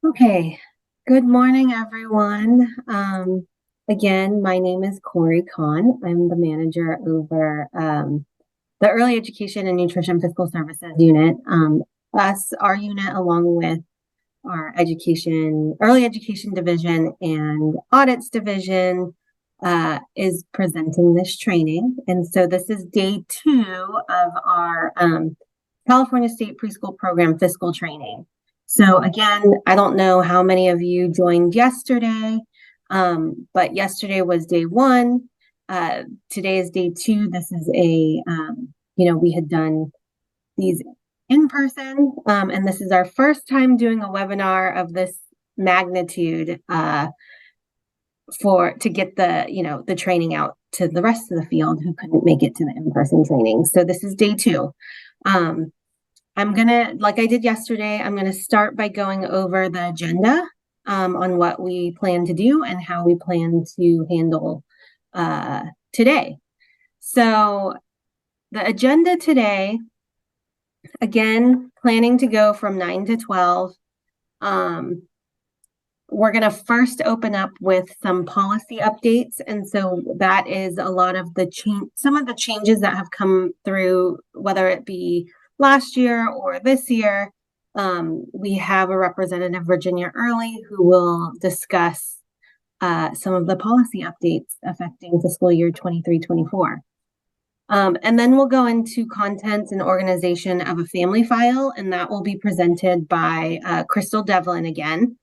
Okay, good morning, everyone. Again, my name is Corey Kahn. I'm the manager over the Early Education and Nutrition Fiscal Services unit. Our unit, along with our early education division and audits division, is presenting this training. And so this is day 2 of our California State Preschool Program Fiscal Training. So again, I don't know how many of you joined yesterday, but yesterday was day 1. Today is day 2. This is we had done these in person, and this is our first time doing a webinar of this magnitude to get the training out to the rest of the field who couldn't make it to the in-person training. So this is day 2. I'm gonna, like I did yesterday, I'm gonna start by going over the agenda on what we plan to do and how we plan to handle today. So the agenda today, again, planning to go from 9 to 12. We're going to first open up with some policy updates. And so that is a lot of some of the changes that have come through, whether it be last year or this year. We have a representative, Virginia Early, who will discuss some of the policy updates affecting fiscal year 23-24. And then we'll go into content and organization of a family file, and that will be presented by Crystal Devlin again,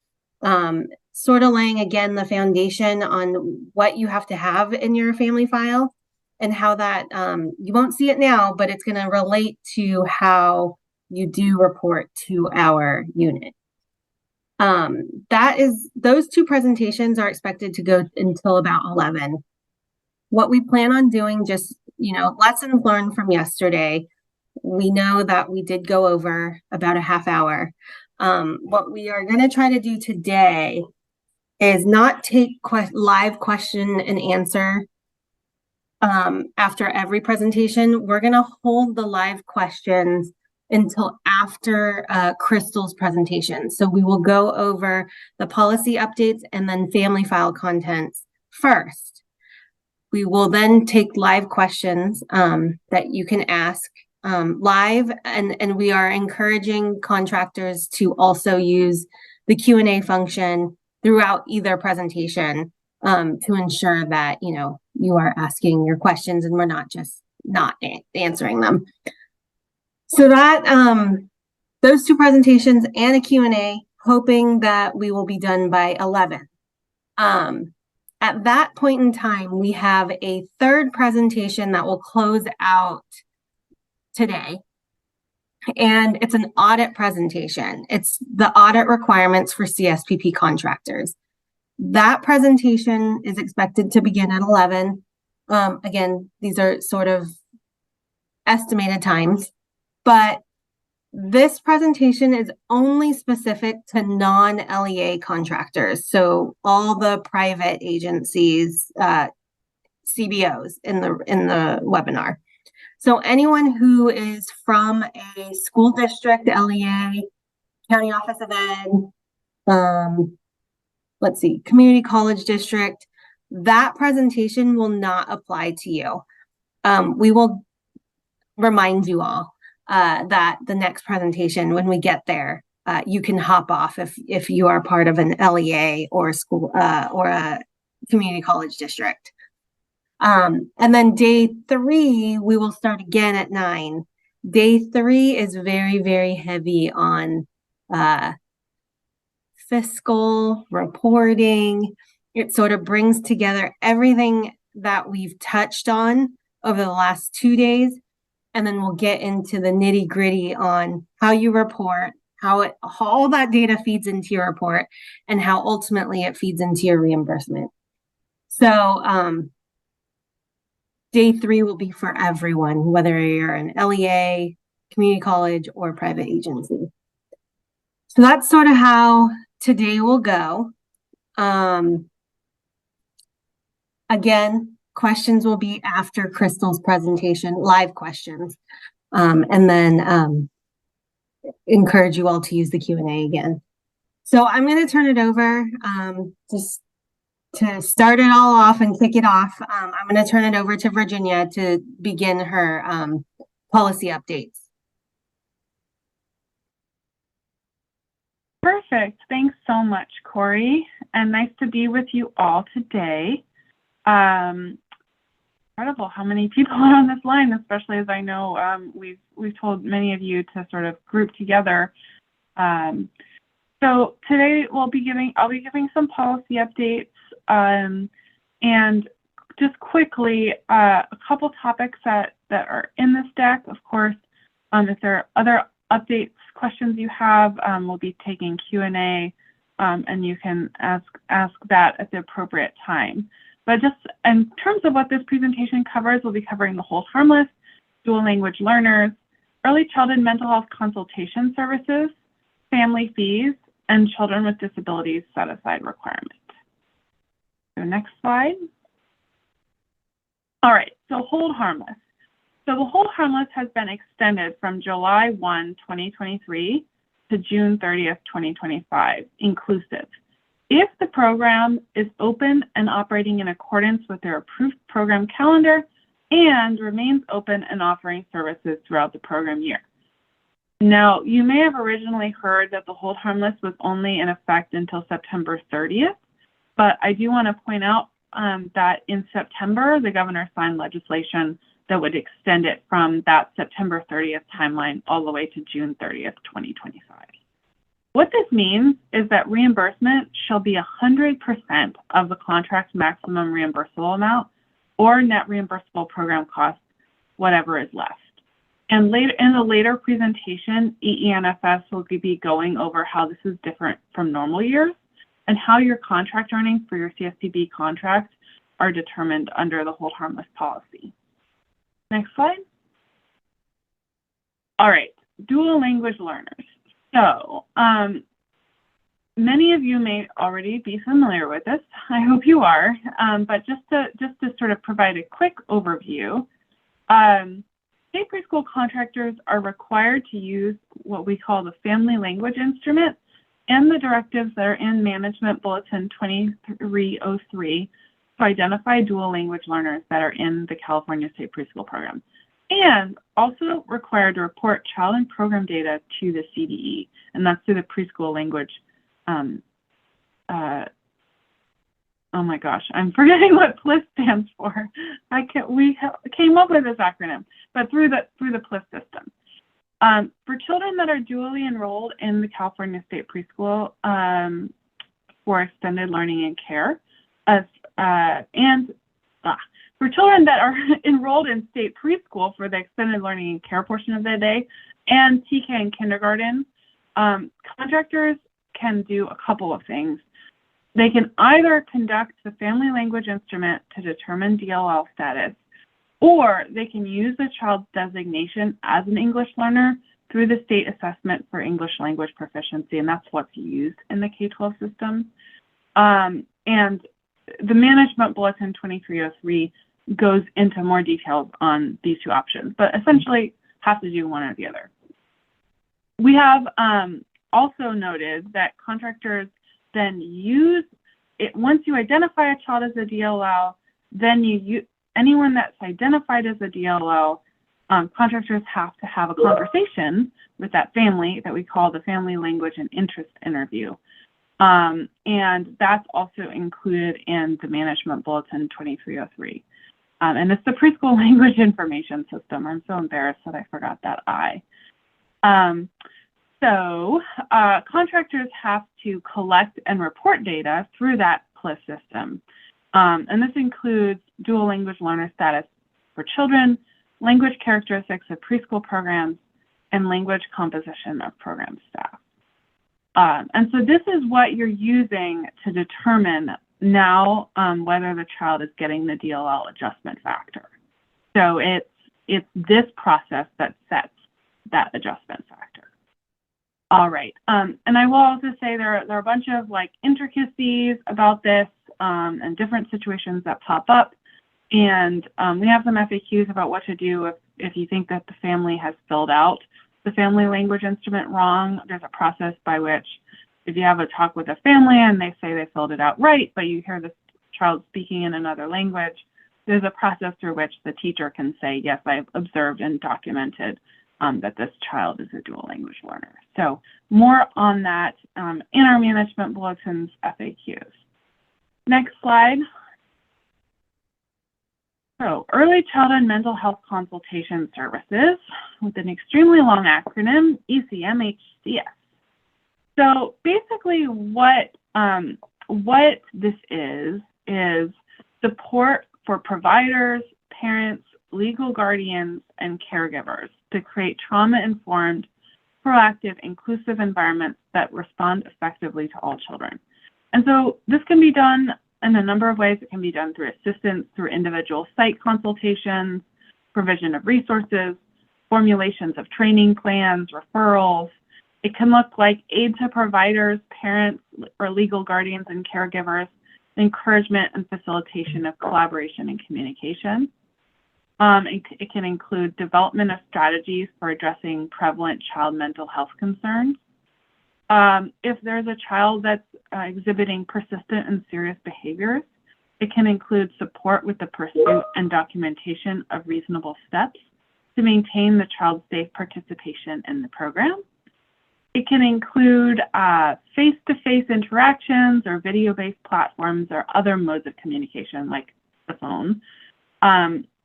sort of laying again the foundation on what you have to have in your family file and how that you won't see it now, but it's going to relate to how you do report to our unit. Those 2 presentations are expected to go until about 11. What we plan on doing, just lessons learned from yesterday. We know that we did go over about a half hour. What we are going to try to do today is not take live question and answer after every presentation. We're going to hold the live questions until after Crystal's presentation. So we will go over the policy updates and then family file contents first. We will then take live questions that you can ask live, and we are encouraging contractors to also use the Q&A function throughout either presentation to ensure that you are asking your questions and we're not just not answering them. So that those 2 presentations and a Q&A, hoping that we will be done by 11. At that point in time, we have a 3rd presentation that will close out today. And it's an audit presentation. It's the audit requirements for CSPP contractors. That presentation is expected to begin at 11. Again, these are sort of estimated times, but this presentation is only specific to non-LEA contractors. So all the private agencies, CBOs in the webinar. So anyone who is from a school district, LEA, county office of ed, community college district, that presentation will not apply to you. We will remind you all that the next presentation, when we get there, you can hop off if you are part of an LEA or a school or a community college district. And then day 3, we will start again at 9. Day 3 is very, very heavy on fiscal reporting. It sort of brings together everything that we've touched on over the last 2 days. And then we'll get into the nitty gritty on how you report, how all that data feeds into your report, and how ultimately it feeds into your reimbursement. So day 3 will be for everyone, whether you're an LEA, community college, or private agency. So that's sort of how today will go. Again, questions will be after Crystal's presentation, live questions, and then encourage you all to use the Q&A again. So I'm going to turn it over just to start it all off and kick it off. I'm going to turn it over to Virginia to begin her policy updates. Perfect. Thanks so much, Corey, and nice to be with you all today. Incredible how many people are on this line, especially as I know we've told many of you to sort of group together. So today I'll be giving some policy updates, and just quickly a couple topics that are in this deck. Of course, if there are other updates, questions you have, we'll be taking Q&A, and you can ask that at the appropriate time. But just in terms of what this presentation covers, we'll be covering the hold harmless, dual language learners, early childhood mental health consultation services, family fees, and children with disabilities set-aside requirement. So next slide. All right, so hold harmless. So the hold harmless has been extended from July 1, 2023 to June 30th, 2025, inclusive. If the program is open and operating in accordance with their approved program calendar and remains open and offering services throughout the program year. Now, you may have originally heard that the hold harmless was only in effect until September 30th, but I do want to point out that in September, the governor signed legislation that would extend it from that September 30th timeline all the way to June 30th, 2025. What this means is that reimbursement shall be 100% of the contract maximum reimbursable amount or net reimbursable program cost, whatever is left. And later in the later presentation, EENFS will be going over how this is different from normal years and how your contract earnings for your CSPP contract are determined under the hold harmless policy. Next slide. All right, dual language learners. So many of you may already be familiar with this. I hope you are, but just to sort of provide a quick overview, state preschool contractors are required to use what we call the family language instrument and the directives that are in Management Bulletin 2303 to identify dual language learners that are in the California State Preschool Program, and also required to report child and program data to the CDE, and that's through the preschool language. Oh my gosh, I'm forgetting what PLIS stands for. We came up with this acronym, but through the PLIS system. For children that are dually enrolled in the California State Preschool for extended learning and care, for children that are enrolled in state preschool for the extended learning and care portion of the day and TK and kindergarten, contractors can do a couple of things. They can either conduct the family language instrument to determine DLL status, or they can use the child's designation as an English learner through the state assessment for English language proficiency, and that's what's used in the K-12 system. And the Management Bulletin 2303 goes into more details on these two options, but essentially have to do one or the other. We have also noted that contractors then use it once you identify a child as a DLL, then anyone that's identified as a DLL, contractors have to have a conversation with that family that we call the Family Language and Interest Interview. And that's also included in the Management Bulletin 2303. And it's the Preschool Language Information System. I'm so embarrassed that I forgot that I. So contractors have to collect and report data through that PLIS system. And this includes dual language learner status for children, language characteristics of preschool programs, and language composition of program staff. And so this is what you're using to determine now whether the child is getting the DLL adjustment factor. So it's this process that sets that adjustment factor. All right, and I will also say there are a bunch of intricacies about this and different situations that pop up. And we have some FAQs about what to do if you think that the family has filled out the family language instrument wrong. There's a process by which If you have a talk with a family and they say they filled it out right, but you hear the child speaking in another language, there's a process through which the teacher can say, yes, I've observed and documented that this child is a dual language learner. So more on that in our management bulletins FAQs. Next slide. So early childhood mental health consultation services with an extremely long acronym, ECMHCS. So basically what this is support for providers, parents, legal guardians, and caregivers to create trauma-informed, proactive, inclusive environments that respond effectively to all children. And so this can be done in a number of ways. It can be done through assistance, through individual site consultations, provision of resources, formulations of training plans, referrals. It can look like aid to providers, parents, or legal guardians and caregivers, encouragement and facilitation of collaboration and communication. It can include development of strategies for addressing prevalent child mental health concerns. If there's a child that's exhibiting persistent and serious behaviors, it can include support with the pursuit and documentation of reasonable steps to maintain the child's safe participation in the program. It can include face-to-face interactions or video-based platforms or other modes of communication like the phone.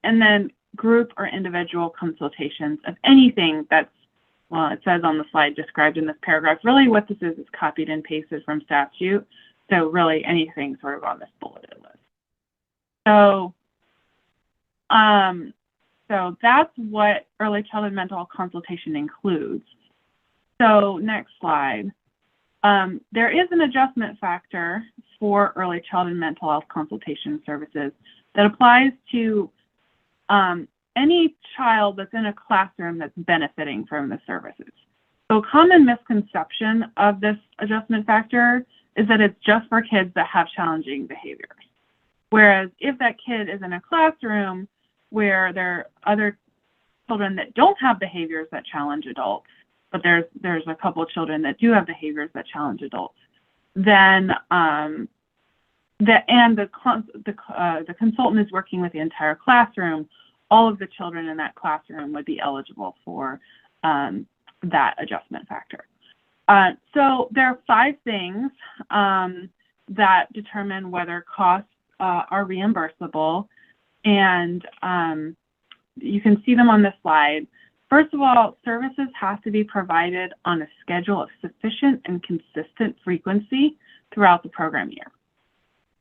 And then group or individual consultations of anything that's, well, it says on the slide described in this paragraph. Really what this is copied and pasted from statute. So really anything sort of on this bulleted list. So, so that's what early childhood mental health consultation includes. So next slide. There is an adjustment factor for early childhood mental health consultation services that applies to any child that's in a classroom that's benefiting from the services. So a common misconception of this adjustment factor is that it's just for kids that have challenging behaviors. Whereas if that kid is in a classroom where there are other children that don't have behaviors that challenge adults, but there's a couple of children that do have behaviors that challenge adults, then the consultant is working with the entire classroom, all of the children in that classroom would be eligible for that adjustment factor. So there are 5 things that determine whether costs are reimbursable, and you can see them on this slide. First of all, services have to be provided on a schedule of sufficient and consistent frequency throughout the program year.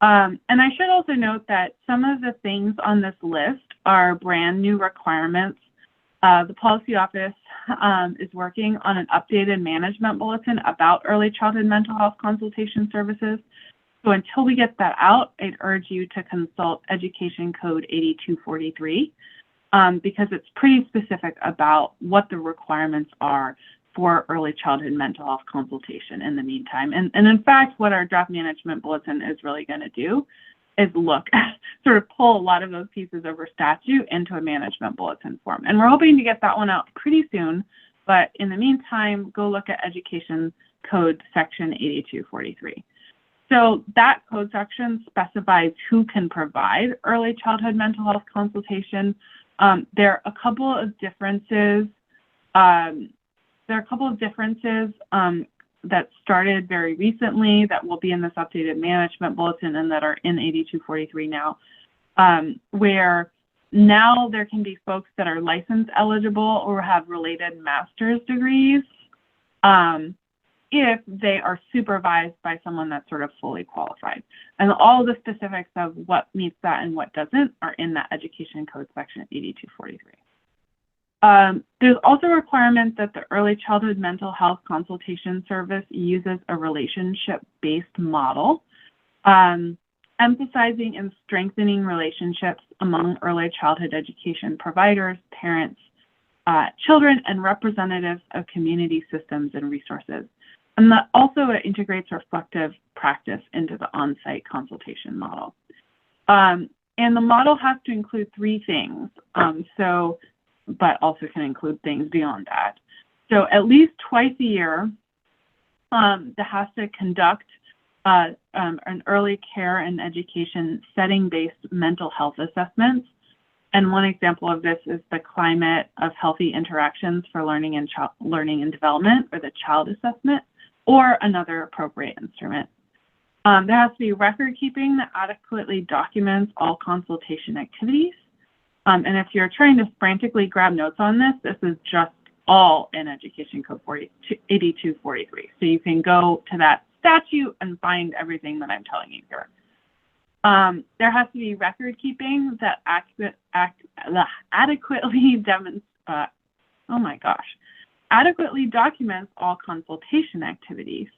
And I should also note that some of the things on this list are brand new requirements. The policy office is working on an updated management bulletin about early childhood mental health consultation services. So until we get that out, I'd urge you to consult Education Code 8243 because it's pretty specific about what the requirements are for early childhood mental health consultation in the meantime. And in fact, what our draft management bulletin is really going to do is look, sort of pull a lot of those pieces over statute into a management bulletin form. And we're hoping to get that one out pretty soon. But in the meantime, go look at Education Code Section 8243. So that code section specifies who can provide early childhood mental health consultation. There are a couple of differences. That started very recently that will be in this updated management bulletin and that are in 8243 now, where now there can be folks that are license eligible or have related master's degrees if they are supervised by someone that's sort of fully qualified. And all the specifics of what meets that and what doesn't are in that Education Code Section 8243. There's also a requirement that the early childhood mental health consultation service uses a relationship-based model, emphasizing and strengthening relationships among early childhood education providers, parents, children, and representatives of community systems and resources. And that also integrates reflective practice into the on-site consultation model. And the model has to include 3 things. But also can include things beyond that. So at least twice a year, that has to conduct an early care and education setting-based mental health assessments. And one example of this is the Climate of Healthy Interactions for Learning and Development, or the CHILD assessment, or another appropriate instrument. There has to be record keeping that adequately documents all consultation activities. And if you're trying to frantically grab notes on this, this is just all in Education Code 8243. So you can go to that statute and find everything that I'm telling you here. There has to be record keeping that adequately documents all consultation activities.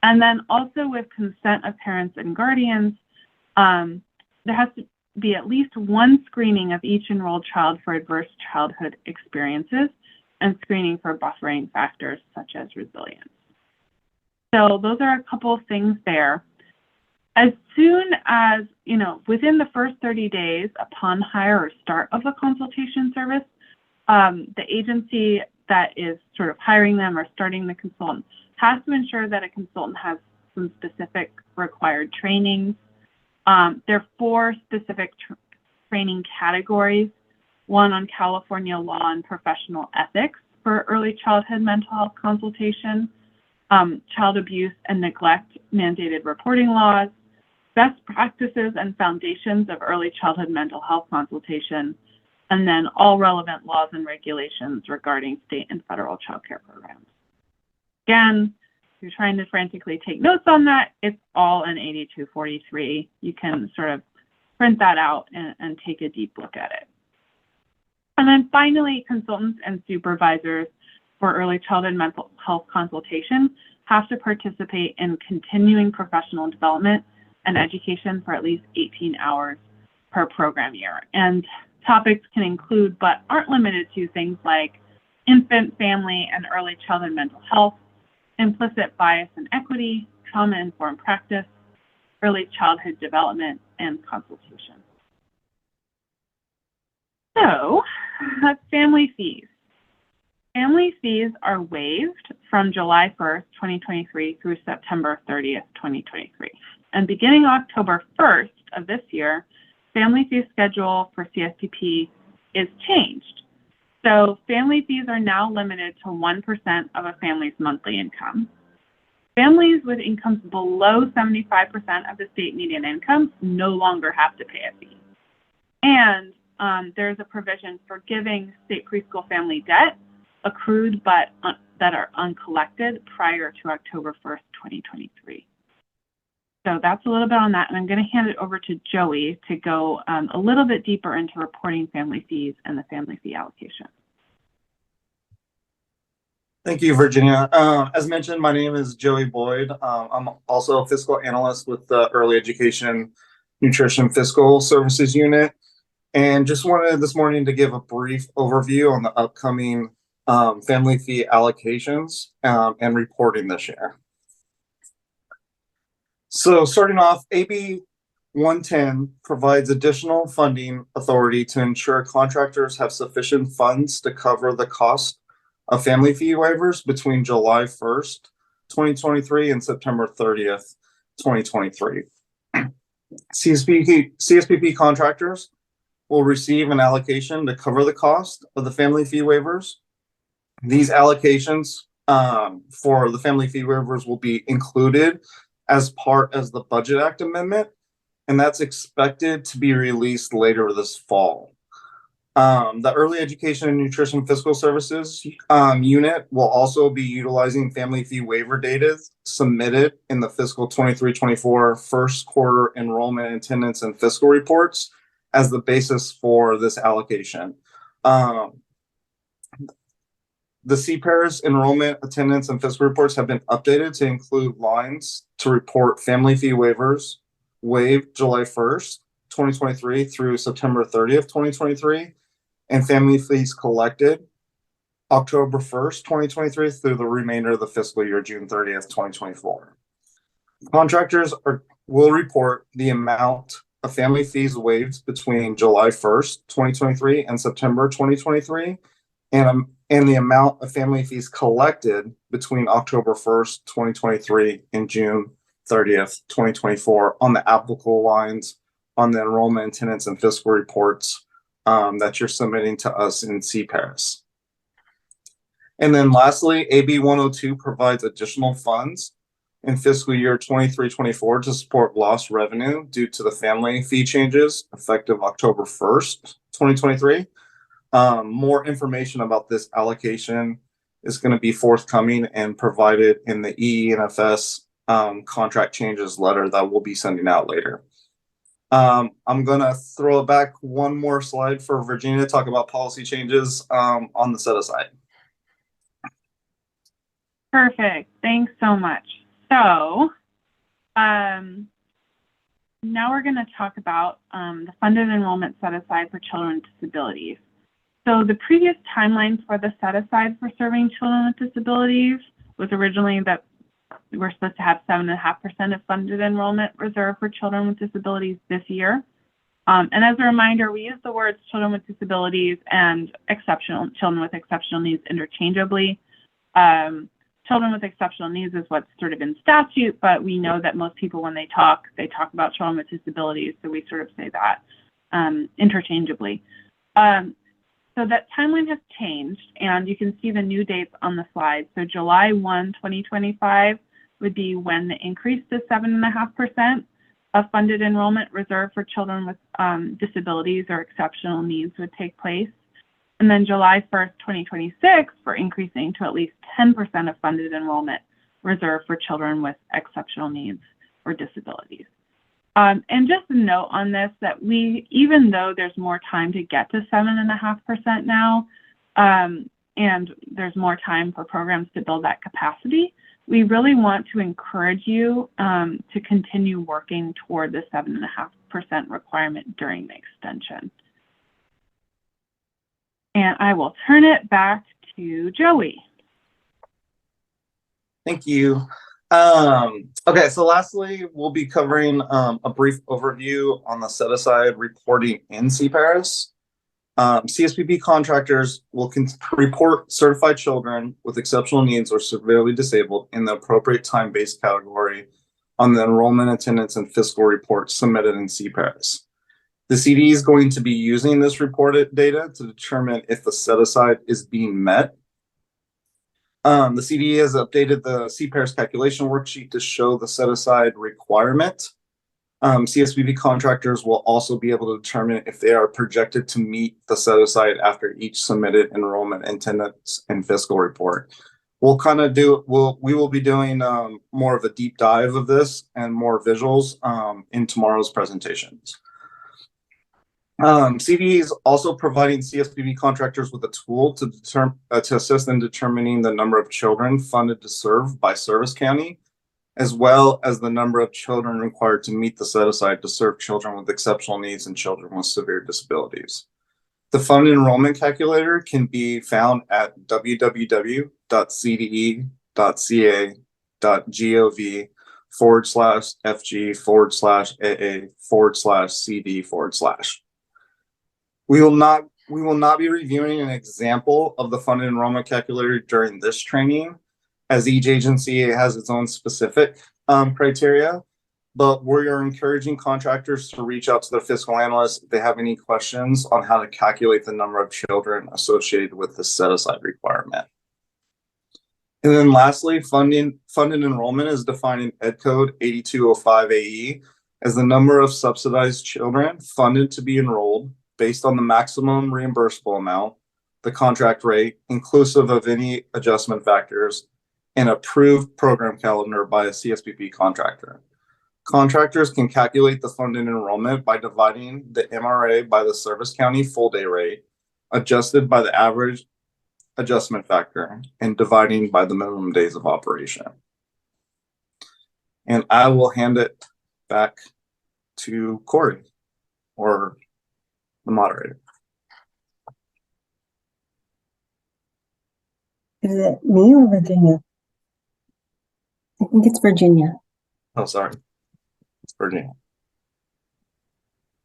And then also with consent of parents and guardians, there has to be at least one screening of each enrolled child for adverse childhood experiences and screening for buffering factors such as resilience. So those are a couple of things there. As soon as, within the first 30 days upon hire or start of a consultation service, the agency that is sort of hiring them or starting the consultant has to ensure that a consultant has some specific required trainings. There are 4 specific training categories: one on California law and professional ethics for early childhood mental health consultation, child abuse and neglect mandated reporting laws, best practices and foundations of early childhood mental health consultation, and then all relevant laws and regulations regarding state and federal child care programs. Again, if you're trying to frantically take notes on that, it's all in 8243. You can sort of print that out and take a deep look at it. And then finally, consultants and supervisors for early childhood mental health consultation have to participate in continuing professional development and education for at least 18 hours per program year. And topics can include, but aren't limited to, things like infant, family, and early childhood mental health, implicit bias and equity, trauma-informed practice, early childhood development, and consultation. So, family fees. Family fees are waived from July 1st, 2023 through September 30th, 2023. And beginning October 1st of this year, family fee schedule for CSPP is changed. So family fees are now limited to 1% of a family's monthly income. Families with incomes below 75% of the state median income no longer have to pay a fee. And there's a provision for giving state preschool family debt accrued but that are uncollected prior to October 1st, 2023. So that's a little bit on that, and I'm going to hand it over to Joey to go a little bit deeper into reporting family fees and the family fee allocation. Thank you, Virginia. As mentioned, my name is Joey Boyd. I'm also a fiscal analyst with the Early Education Nutrition Fiscal Services Unit, and just wanted this morning to give a brief overview on the upcoming family fee allocations and reporting this year. So starting off, AB 110 provides additional funding authority to ensure contractors have sufficient funds to cover the cost of family fee waivers between July 1st, 2023 and September 30th, 2023. CSPP contractors will receive an allocation to cover the cost of the family fee waivers. These allocations for the family fee waivers will be included as part of the Budget Act amendment, and that's expected to be released later this fall. The Early Education and Nutrition Fiscal Services unit will also be utilizing family fee waiver data submitted in the fiscal 23-24 first quarter enrollment, attendance, and fiscal reports as the basis for this allocation. The CPARES enrollment, attendance, and fiscal reports have been updated to include lines to report family fee waivers waived July 1st, 2023 through September 30th, 2023, and family fees collected October 1st, 2023 through the remainder of the fiscal year, June 30th, 2024. Contractors will report the amount of family fees waived between July 1st, 2023 and September 2023, and the amount of family fees collected between October 1st, 2023 and June 30th, 2024 on the applicable lines on the enrollment, attendance, and fiscal reports that you're submitting to us in CPARIS. And then lastly, AB 102 provides additional funds in fiscal year 23-24 to support lost revenue due to the family fee changes effective October 1st, 2023. More information about this allocation is going to be forthcoming and provided in the EENFS contract changes letter that we'll be sending out later. I'm going to throw it back one more slide for Virginia to talk about policy changes on the set aside. Perfect. Thanks so much. So now we're going to talk about the funded enrollment set aside for children with disabilities. So the previous timeline for the set aside for serving children with disabilities was originally that we're supposed to have 7.5% of funded enrollment reserved for children with disabilities this year. And as a reminder, we use the words children with disabilities and children with exceptional needs interchangeably. Children with exceptional needs is what's sort of in statute, but we know that most people, when they talk about children with disabilities, so we sort of say that interchangeably. So that timeline has changed, and you can see the new dates on the slide. So July 1, 2025 would be when the increase to 7.5% of funded enrollment reserved for children with disabilities or exceptional needs would take place. And then July 1st, 2026 for increasing to at least 10% of funded enrollment reserved for children with exceptional needs or disabilities. And just a note on this, that even though there's more time to get to 7.5% now, and there's more time for programs to build that capacity, we really want to encourage you to continue working toward the 7.5% requirement during the extension. And I will turn it back to Joey. Thank you. Okay, so lastly, we'll be covering a brief overview on the set-aside reporting in CPARIS. CSPP contractors will report certified children with exceptional needs or severely disabled in the appropriate time-based category on the enrollment, attendance, and fiscal reports submitted in CPARIS. The CD is going to be using this reported data to determine if the set-aside is being met. The CD has updated the CPARIS calculation worksheet to show the set-aside requirement. CSPP contractors will also be able to determine if they are projected to meet the set-aside after each submitted enrollment, attendance, and fiscal report. We will be doing more of a deep dive of this and more visuals in tomorrow's presentations. CD is also providing CSPP contractors with a tool to assist in determining the number of children funded to serve by service county, as well as the number of children required to meet the set-aside to serve children with exceptional needs and children with severe disabilities. The funded enrollment calculator can be found at www.cde.ca.gov/FG/AA/CD/. We will not be reviewing an example of the funded enrollment calculator during this training, as each agency has its own specific criteria, but we are encouraging contractors to reach out to their fiscal analysts if they have any questions on how to calculate the number of children associated with the set-aside requirement. And then lastly, funded enrollment is defined in Ed Code 8205 AE as the number of subsidized children funded to be enrolled based on the maximum reimbursable amount, the contract rate, inclusive of any adjustment factors, and approved program calendar by a CSPP contractor. Contractors can calculate the funded enrollment by dividing the MRA by the service county full day rate, adjusted by the average adjustment factor, and dividing by the minimum days of operation. And I will hand it back to Corey, or the moderator. Is it me or Virginia? I think it's Virginia. Oh, sorry. It's Virginia.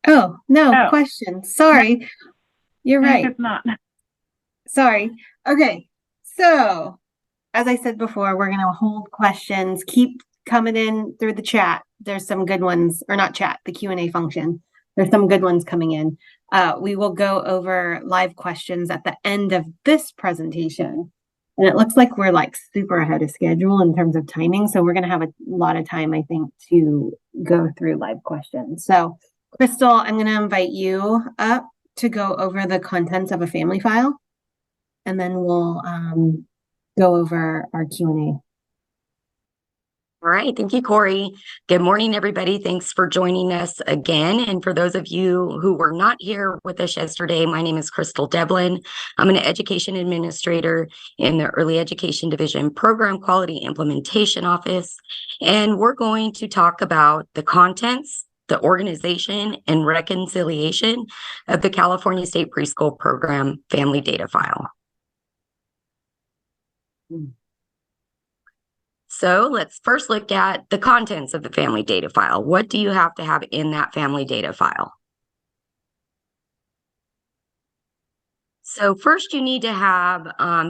Oh, no, Oh. question. Sorry. You're I think right. it's not. Sorry. Okay. So, as I said before, we're going to hold questions. Keep coming in through the chat. There's some good ones, or not chat, the Q&A function. There's some good ones coming in. We will go over live questions at the end of this presentation. And it looks like we're like super ahead of schedule in terms of timing. So we're going to have a lot of time, I think, to go through live questions. So, Crystal, I'm going to invite you up to go over the contents of a family file. And then we'll go over our Q&A. All right. Thank you, Corey. Good morning, everybody. Thanks for joining us again. And for those of you who were not here with us yesterday, my name is Crystal Devlin. I'm an education administrator in the Early Education Division Program Quality Implementation Office. And we're going to talk about the contents, the organization, and reconciliation of the California State Preschool Program Family Data File. So let's first look at the contents of the family data file. What do you have to have in that family data file? So first you need to have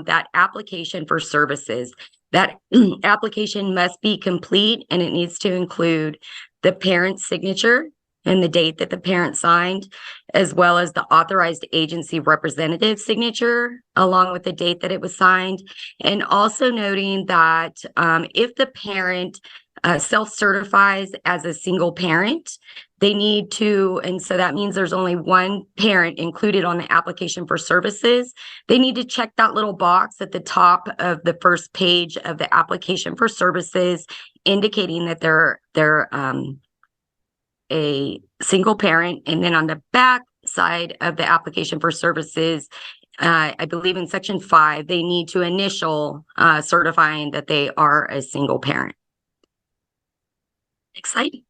that application for services. That application must be complete, and it needs to include the parent's signature and the date that the parent signed, as well as the authorized agency representative signature, along with the date that it was signed. And also noting that if the parent self-certifies as a single parent, they need to, and so that means there's only one parent included on the application for services. They need to check that little box at the top of the first page of the application for services, indicating that they're a single parent. And then on the back side of the application for services, I believe in section 5, they need to initial certifying that they are a single parent. Exciting.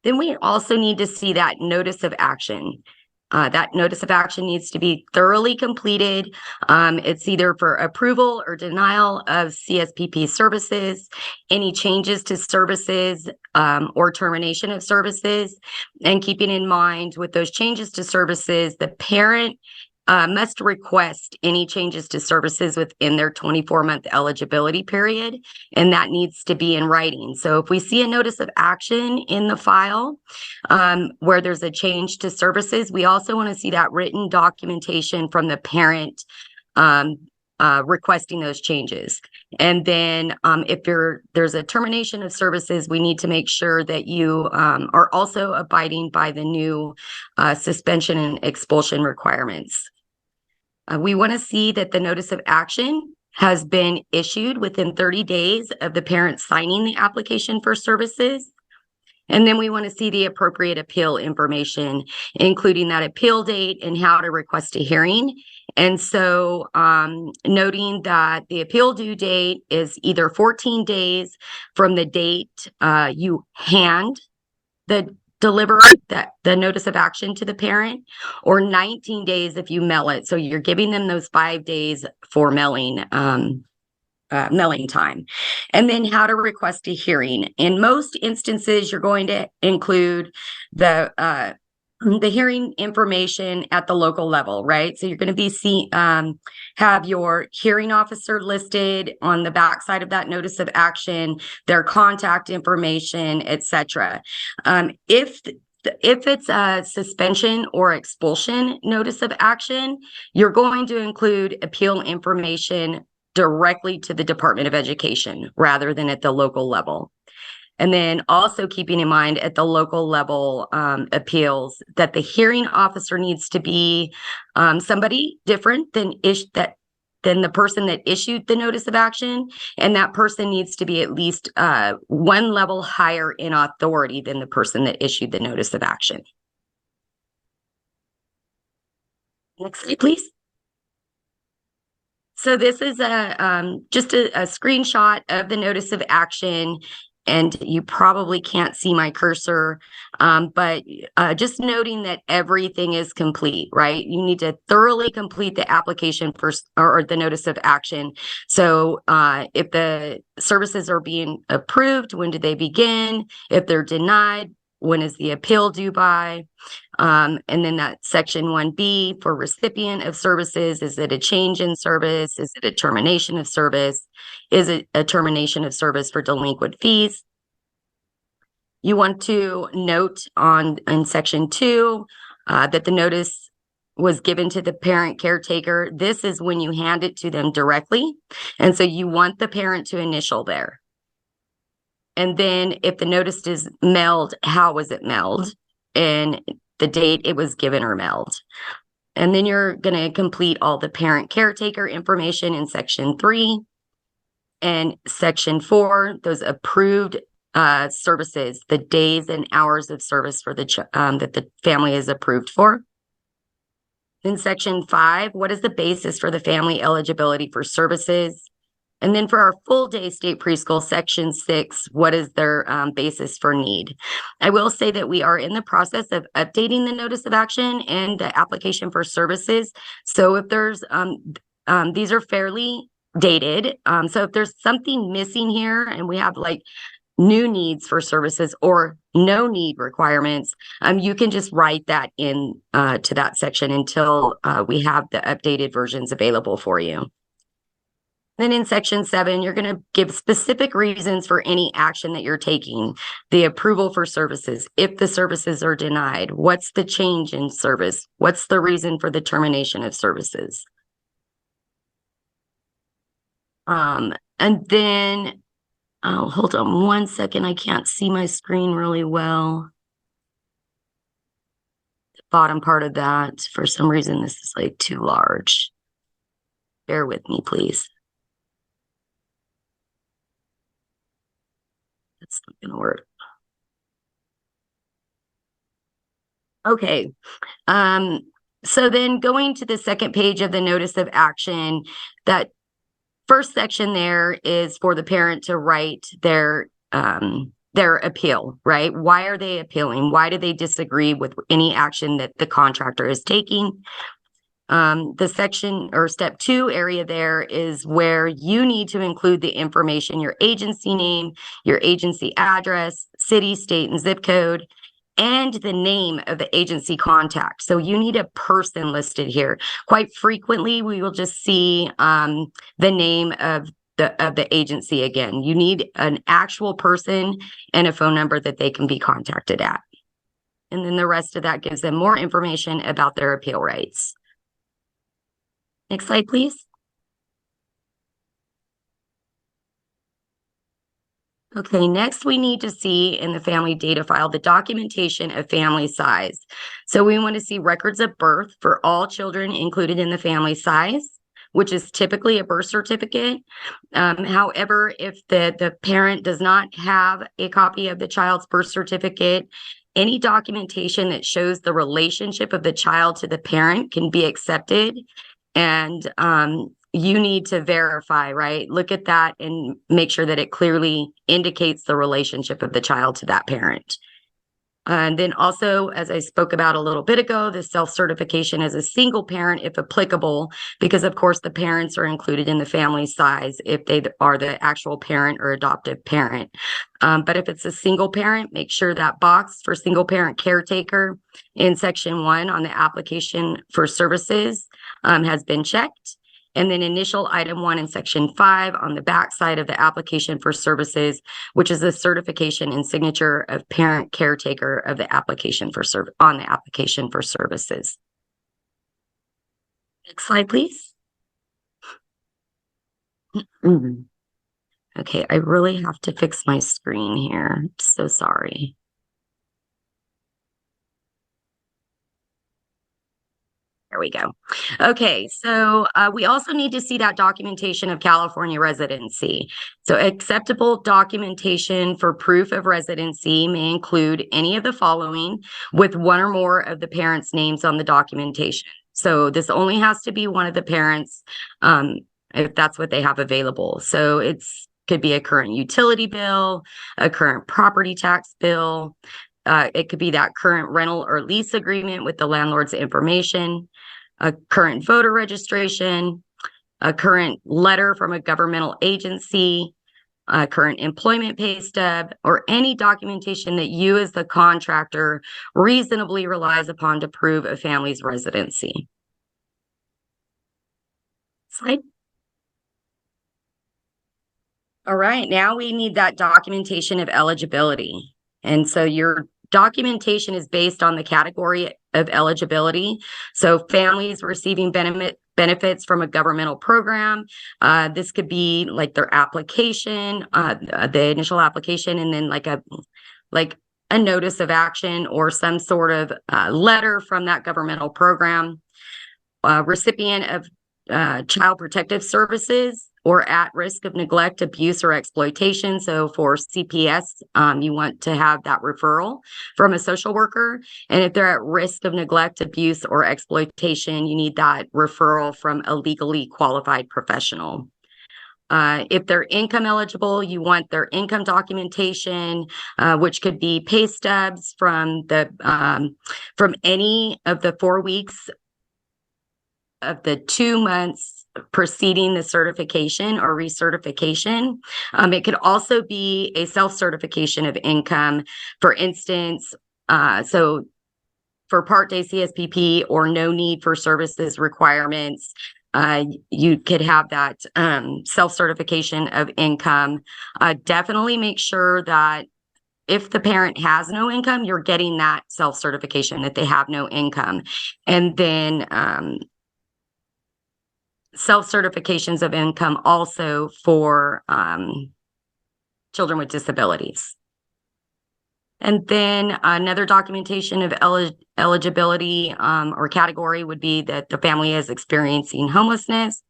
Then we also need to see that notice of action. That notice of action needs to be thoroughly completed. It's either for approval or denial of CSPP services, any changes to services, or termination of services. And keeping in mind with those changes to services, the parent must request any changes to services within their 24-month eligibility period, and that needs to be in writing. So if we see a notice of action in the file where there's a change to services, we also want to see that written documentation from the parent requesting those changes. And then if there's a termination of services, we need to make sure that you are also abiding by the new suspension and expulsion requirements. We want to see that the notice of action has been issued within 30 days of the parent signing the application for services. And then we want to see the appropriate appeal information, including that appeal date and how to request a hearing. And so noting that the appeal due date is either 14 days from the date you hand deliver the notice of action to the parent, or 19 days if you mail it. So you're giving them those 5 days for mailing time. And then how to request a hearing. In most instances, you're going to include the hearing information at the local level, right? So you're going to be have your hearing officer listed on the back side of that notice of action, their contact information, etc. If it's a suspension or expulsion notice of action, you're going to include appeal information directly to the Department of Education rather than at the local level. And then also keeping in mind at the local level appeals that the hearing officer needs to be somebody different than the person that issued the notice of action. And that person needs to be at least one level higher in authority than the person that issued the notice of action. Next slide, please. So this is just a screenshot of the notice of action. And you probably can't see my cursor, but just noting that everything is complete, right? You need to thoroughly complete the application first, or the notice of action. So if the services are being approved, when do they begin? If they're denied, when is the appeal due by? And then that section 1B for recipient of services, is it a change in service? Is it a termination of service? Is it a termination of service for delinquent fees? You want to note in section 2 that the notice was given to the parent caretaker. This is when you hand it to them directly. And so you want the parent to initial there. And then if the notice is mailed, how was it mailed? And the date it was given or mailed. And then you're going to complete all the parent caretaker information in section 3. And section 4, those approved services, the days and hours of service for the that the family is approved for. In section 5, what is the basis for the family eligibility for services? And then for our full day state preschool, section 6, what is their basis for need? I will say that we are in the process of updating the notice of action and the application for services. So if there's, these are fairly dated. So if there's something missing here and we have like new needs for services or no need requirements, you can just write that in to that section until we have the updated versions available for you. Then in section 7, you're going to give specific reasons for any action that you're taking. The approval for services, if the services are denied, what's the change in service? What's the reason for the termination of services? And then, oh, hold on one second. I can't see my screen really well. The bottom part of that, for some reason, this is like too large. Bear with me, please. That's not going to work. Okay. So then going to the second page of the notice of action, that first section there is for the parent to write their appeal, right? Why are they appealing? Why do they disagree with any action that the contractor is taking? The section or step 2 area there is where you need to include the information, your agency name, your agency address, city, state, and zip code, and the name of the agency contact. So you need a person listed here. Quite frequently, we will just see the name of the agency again. You need an actual person and a phone number that they can be contacted at. And then the rest of that gives them more information about their appeal rights. Next slide, please. Okay, next we need to see in the family data file the documentation of family size. So we want to see records of birth for all children included in the family size, which is typically a birth certificate. However, if the parent does not have a copy of the child's birth certificate, any documentation that shows the relationship of the child to the parent can be accepted. And you need to verify, right? Look at that and make sure that it clearly indicates the relationship of the child to that parent. And then also, as I spoke about a little bit ago, the self-certification as a single parent, if applicable, because of course the parents are included in the family size if they are the actual parent or adoptive parent. But if it's a single parent, make sure that box for single parent caretaker in section 1 on the application for services has been checked. And then initial item 1 in section 5 on the back side of the application for services, which is the certification and signature of parent caretaker of the application for on the application for services. Next slide, please. Okay, I really have to fix my screen here. I'm so sorry. There we go. Okay, so we also need to see that documentation of California residency. So acceptable documentation for proof of residency may include any of the following with one or more of the parents' names on the documentation. So this only has to be one of the parents if that's what they have available. So could be a current utility bill, a current property tax bill. It could be that current rental or lease agreement with the landlord's information, a current voter registration, a current letter from a governmental agency, a current employment pay stub, or any documentation that you as the contractor reasonably relies upon to prove a family's residency. Slide. All right, now we need that documentation of eligibility. And so your documentation is based on the category of eligibility. So families receiving benefits from a governmental program. This could be like their application, the initial application, and then like a notice of action or some sort of letter from that governmental program. Recipient of Child Protective Services or at risk of neglect, abuse, or exploitation. So for CPS, you want to have that referral from a social worker. And if they're at risk of neglect, abuse, or exploitation, you need that referral from a legally qualified professional. If they're income eligible, you want their income documentation, which could be pay stubs from any of the 4 weeks of the 2 months preceding the certification or recertification. It could also be a self-certification of income. For instance, so for Part Day CSPP or no need for services requirements, you could have that self-certification of income. Definitely make sure that if the parent has no income, you're getting that self-certification that they have no income. And then self-certifications of income also for children with disabilities. And then another documentation of eligibility or category would be that the family is experiencing homelessness,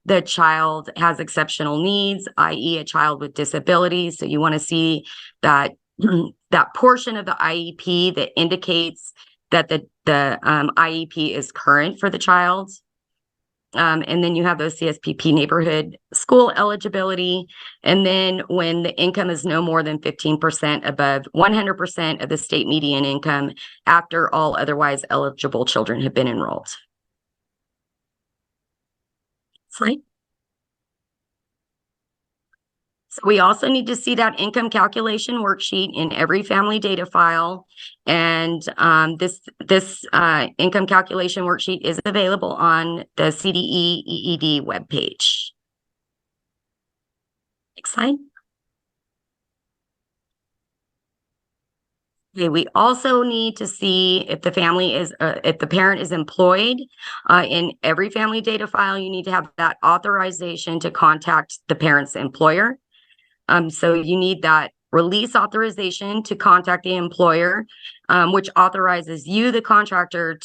the child has exceptional needs, i.e. a child with disabilities. So you want to see that that portion of the IEP that indicates that the IEP is current for the child. And then you have those CSPP neighborhood school eligibility. And then when the income is no more than 15% above 100% of the state median income after all otherwise eligible children have been enrolled. Slide. So we also need to see that income calculation worksheet in every family data file. And this income calculation worksheet is available on the CDE EED webpage. Next slide. Okay, we also need to see if the parent is employed. In every family data file, you need to have that authorization to contact the parent's employer. So you need that release authorization to contact the employer, which authorizes you, the contractor,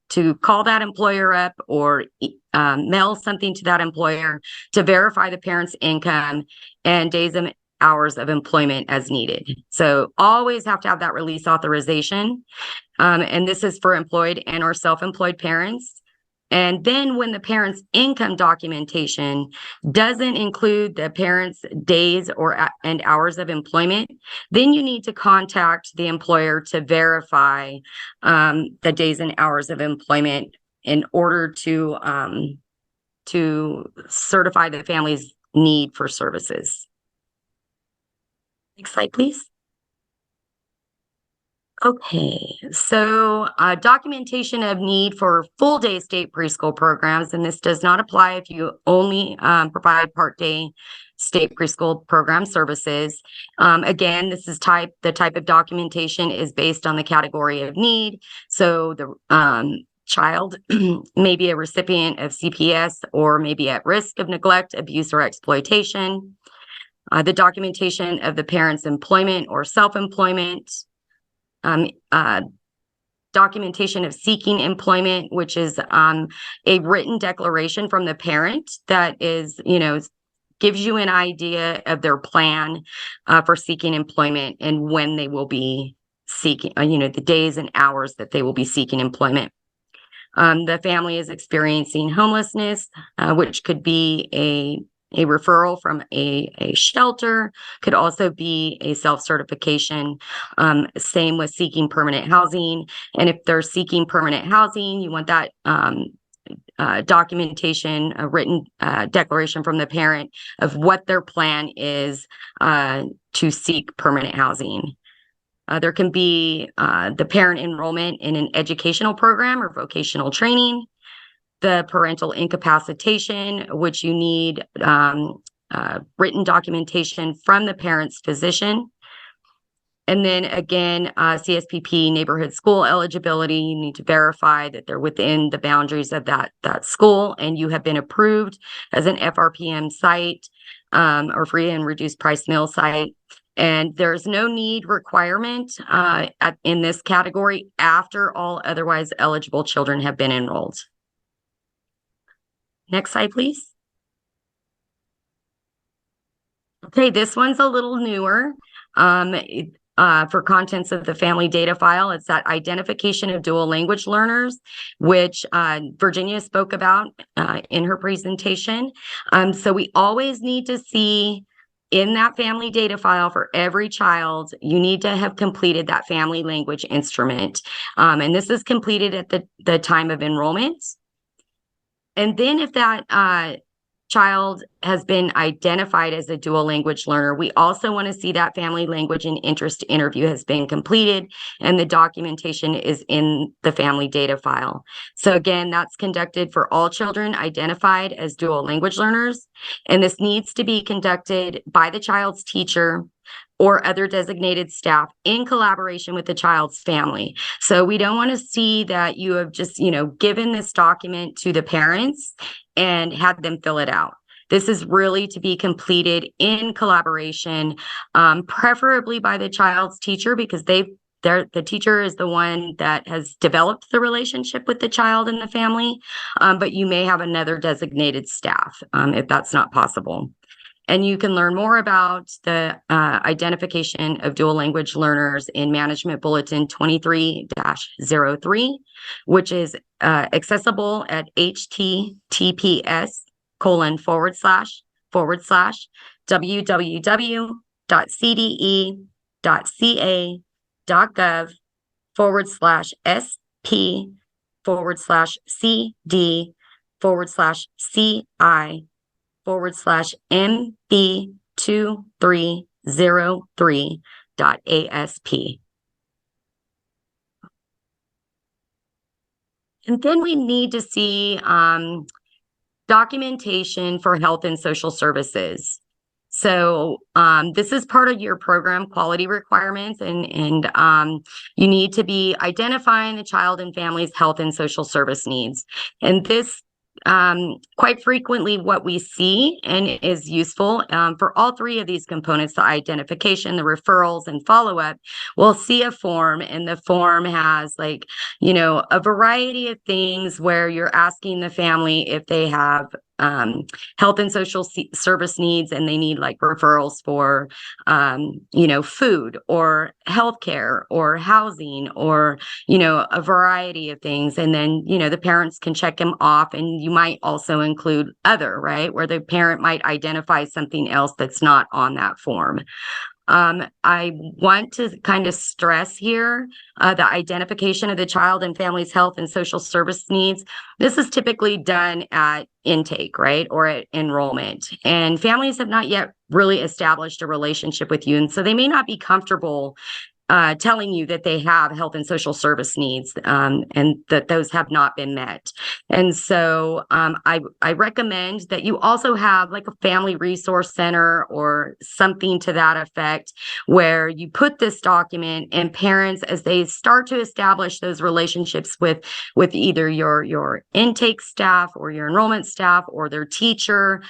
to call that employer up or mail something to that employer to verify the parent's income and days and hours of employment as needed. So always have to have that release authorization. And this is for employed and or self-employed parents. And then when the parent's income documentation doesn't include the parent's days and hours of employment, then you need to contact the employer to verify the days and hours of employment in order to certify the family's need for services. Next slide, please. Okay, so documentation of need for full day state preschool programs, and this does not apply if you only provide part day state preschool program services. Again, this is the type of documentation is based on the category of need. So the child may be a recipient of CPS or may be at risk of neglect, abuse, or exploitation. The documentation of the parent's employment or self-employment. Documentation of seeking employment, which is a written declaration from the parent that is, gives you an idea of their plan for seeking employment and when they will be seeking, the days and hours that they will be seeking employment. The family is experiencing homelessness, which could be a referral from a shelter, could also be a self-certification. Same with seeking permanent housing. And if they're seeking permanent housing, you want that documentation, a written declaration from the parent of what their plan is to seek permanent housing. There can be the parent enrollment in an educational program or vocational training, the parental incapacitation, which you need written documentation from the parent's physician. And then again, CSPP neighborhood school eligibility, you need to verify that they're within the boundaries of that school and you have been approved as an FRPM site or free and reduced price meal site. And there's no need requirement in this category after all otherwise eligible children have been enrolled. Next slide, please. Okay, this one's a little newer. For contents of the family data file, it's that identification of dual language learners, which Virginia spoke about in her presentation. So we always need to see in that family data file for every child, you need to have completed that family language instrument. And this is completed at the time of enrollment. And then if that child has been identified as a dual language learner, we also want to see that family language and interest interview has been completed and the documentation is in the family data file. So again, that's conducted for all children identified as dual language learners. And this needs to be conducted by the child's teacher or other designated staff in collaboration with the child's family. So we don't want to see that you have just, given this document to the parents and had them fill it out. This is really to be completed in collaboration, preferably by the child's teacher, because the teacher is the one that has developed the relationship with the child and the family, but you may have another designated staff if that's not possible. And you can learn more about the identification of dual language learners in Management Bulletin 23-03, which is accessible at https://www.cde.gov/SP/MB2303.ASP. And then we need to see documentation for health and social services. So this is part of your program quality requirements, and you need to be identifying the child and family's health and social service needs. And this quite frequently what we see and is useful for all three of these components, the identification, the referrals, and follow-up, we'll see a form, and the form has a variety of things where you're asking the family if they have health and social service needs and they need referrals for food or healthcare or housing or a variety of things, and then the parents can check them off. And you might also include other, right, where the parent might identify something else that's not on that form. I want to kind of stress here the identification of the child and family's health and social service needs. This is typically done at intake, right, or at enrollment. And families have not yet really established a relationship with you. And so they may not be comfortable telling you that they have health and social service needs and that those have not been met. And so I recommend that you also have a family resource center or something to that effect, where you put this document and parents, as they start to establish those relationships with either your intake staff or your enrollment staff or their teacher,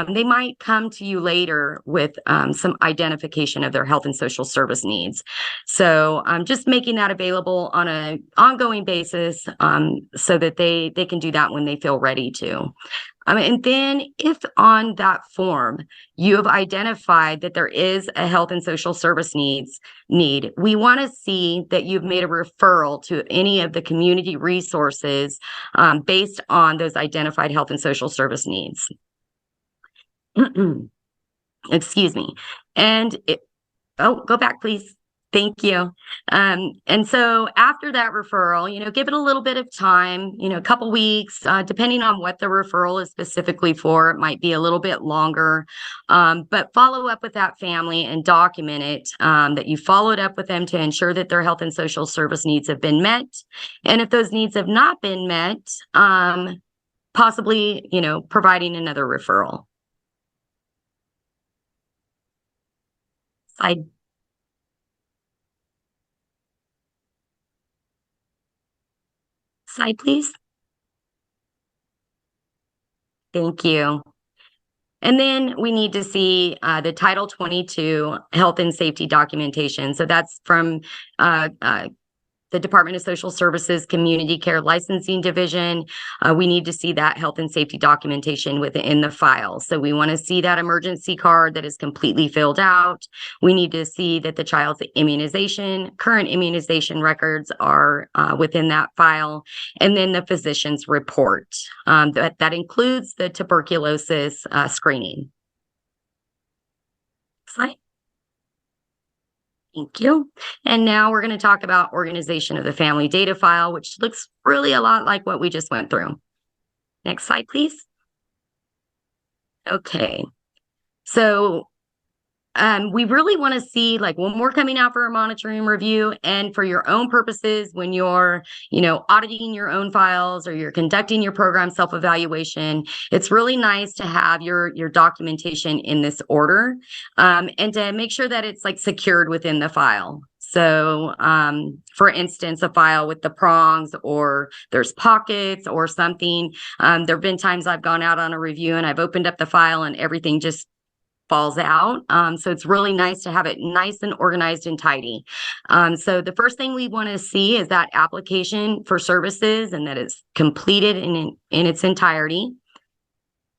they might come to you later with some identification of their health and social service needs. So I'm just making that available on an ongoing basis so that they can do that when they feel ready to. And then if on that form you have identified that there is a health and social service need, we want to see that you've made a referral to any of the community resources based on those identified health and social service needs. Excuse me. And go back, please. Thank you. And so after that referral, give it a little bit of time, a couple weeks, depending on what the referral is specifically for. It might be a little bit longer, but follow up with that family and document it, that you followed up with them to ensure that their health and social service needs have been met. And if those needs have not been met, possibly, providing another referral. Slide, please. Thank you. And then we need to see the Title 22 health and safety documentation. So that's from the Department of Social Services Community Care Licensing Division. We need to see that health and safety documentation within the file. So we want to see that emergency card that is completely filled out. We need to see that the child's current immunization records are within that file. And then the physician's report. That includes the tuberculosis screening. Slide. Thank you. And now we're going to talk about organization of the family data file, which looks really a lot like what we just went through. Next slide, please. Okay. So we really want to see, like, when we're coming out for a monitoring review and for your own purposes, when you're, auditing your own files or you're conducting your program self-evaluation, it's really nice to have your documentation in this order, and to make sure that it's like secured within the file. So, for instance, a file with the prongs, or there's pockets or something. There have been times I've gone out on a review and I've opened up the file and everything just falls out. So it's really nice to have it nice and organized and tidy. So the first thing we want to see is that application for services and that it's completed in its entirety.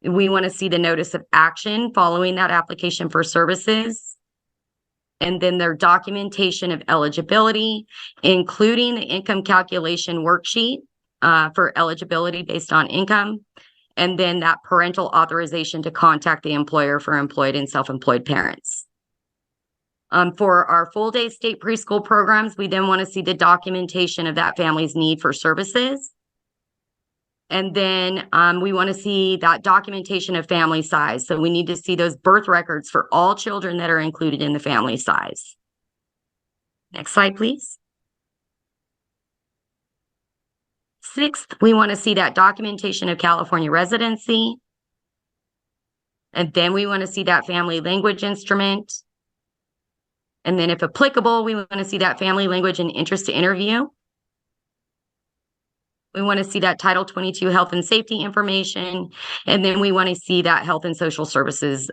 We want to see the notice of action following that application for services. And then their documentation of eligibility, including the income calculation worksheet for eligibility based on income. And then that parental authorization to contact the employer for employed and self-employed parents. For our full-day state preschool programs, we then want to see the documentation of that family's need for services. And then we want to see that documentation of family size. So we need to see those birth records for all children that are included in the family size. Next slide, please. Sixth, we want to see that documentation of California residency. And then we want to see that family language instrument. And then if applicable, we want to see that family language and interest to interview. We want to see that Title 22 health and safety information. And then we want to see that health and social services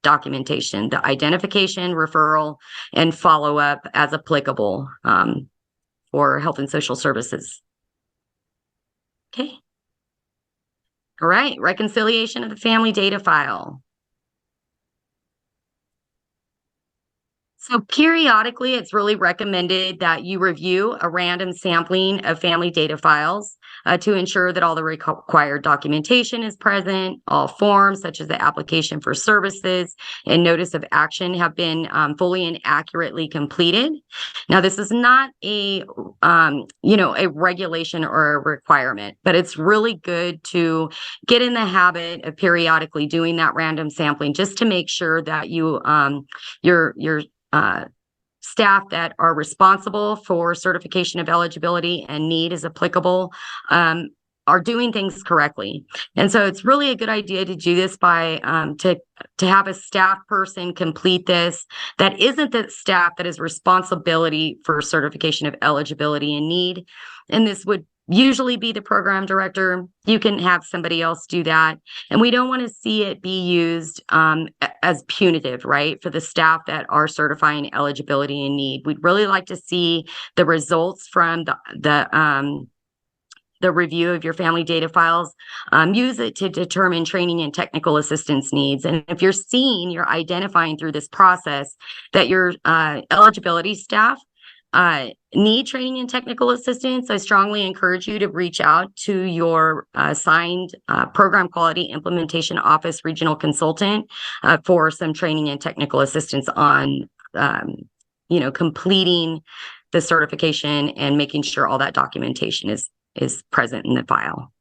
documentation, the identification, referral, and follow-up as applicable for health and social services. Okay. All right. Reconciliation of the family data file. So periodically, it's really recommended that you review a random sampling of family data files to ensure that all the required documentation is present, all forms such as the application for services and notice of action have been fully and accurately completed. Now, this is not a regulation or a requirement, but it's really good to get in the habit of periodically doing that random sampling just to make sure that you your staff that are responsible for certification of eligibility and need is applicable are doing things correctly. And so it's really a good idea to do this by to have a staff person complete this that isn't the staff that is responsibility for certification of eligibility and need. And this would usually be the program director. You can have somebody else do that. And we don't want to see it be used as punitive, right, for the staff that are certifying eligibility and need. We'd really like to see the results from the review of your family data files, use it to determine training and technical assistance needs. And if you're identifying through this process that your eligibility staff need training and technical assistance, I strongly encourage you to reach out to your assigned program quality implementation office regional consultant for some training and technical assistance on completing the certification and making sure all that documentation is present in the file.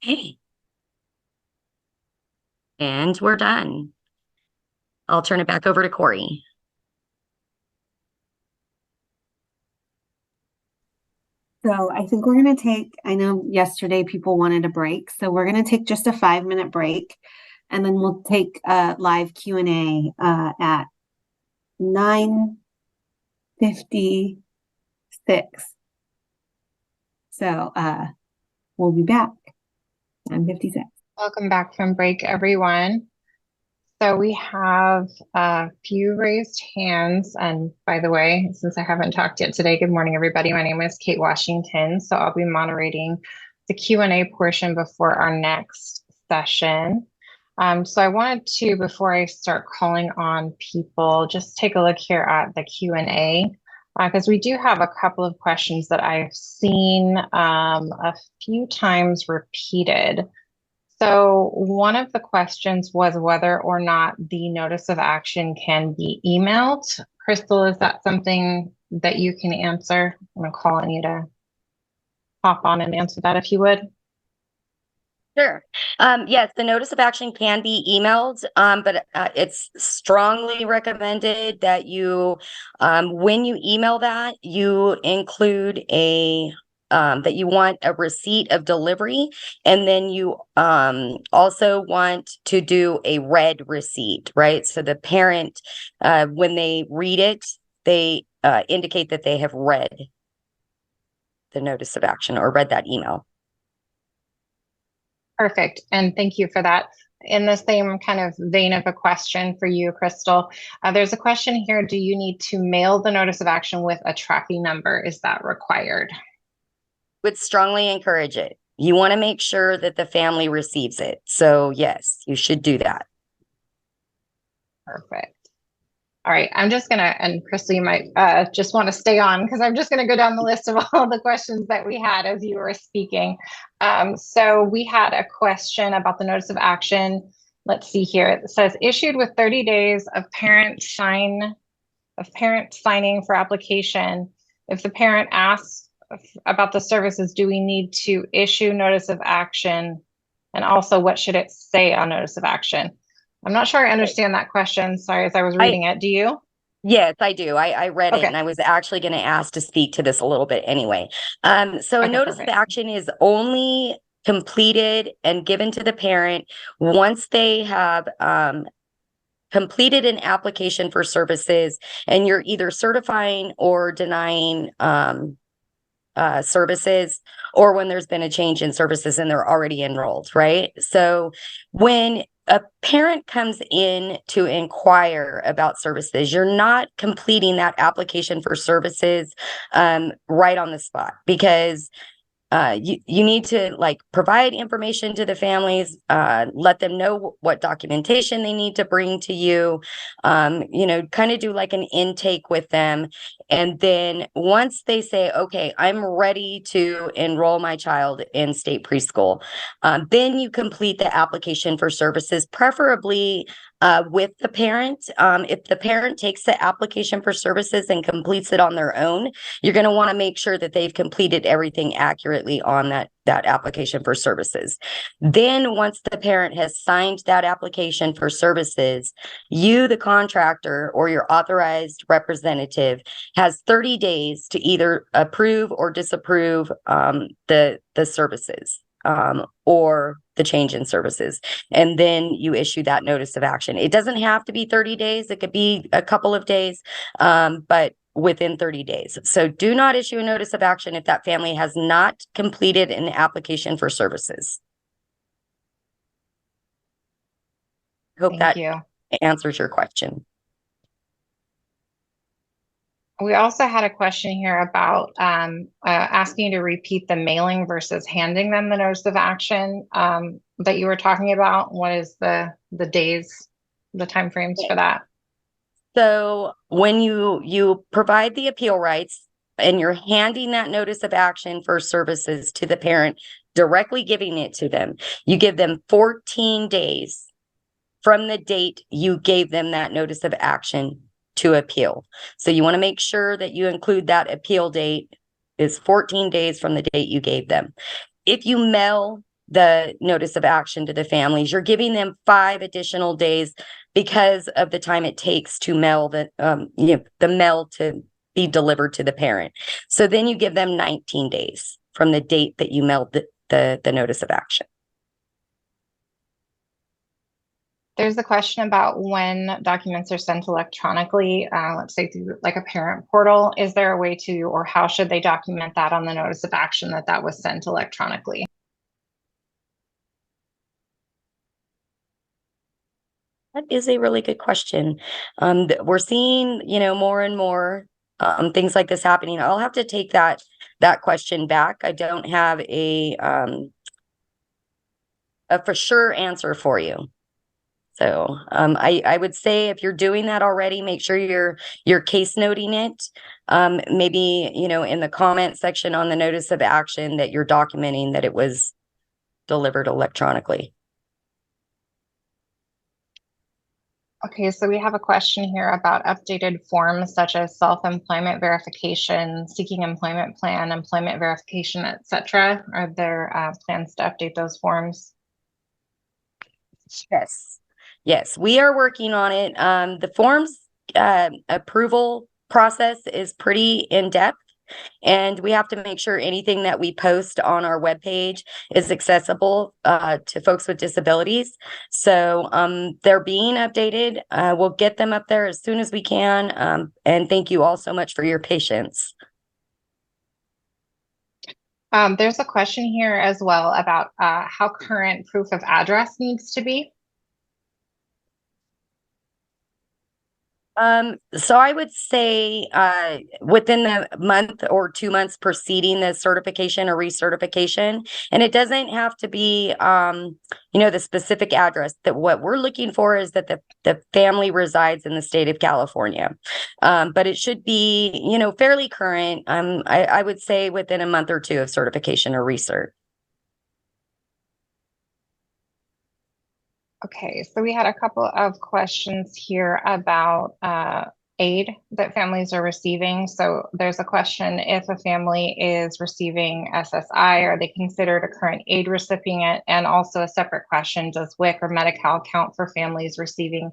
Okay. And we're done. I'll turn it back over to Corey. So I think we're going to take, I know yesterday people wanted a break, so we're going to take just a 5-minute break, and then we'll take a live Q&A at 9:56. So we'll be back. 9:56. Welcome back from break, everyone. So we have a few raised hands. And by the way, since I haven't talked yet today, good morning, everybody. My name is Kate Washington. So I'll be moderating the Q&A portion before our next session. So I wanted to, before I start calling on people, just take a look here at the Q&A, because we do have a couple of questions that I've seen a few times repeated. So one of the questions was whether or not the notice of action can be emailed. Crystal, is that something that you can answer? I'm going to call on you to hop on and answer that if you would. Sure. Yes, the notice of action can be emailed, but it's strongly recommended that you, when you email that, you include that you want a receipt of delivery, and then you also want to do a read receipt, right? So the parent, when they read it, they indicate that they have read the notice of action or read that email. Perfect. And thank you for that. In the same kind of vein of a question for you, Crystal, there's a question here. Do you need to mail the notice of action with a tracking number? Is that required? Would strongly encourage it. You want to make sure that the family receives it. So yes, you should do that. Perfect. All right, I'm just gonna, and Crystal, you might just want to stay on because I'm just gonna go down the list of all the questions that we had as you were speaking. So we had a question about the notice of action. Let's see here. It says issued with 30 days of parent signing for application. If the parent asks about the services, do we need to issue notice of action? And also, what should it say on notice of action? I'm not sure I understand that question. Sorry, as I was reading it. Do you? Yes, I do. I read it, Okay. and I was actually going to ask to speak to this a little bit anyway. So a notice of action is only completed and given to the parent once they have completed an application for services, and you're either certifying or denying services, or when there's been a change in services and they're already enrolled, right? So when a parent comes in to inquire about services, you're not completing that application for services right on the spot, because you need to provide information to the families, let them know what documentation they need to bring to you, kind of do like an intake with them. And then once they say, okay, I'm ready to enroll my child in state preschool, then you complete the application for services, preferably with the parent. If the parent takes the application for services and completes it on their own, you're going to want to make sure that they've completed everything accurately on that application for services. Then once the parent has signed that application for services, you, the contractor, or your authorized representative, has 30 days to either approve or disapprove the services or the change in services. And then you issue that notice of action. It doesn't have to be 30 days. It could be a couple of days, but within 30 days. So do not issue a notice of action if that family has not completed an application for services. Hope that answers your question. We also had a question here about asking you to repeat the mailing versus handing them the notice of action that you were talking about. What is the days, the timeframes for that? So when you provide the appeal rights and you're handing that notice of action for services to the parent, directly giving it to them, you give them 14 days from the date you gave them that notice of action to appeal. So you want to make sure that you include that appeal date is 14 days from the date you gave them. If you mail the notice of action to the families, you're giving them 5 additional days because of the time it takes to mail the mail to be delivered to the parent. So then you give them 19 days from the date that you mailed the notice of action. There's a question about when documents are sent electronically, let's say through like a parent portal. Is there a way to, or how should they document that on the notice of action that was sent electronically? That is a really good question. We're seeing, more and more things like this happening. I'll have to take that question back. I don't have a for sure answer for you. So I would say if you're doing that already, make sure you're case noting it. Maybe, in the comment section on the notice of action that you're documenting that it was delivered electronically. Okay, so we have a question here about updated forms such as self-employment verification, seeking employment plan, employment verification, etc. Are there plans to update those forms? Yes, we are working on it. The forms approval process is pretty in-depth, and we have to make sure anything that we post on our webpage is accessible to folks with disabilities. So they're being updated. We'll get them up there as soon as we can. And thank you all so much for your patience. There's a question here as well about how current proof of address needs to be. So I would say within the month or 2 months preceding the certification or recertification, and it doesn't have to be the specific address. That what we're looking for is that the family resides in the state of California, but it should be fairly current. I would say within a month or 2 of certification or recert. Okay, so we had a couple of questions here about aid that families are receiving. So there's a question, if a family is receiving SSI, are they considered a current aid recipient? And also a separate question, does WIC or Medi-Cal count for families receiving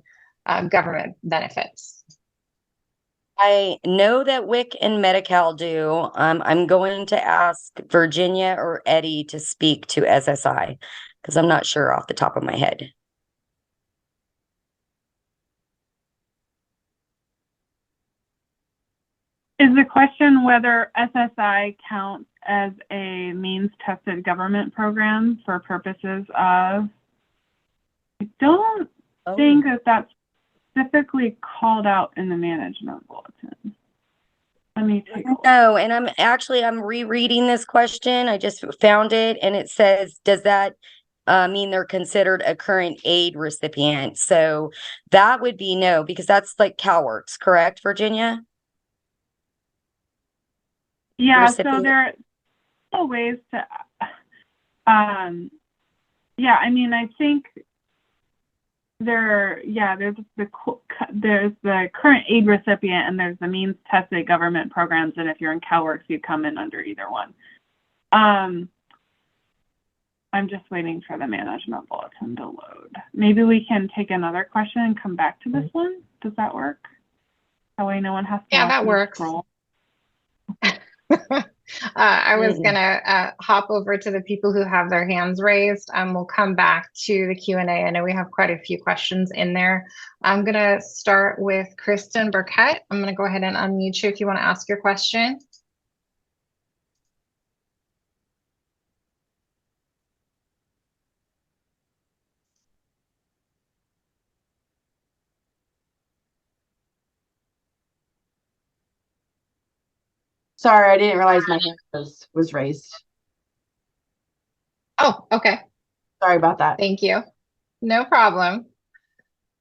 government benefits? I know that WIC and Medi-Cal do. I'm going to ask Virginia or Eddie to speak to SSI because I'm not sure off the top of my head. Is the question whether SSI counts as a means-tested government program for purposes of? I don't think that that's specifically called out in the management bulletin. Let me take a look. No, and I'm rereading this question. I just found it, and it says, does that mean they're considered a current aid recipient? So that would be no, because that's like CalWORKs, correct, Virginia? Yeah, Recipient. so there are still ways to, yeah, I mean, I think there's the current aid recipient and there's the means tested government programs, and if you're in CalWORKs, you come in under either one. I'm just waiting for the management bulletin to load. Maybe we can take another question and come back to this one. Does that work? That way no one has to. Yeah, that works. Scroll. I was gonna hop over to the people who have their hands raised. We'll come back to the Q&A. I know we have quite a few questions in there. I'm gonna start with Kristen Burkett. I'm gonna go ahead and unmute you if you want to ask your question. Sorry, I didn't realize my hand was raised. Oh, okay. Sorry about that. Thank you. No problem.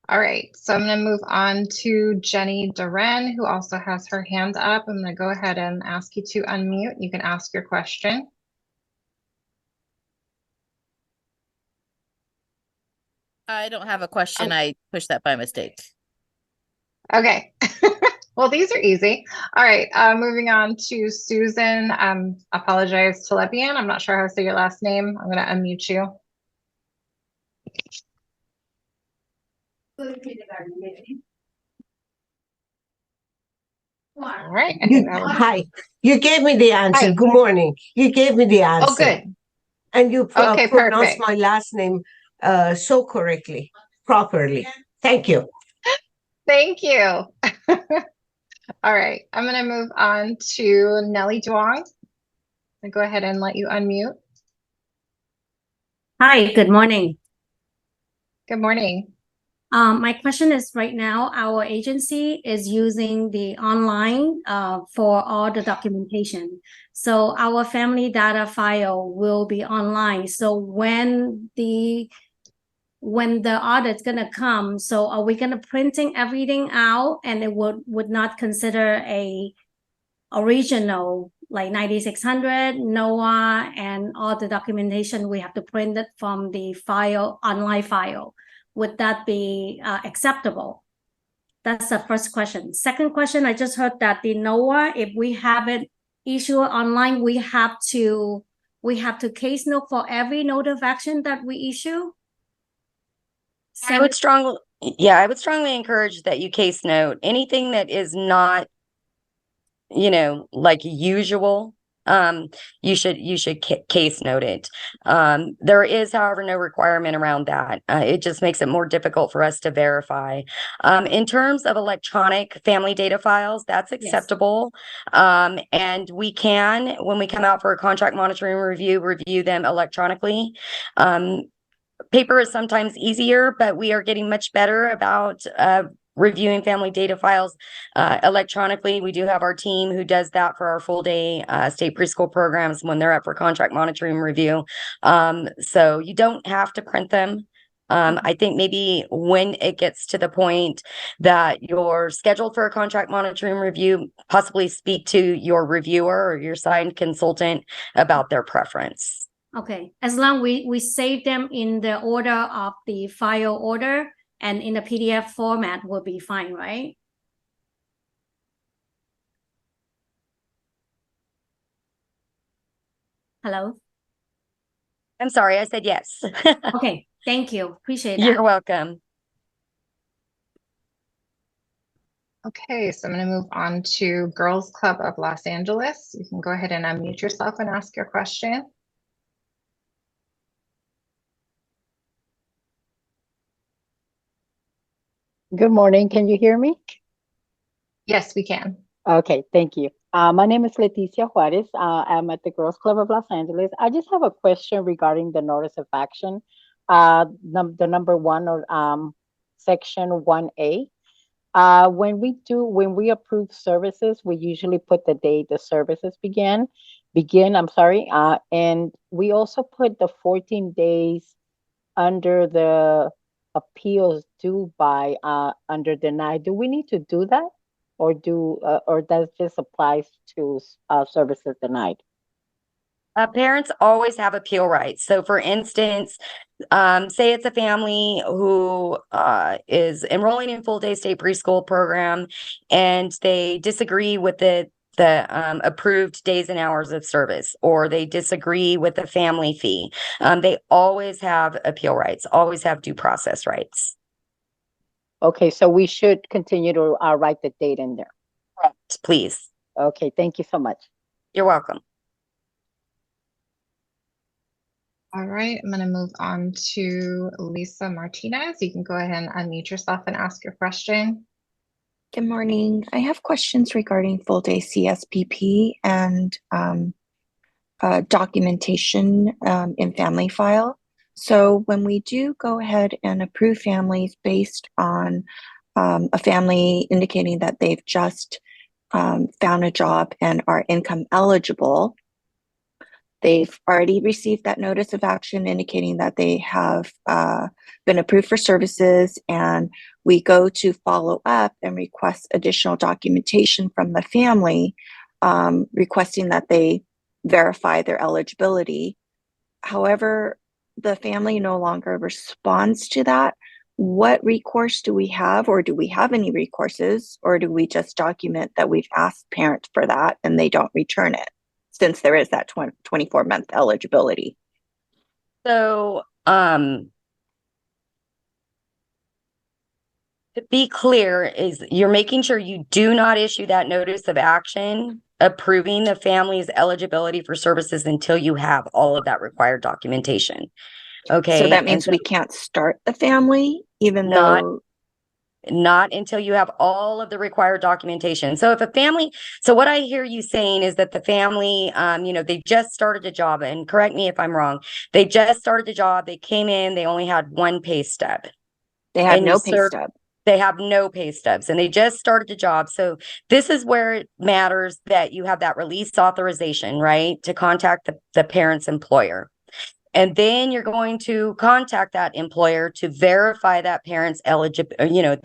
All right, so I'm going to move on to Jenny Duran, who also has her hand up. I'm going to go ahead and ask you to unmute. You can ask your question. I don't have a question. I pushed that by mistake. Okay. Well, these are easy. All right. Moving on to Susan. Apologize to Lebian. I'm not sure how to say your last name. I'm going to unmute you. All right. I think that was. Hi. You gave me the answer. Hi. Good morning. You gave me the answer. Oh, good. And you Okay, pronounced perfect. my last name so correctly, properly. Thank you. Thank you. All right. I'm going to move on to Nellie Duong. I'll go ahead and let you unmute. Hi, good morning. Good morning. My question is right now, our agency is using the online for all the documentation. So our family data file will be online. So when the audit's gonna come, so are we gonna printing everything out and it would not consider a original like 9600 NOAA and all the documentation we have to print it from the file, online file? Would that be acceptable? That's the first question. Second question, I just heard that the NOAA, if we have it issued online, we have to case note for every note of action that we issue. I would strongly encourage that you case note anything that is not, like usual. You should case note it. There is, however, no requirement around that. It just makes it more difficult for us to verify. In terms of electronic family data files, that's acceptable. And we can, when we come out for a contract monitoring review them electronically. Paper is sometimes easier, but we are getting much better about reviewing family data files electronically. We do have our team who does that for our full day state preschool programs when they're up for contract monitoring review. So you don't have to print them. I think maybe when it gets to the point that you're scheduled for a contract monitoring review, possibly speak to your reviewer or your signed consultant about their preference. Okay, as long we save them in the order of the file order and in the PDF format will be fine, right? Hello? I'm sorry, I said yes. Okay, thank you. Appreciate that. You're welcome. Okay, so I'm going to move on to Girls Club of Los Angeles. You can go ahead and unmute yourself and ask your question. Good morning. Can you hear me? Yes, we can. Okay, thank you. My name is Leticia Juarez. I'm at the Girls Club of Los Angeles. I just have a question regarding the notice of action, the number one or section 1A. When we approve services, we usually put the date the services begin, and we also put the 14 days under the appeals due by under denied. Do we need to do that, or does this applies to services denied? Parents always have appeal rights. So for instance, say it's a family who is enrolling in full day state preschool program and they disagree with the approved days and hours of service, or they disagree with the family fee. They always have appeal rights, always have due process rights. Okay, so we should continue to write the date in there. Correct, please. Okay, thank you so much. You're welcome. All right, I'm going to move on to Lisa Martinez. You can go ahead and unmute yourself and ask your question. Good morning. I have questions regarding full day CSPP and documentation in family file. So when we do go ahead and approve families based on a family indicating that they've just found a job and are income eligible, they've already received that notice of action indicating that they have been approved for services, and we go to follow up and request additional documentation from the family, requesting that they verify their eligibility. However, the family no longer responds to that. what recourse do we have, or do we have any recourses, or do we just document that we've asked parents for that and they don't return it, since there is that 24-month eligibility? So, to be clear, is you're making sure you do not issue that notice of action approving the family's eligibility for services until you have all of that required documentation. Okay. So that means we can't start the family, even though. Not until you have all of the required documentation. So if a family, so what I hear you saying is that the family, they just started a job, and correct me if I'm wrong. They just started the job. They came in, they only had one pay stub. They have no pay stub. They have no pay stubs, and they just started the job. So this is where it matters that you have that release authorization, right? To contact the parent's employer. And then you're going to contact that employer to verify that parent's eligibility,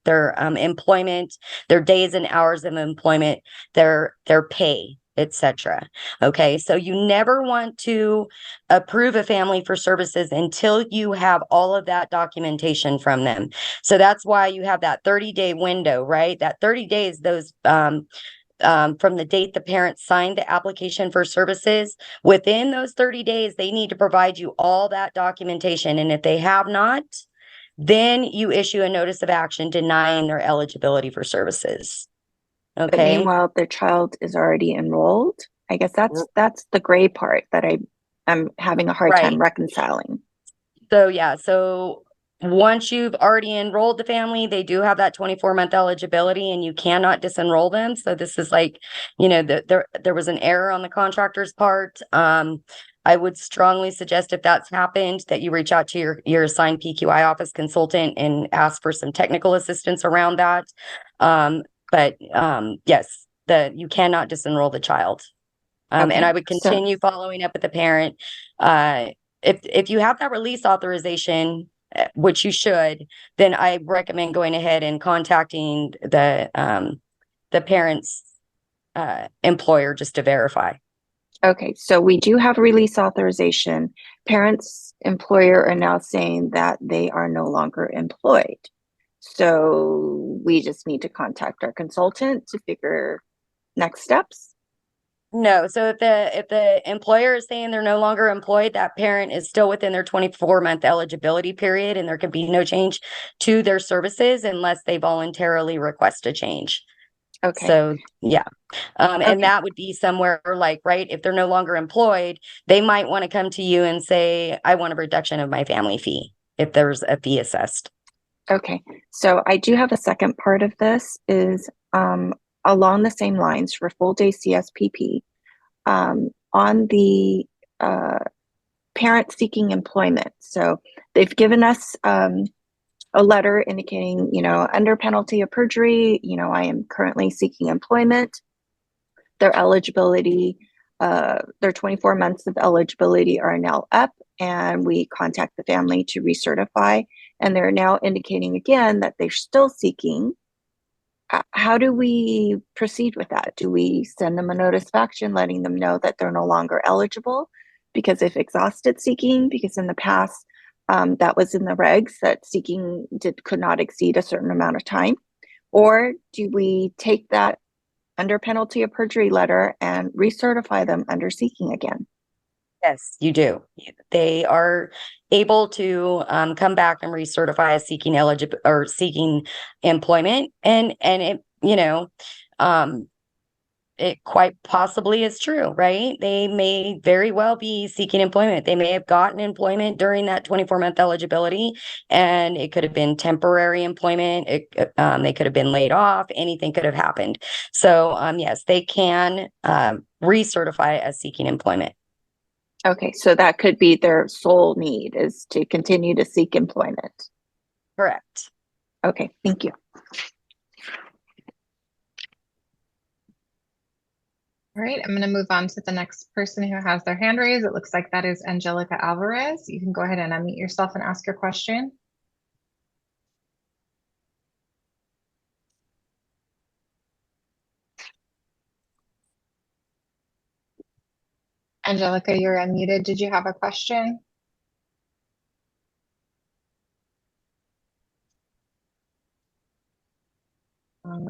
their employment, their days and hours of employment, their pay, etc. Okay, so you never want to approve a family for services until you have all of that documentation from them. So that's why you have that 30-day window, right? That 30 days, those from the date the parent signed the application for services, within those 30 days, they need to provide you all that documentation. And if they have not, then you issue a notice of action denying their eligibility for services. Okay. But meanwhile, their child is already enrolled. I guess that's the gray part that I'm having a hard time reconciling. So yeah, so once you've already enrolled the family, they do have that 24-month eligibility, and you cannot disenroll them. So this is like, there was an error on the contractor's part. I would strongly suggest, if that's happened, that you reach out to your assigned PQI office consultant and ask for some technical assistance around that. But yes, you cannot disenroll the child. And I would continue following up with the parent. If you have that release authorization, which you should, then I recommend going ahead and contacting the parent's employer just to verify. Okay, so we do have release authorization. Parents' employer are now saying that they are no longer employed. So we just need to contact our consultant to figure next steps. No, so if the employer is saying they're no longer employed, that parent is still within their 24-month eligibility period, and there could be no change to their services unless they voluntarily request a change. Okay. So yeah. And that would be somewhere like, right, if they're no longer employed, they might want to come to you and say, I want a reduction of my family fee if there's a fee assessed. Okay, so I do have a second part of this is along the same lines for full day CSPP, on the parent seeking employment. So they've given us a letter indicating, under penalty of perjury, I am currently seeking employment. Their eligibility, their 24 months of eligibility are now up, and we contact the family to recertify, and they're now indicating again that they're still seeking. How do we proceed with that? Do we send them a notice of action letting them know that they're no longer eligible because they've exhausted seeking? Because in the past, that was in the regs that seeking could not exceed a certain amount of time. Or do we take that under penalty of perjury letter and recertify them under seeking again? Yes, you do. They are able to come back and recertify as seeking eligible or seeking employment, and it it quite possibly is true, right? They may very well be seeking employment. They may have gotten employment during that 24-month eligibility, and it could have been temporary employment. They could have been laid off. Anything could have happened. So yes, they can recertify as seeking employment. Okay, so that could be their sole need, is to continue to seek employment. Correct. Okay, thank you. All right, I'm going to move on to the next person who has their hand raised. It looks like that is Angelica Alvarez. You can go ahead and unmute yourself and ask your question. Angelica, you're unmuted. Did you have a question?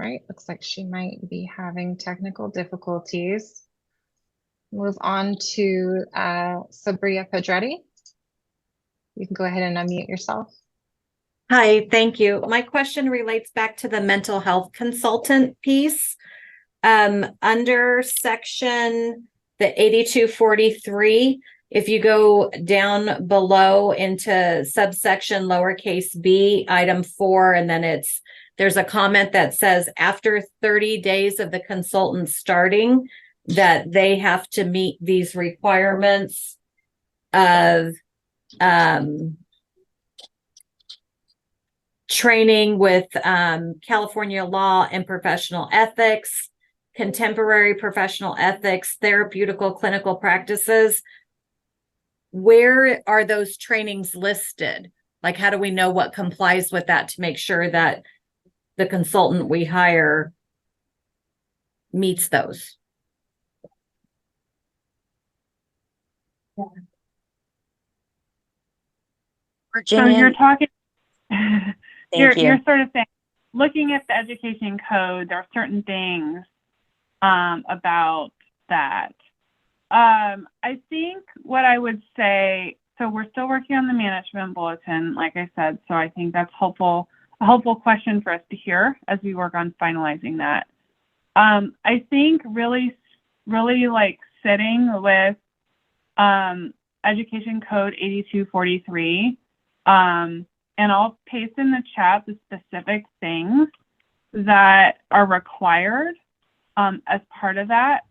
right, looks like she might be having technical difficulties. Move on to Sabria Pedretti. You can go ahead and unmute yourself. Hi, thank you. My question relates back to the mental health consultant piece. Under section the 8243, if you go down below into subsection lowercase b, item 4, and then there's a comment that says after 30 days of the consultant starting, that they have to meet these requirements of training with California law and professional ethics, contemporary professional ethics, therapeutical clinical practices. Where are those trainings listed? Like, how do we know what complies with that to make sure that the consultant we hire meets those? Virginia, So you're talking, thank you. you're sort of saying, looking at the education code, there are certain things about that. I think what I would say, so we're still working on the management bulletin, like I said, so I think that's a helpful question for us to hear as we work on finalizing that. I think really like sitting with Education Code 8243, and I'll paste in the chat the specific things that are required as part of that.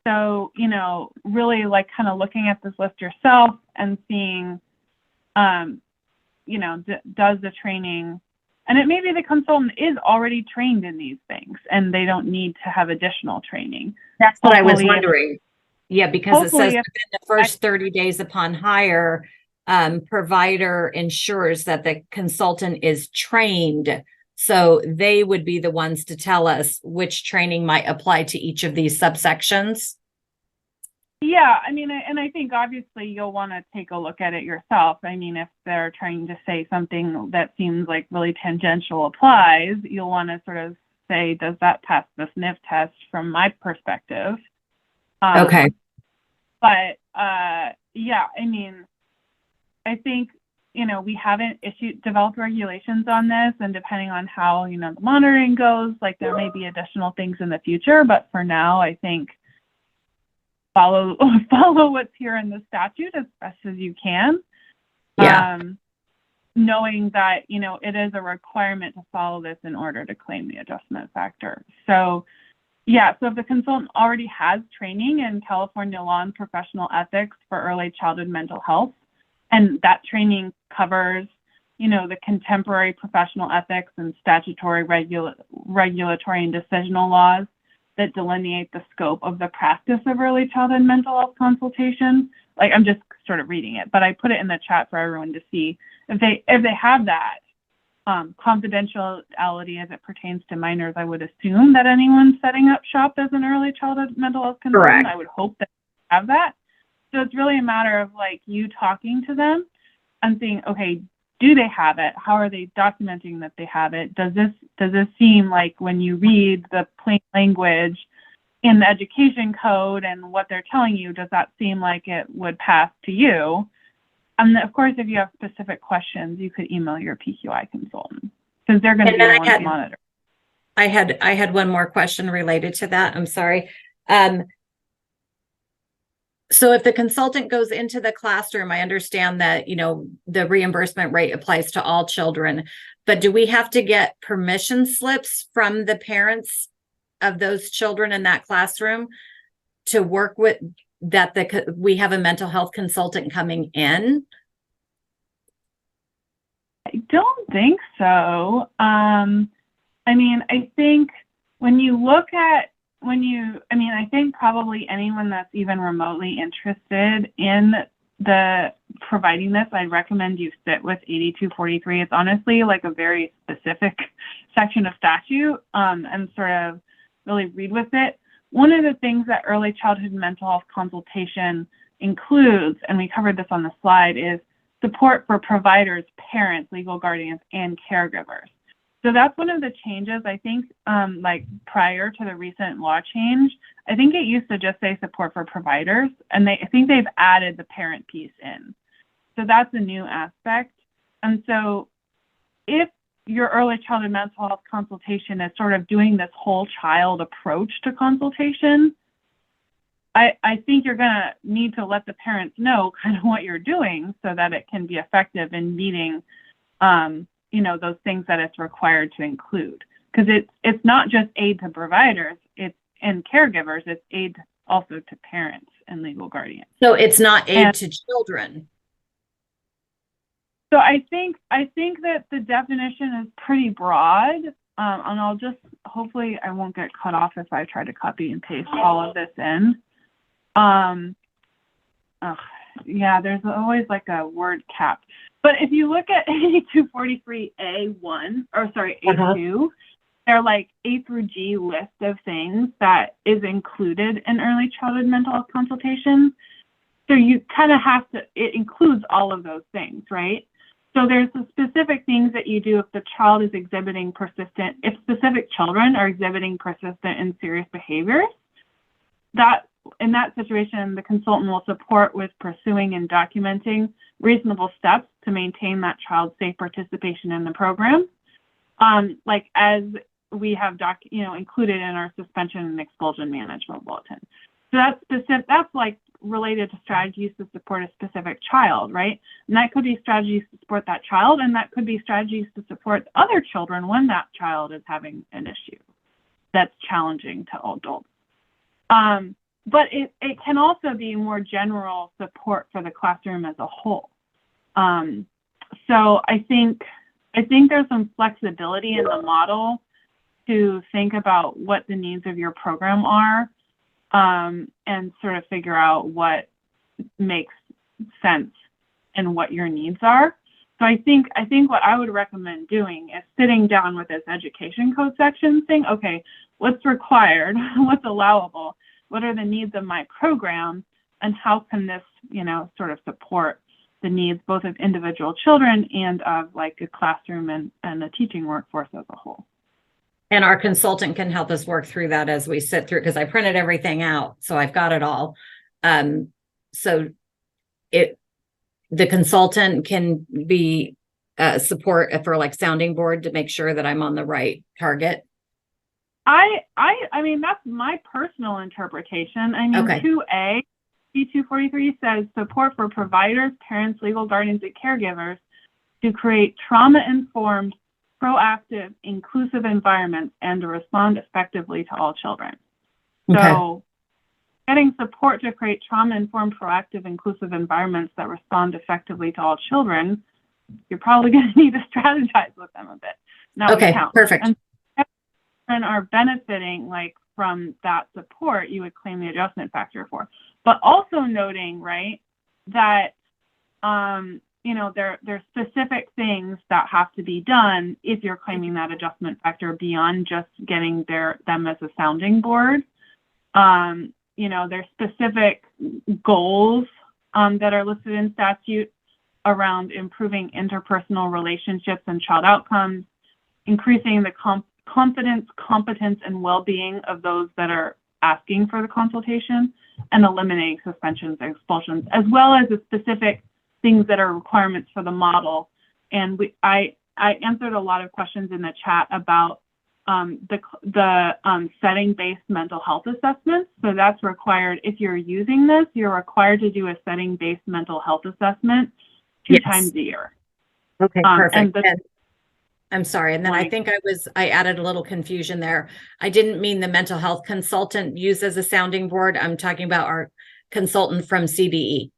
So, you know, really like kind of looking at this list yourself and seeing, you know, does the training, and it may be the consultant is already trained in these things and they don't need to have additional training. That's what I was Hopefully, wondering. Yeah, because it says hopefully within the first 30 days upon hire, provider ensures that the consultant is trained. So they would be the ones to tell us which training might apply to each of these subsections. Yeah, I mean, and I think obviously you'll want to take a look at it yourself. I mean, if they're trying to say something that seems like really tangential applies, you'll want to sort of say, does that pass the sniff test from my perspective? Okay. But yeah, I mean, I think, you know, we haven't developed regulations on this, and depending on how, you know, the monitoring goes, like there may be additional things in the future, but for now, I think follow what's here in the statute as best as you can. Yeah. Knowing that, you know, it is a requirement to follow this in order to claim the adjustment factor. So yeah, so if the consultant already has training in California law and professional ethics for early childhood mental health, and that training covers, you know, the contemporary professional ethics and statutory regulatory and decisional laws that delineate the scope of the practice of early childhood mental health consultation. Like, I'm just sort of reading it, but I put it in the chat for everyone to see. If they have that confidentiality as it pertains to minors, I would assume that anyone setting up shop as an early childhood mental health consultant, I would hope that they have that. So it's really a matter of like you talking to them and seeing, okay, do they have it? How are they documenting that they have it? Does this seem like, when you read the plain language in the education code and what they're telling you, does that seem like it would pass to you? And of course, if you have specific questions, you could email your PQI consultant, because they're going to be the ones monitoring. I had one more question related to that. I'm sorry. So if the consultant goes into the classroom, I understand that, you know, the reimbursement rate applies to all children, but do we have to get permission slips from the parents of those children in that classroom to work with that? We have a mental health consultant coming in? I don't think so. I mean, I think when you look at, I think probably anyone that's even remotely interested in the providing this, I'd recommend you sit with 8243. It's honestly like a very specific section of statute, and sort of really read with it. One of the things that early childhood mental health consultation includes, and we covered this on the slide, is support for providers, parents, legal guardians, and caregivers. So that's one of the changes. I think, like prior to the recent law change, I think it used to just say support for providers, and I think they've added the parent piece in. So that's a new aspect. And so if your early childhood mental health consultation is sort of doing this whole child approach to consultation, I think you're going to need to let the parents know kind of what you're doing so that it can be effective in meeting, you know, those things that it's required to include. Because it's not just aid to providers, and caregivers, it's aid also to parents and legal guardians. So it's not aid to children. So I think that the definition is pretty broad, and I'll just, hopefully I won't get cut off if I try to copy and paste all of this in. Yeah, there's always like a word cap. But if you look at 8243A1, or sorry, A2, they're like A through G list of things that is included in early childhood mental health consultation. So you kind of have to, it includes all of those things, right? So there's the specific things that you do if the child is exhibiting persistent, if specific children are exhibiting persistent and serious behaviors, that in that situation, the consultant will support with pursuing and documenting reasonable steps to maintain that child's safe participation in the program. Like as we have included in our suspension and expulsion management bulletin. So that's specific, that's like related to strategies to support a specific child, right? And that could be strategies to support that child, and that could be strategies to support other children when that child is having an issue that's challenging to adults. But it can also be more general support for the classroom as a whole. So I think there's some flexibility in the model to think about what the needs of your program are, and sort of figure out what makes sense and what your needs are. So I think what I would recommend doing is sitting down with this education code section, saying, okay, what's required, what's allowable, what are the needs of my program, and how can this, sort of support the needs both of individual children and of like a classroom and a teaching workforce as a whole. And our consultant can help us work through that as we sit through, because I printed everything out, so I've got it all. So the consultant can be support for like sounding board to make sure that I'm on the right target. I mean, that's my personal interpretation. I mean, okay. 2A, B243 says support for providers, parents, legal guardians, and caregivers to create trauma-informed, proactive, inclusive environments and to respond effectively to all children. Okay. So getting support to create trauma-informed, proactive, inclusive environments that respond effectively to all children, you're probably going to need to strategize with them a bit. Now, okay, perfect. And are benefiting like from that support, you would claim the adjustment factor for. But also noting, right, that there's specific things that have to be done if you're claiming that adjustment factor beyond just getting them as a sounding board. There's specific goals that are listed in statute around improving interpersonal relationships and child outcomes, increasing the confidence, competence, and well-being of those that are asking for the consultation, and eliminating suspensions and expulsions, as well as the specific things that are requirements for the model. And I answered a lot of questions in the chat about the setting-based mental health assessments. So that's required. If you're using this, you're required to do a setting-based mental health assessment two times a year. Okay, perfect. I'm sorry. And then I think I added a little confusion there. I didn't mean the mental health consultant used as a sounding board. I'm talking about our consultant from CBE.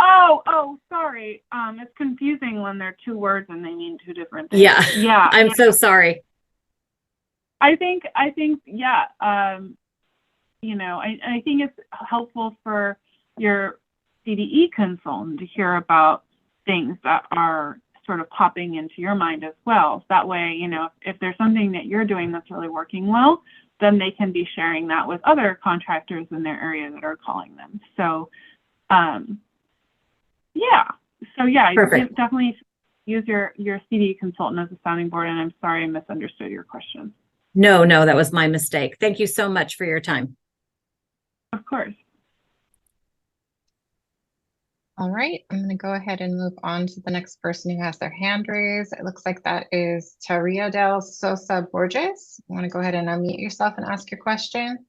Oh, sorry. It's confusing when they're two words and they mean two different things. Yeah. I'm so sorry. I think, yeah. I think it's helpful for your CDE consultant to hear about things that are sort of popping into your mind as well. So that way, if there's something that you're doing that's really working well, then they can be sharing that with other contractors in their area that are calling them. So, perfect. Definitely, use your CD consultant as a sounding board, and I'm sorry I misunderstood your question. No, that was my mistake. Thank you so much for your time. Of course. All right, I'm going to go ahead and move on to the next person who has their hand raised. It looks like that is Taria del Sosa Borges. You want to go ahead and unmute yourself and ask your question?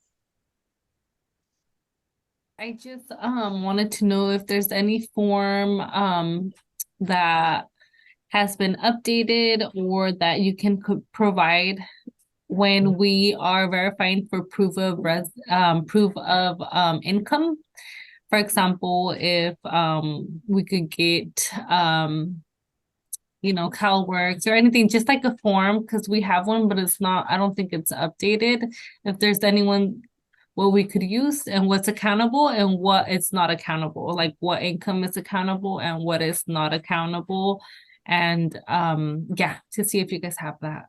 I just wanted to know if there's any form that has been updated or that you can provide when we are verifying for proof of income. For example, if we could get CalWorks or anything, just like a form, because we have one, but it's not, I don't think it's updated. If there's anyone what we could use and what's accountable and what is not accountable, like what income is accountable and what is not accountable. And yeah, to see if you guys have that.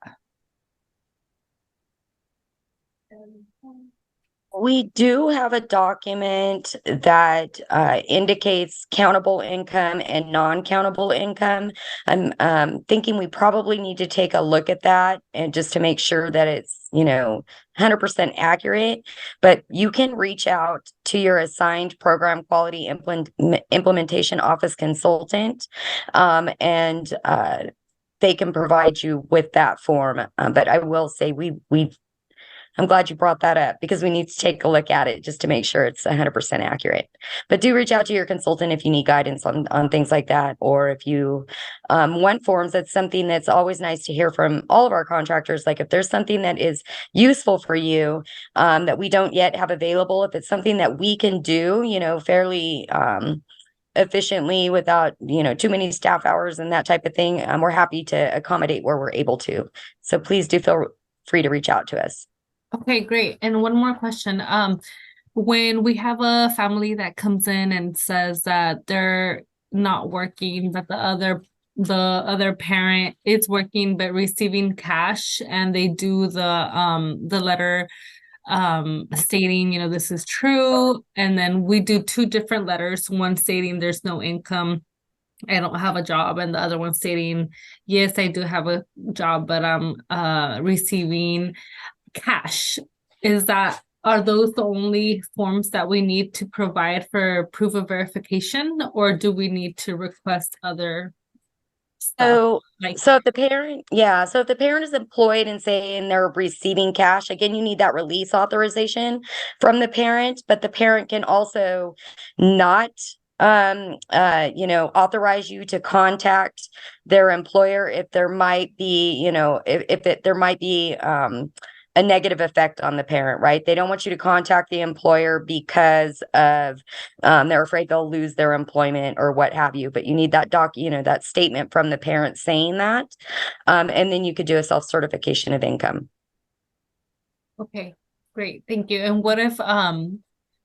We do have a document that indicates countable income and non-countable income. I'm thinking we probably need to take a look at that and just to make sure that it's, 100% accurate. But you can reach out to your assigned program quality implementation office consultant, and they can provide you with that form. But I will say I'm glad you brought that up because we need to take a look at it just to make sure it's 100% accurate. But do reach out to your consultant if you need guidance on things like that, or if you want forms. That's something that's always nice to hear from all of our contractors. Like if there's something that is useful for you that we don't yet have available, if it's something that we can do, fairly efficiently without, too many staff hours and that type of thing, we're happy to accommodate where we're able to. So please do feel free to reach out to us. Okay, great. And one more question. When we have a family that comes in and says that they're not working, that the other parent is working but receiving cash, and they do the letter stating, this is true, and then we do two different letters, one stating there's no income, I don't have a job, and the other one stating, yes, I do have a job, but I'm receiving cash. Are those the only forms that we need to provide for proof of verification, or do we need to request other stuff? So if the parent is employed and saying they're receiving cash, again, you need that release authorization from the parent, but the parent can also not authorize you to contact their employer if there might be, there might be a negative effect on the parent, right? They don't want you to contact the employer because of they're afraid they'll lose their employment or what have you. But you need that that statement from the parent saying that, and then you could do a self-certification of income. Okay, great, thank you. And what if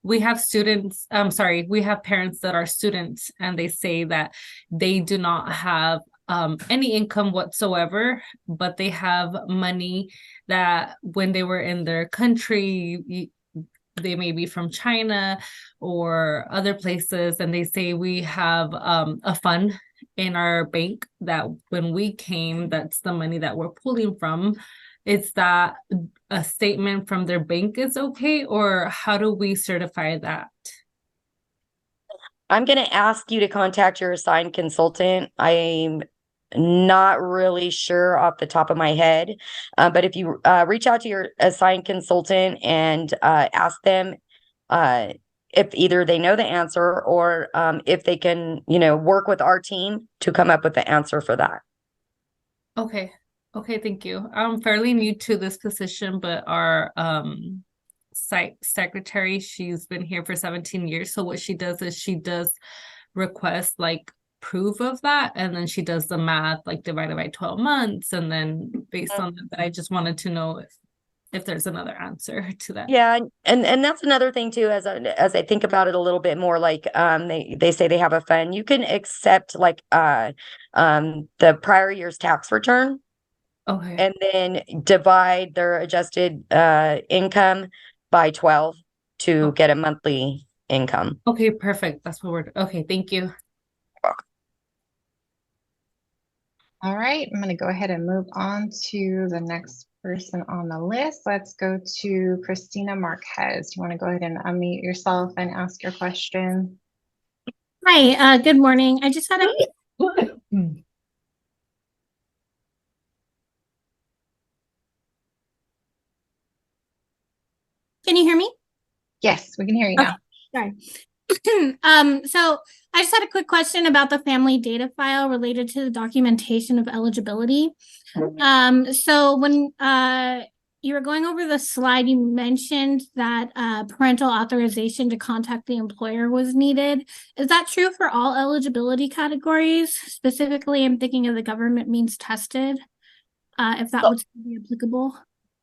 we have we have parents that are students and they say that they do not have any income whatsoever, but they have money that when they were in their country, they may be from China or other places, and they say we have a fund in our bank that when we came, that's the money that we're pulling from. Is that a statement from their bank is okay, or how do we certify that? I'm going to ask you to contact your assigned consultant. I'm not really sure off the top of my head, but if you reach out to your assigned consultant and ask them if either they know the answer or if they can, work with our team to come up with the answer for that. Okay, thank you. I'm fairly new to this position, but our site secretary, she's been here for 17 years. So what she does is she does request like proof of that, and then she does the math like divided by 12 months, and then based on that, I just wanted to know if there's another answer to that. Yeah, and that's another thing too, as I think about it a little bit more, like they say they have a fund. You can accept like the prior year's tax return, okay, and then divide their adjusted income by 12 to get a monthly income. Okay, perfect. That's what we're okay. Thank you. All right, I'm going to go ahead and move on to the next person on the list. Let's go to Christina Marquez. You want to go ahead and unmute yourself and ask your question? Hi, good morning. I just had a Can you hear me? Yes, we can hear you now. Sorry. So I just had a quick question about the family data file related to the documentation of eligibility. So when you were going over the slide, you mentioned that parental authorization to contact the employer was needed. Is that true for all eligibility categories? Specifically, I'm thinking of the government means tested, if that would be applicable.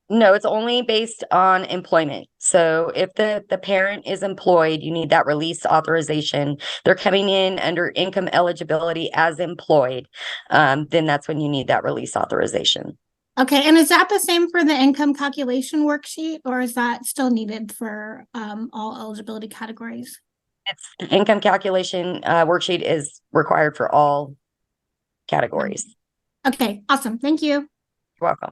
No, it's only based on employment. So if the parent is employed, you need that release authorization. They're coming in under income eligibility as employed, then that's when you need that release authorization. Okay, and is that the same for the income calculation worksheet, or is that still needed for all eligibility categories? It's income calculation worksheet is required for all categories. Okay, awesome. Thank you. You're welcome.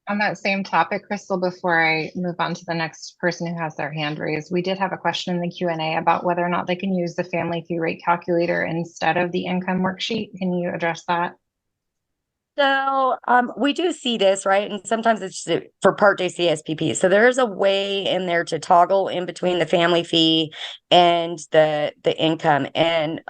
On that same topic, Crystal, before I move on to the next person who has their hand raised, we did have a question in the Q&A about whether or not they can use the family fee rate calculator instead of the income worksheet. Can you address that? So we do see this, right? And sometimes it's for Part J CSPP. So there's a way in there to toggle in between the family fee and the income. And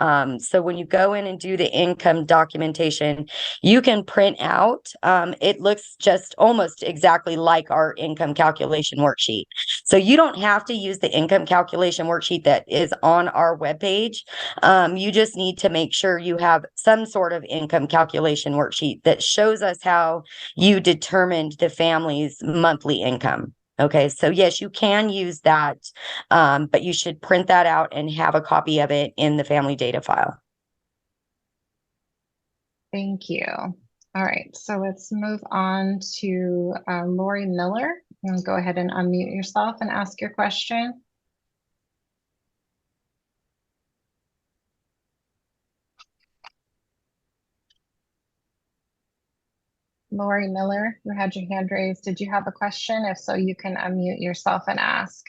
so when you go in and do the income documentation, you can print out. It looks just almost exactly like our income calculation worksheet. So you don't have to use the income calculation worksheet that is on our webpage. You just need to make sure you have some sort of income calculation worksheet that shows us how you determined the family's monthly income. Okay, so yes, you can use that, but you should print that out and have a copy of it in the family data file. Thank you. All right, so let's move on to Lori Miller. And go ahead and unmute yourself and ask your question. Lori Miller, you had your hand raised. Did you have a question? If so, you can unmute yourself and ask.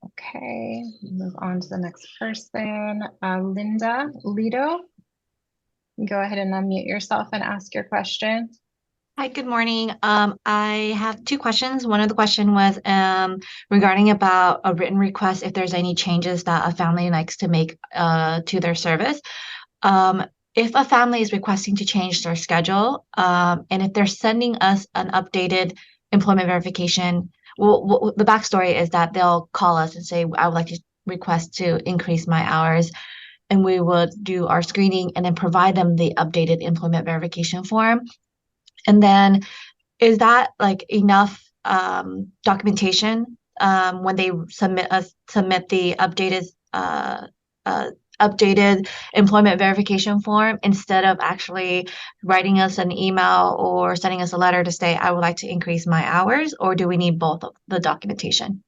Okay, move on to the next person. Linda Lido, go ahead and unmute yourself and ask your question. Hi, good morning. I have two questions. One of the question was regarding about a written request if there's any changes that a family likes to make to their service. If a family is requesting to change their schedule, and if they're sending us an updated employment verification, well, the backstory is that they'll call us and say, I would like to request to increase my hours, and we would do our screening and then provide them the updated employment verification form. And then is that like enough documentation when they submit the updated employment verification form instead of actually writing us an email or sending us a letter to say, I would like to increase my hours, or do we need both of the documentation?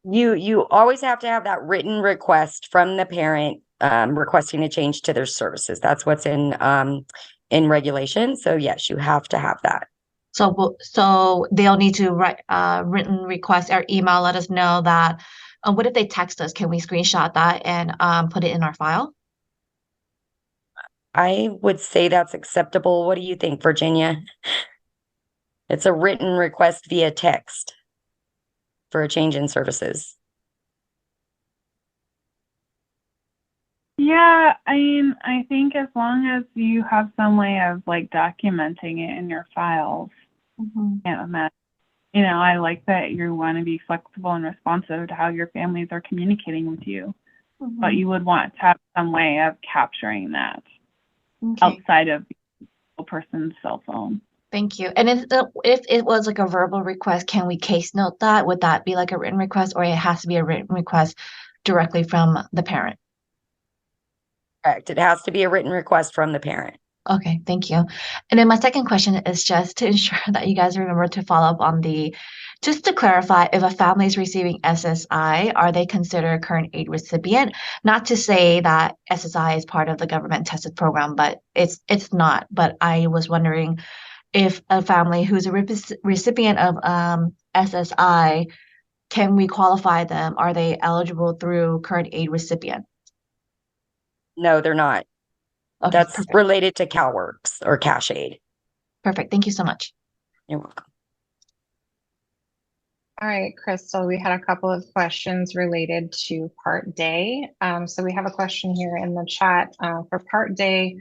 You always have to have that written request from the parent requesting a change to their services. That's what's in regulation. So yes, you have to have that. So they'll need to write written request or email, let us know that. What if they text us? Can we screenshot that and put it in our file? I would say that's acceptable. What do you think, Virginia? It's a written request via text for a change in services. Yeah, I mean, I think as long as you have some way of like documenting it in your files, can't imagine. You know, I like that you want to be flexible and responsive to how your families are communicating with you, but you would want to have some way of capturing that outside of the person's cell phone. Thank you. And if it was like a verbal request, can we case note that? Would that be like a written request, or it has to be a written request directly from the parent? Correct. It has to be a written request from the parent. Okay, thank you. And then my second question is just to ensure that you guys remember to follow up on just to clarify, if a family is receiving SSI, are they considered a current aid recipient? Not to say that SSI is part of the government tested program, but it's not. But I was wondering if a family who's a recipient of SSI, can we qualify them? Are they eligible through current aid recipient? No, they're not. Okay, That's perfect. related to CalWORKS or Cash Aid. Perfect. Thank you so much. You're welcome. All right, Crystal, we had a couple of questions related to Part Day. So we have a question here in the chat. For Part Day,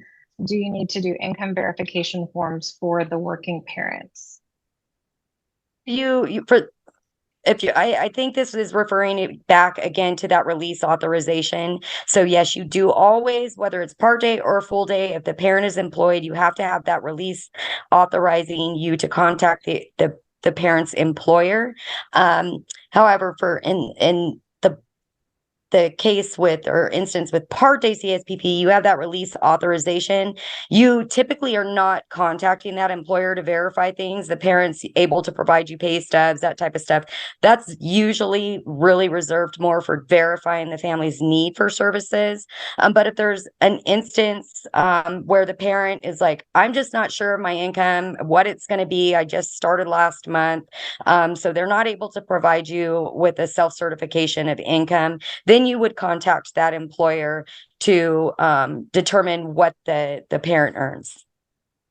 do you need to do income verification forms for the working parents? I think this is referring it back again to that release authorization. So yes, you do always, whether it's part day or full day, if the parent is employed, you have to have that release authorizing you to contact the parent's employer. However, in the case with or instance with Part Day CSPP, you have that release authorization. You typically are not contacting that employer to verify things. The parent's able to provide you pay stubs, that type of stuff. That's usually really reserved more for verifying the family's need for services. But if there's an instance where the parent is like, I'm just not sure of my income, what it's going to be. I just started last month. So they're not able to provide you with a self-certification of income, then you would contact that employer to determine what the parent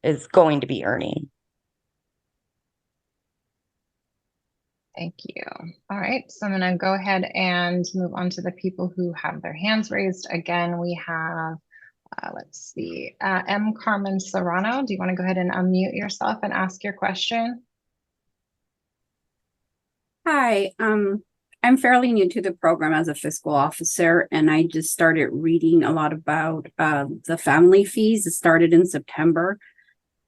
is going to be earning. Thank you. All right, so I'm going to go ahead and move on to the people who have their hands raised. Again, we have, let's see, M. Carmen Serrano. Do you want to go ahead and unmute yourself and ask your question? Hi, I'm fairly new to the program as a fiscal officer, and I just started reading a lot about the family fees. It started in September.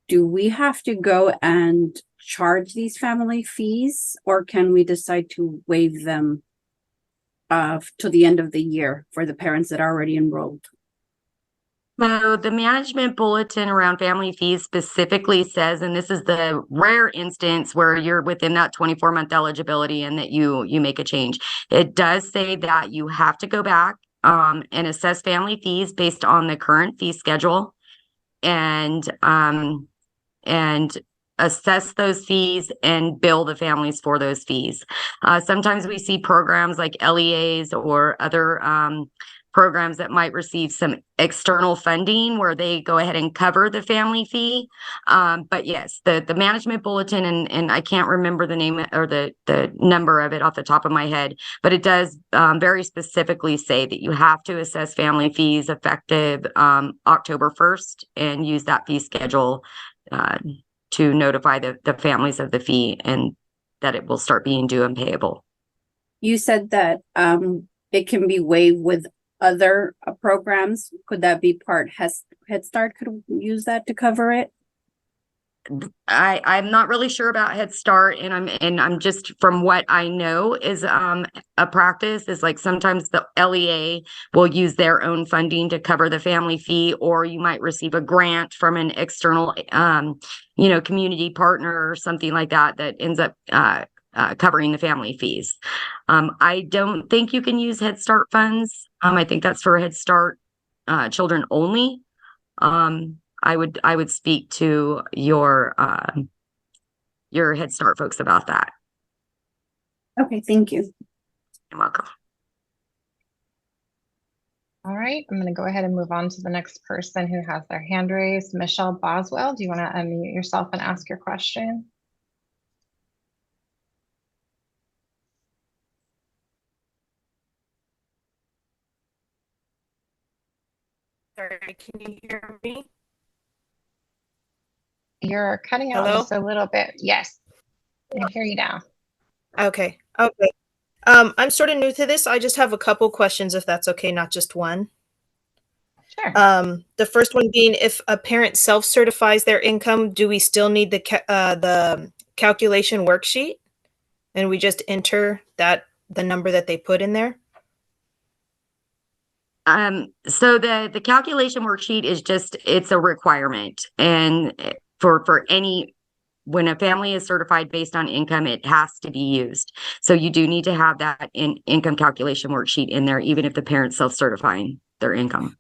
Do we have to go and charge these family fees, or can we decide to waive them to the end of the year for the parents that are already enrolled? So the management bulletin around family fees specifically says, and this is the rare instance where you're within that 24-month eligibility and that you make a change. It does say that you have to go back and assess family fees based on the current fee schedule and assess those fees and bill the families for those fees. Sometimes we see programs like LEAs or other programs that might receive some external funding where they go ahead and cover the family fee. But yes, the management bulletin, and I can't remember the name or the number of it off the top of my head, but it does very specifically say that you have to assess family fees effective October 1st and use that fee schedule to notify the families of the fee and that it will start being due and payable. You said that it can be waived with other programs. Could that be part Head Start could use that to cover it? I'm not really sure about Head Start, and I'm just from what I know is a practice is like sometimes the LEA will use their own funding to cover the family fee, or you might receive a grant from an external community partner or something like that ends up covering the family fees. I don't think you can use Head Start funds. I think that's for Head Start children only. I would speak to your Head Start folks about that. Okay, thank you. You're welcome. All right, I'm going to go ahead and move on to the next person who has their hand raised. Michelle Boswell, do you want to unmute yourself and ask your question? Sorry, can you hear me? You're cutting out Hello? just a little bit. Yes, I can hear you now. Okay. I'm sort of new to this. I just have a couple questions, if that's okay, not just one. Sure. The first one being, if a parent self-certifies their income, do we still need the calculation worksheet? And we just enter the number that they put in there? So the calculation worksheet is just, it's a requirement. And for any, when a family is certified based on income, it has to be used. So you do need to have that income calculation worksheet in there, even if the parent's self-certifying their income.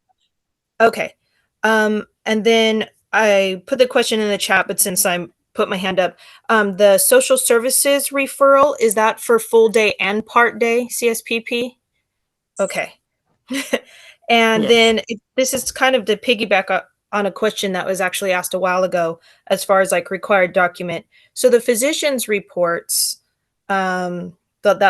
Okay. And then I put the question in the chat, but since I put my hand up, the social services referral, is that for full day and part day CSPP? Okay. And Yes. then this is kind of to piggyback on a question that was actually asked a while ago, as far as like required document. So the physician's reports, that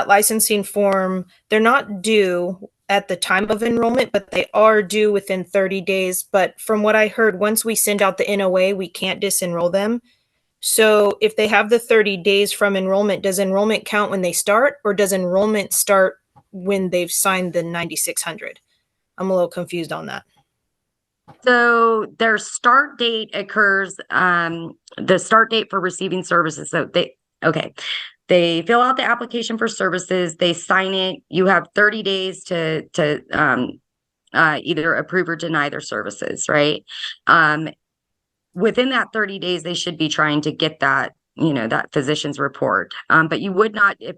licensing form, they're not due at the time of enrollment, but they are due within 30 days. But from what I heard, once we send out the NOA, we can't disenroll them. So if they have the 30 days from enrollment, does enrollment count when they start, or does enrollment start when they've signed the 9600? I'm a little confused on that. So their start date occurs, the start date for receiving services. So they fill out the application for services, they sign it. You have 30 days to either approve or deny their services, right? Within that 30 days, they should be trying to get that, that physician's report. But you would not, if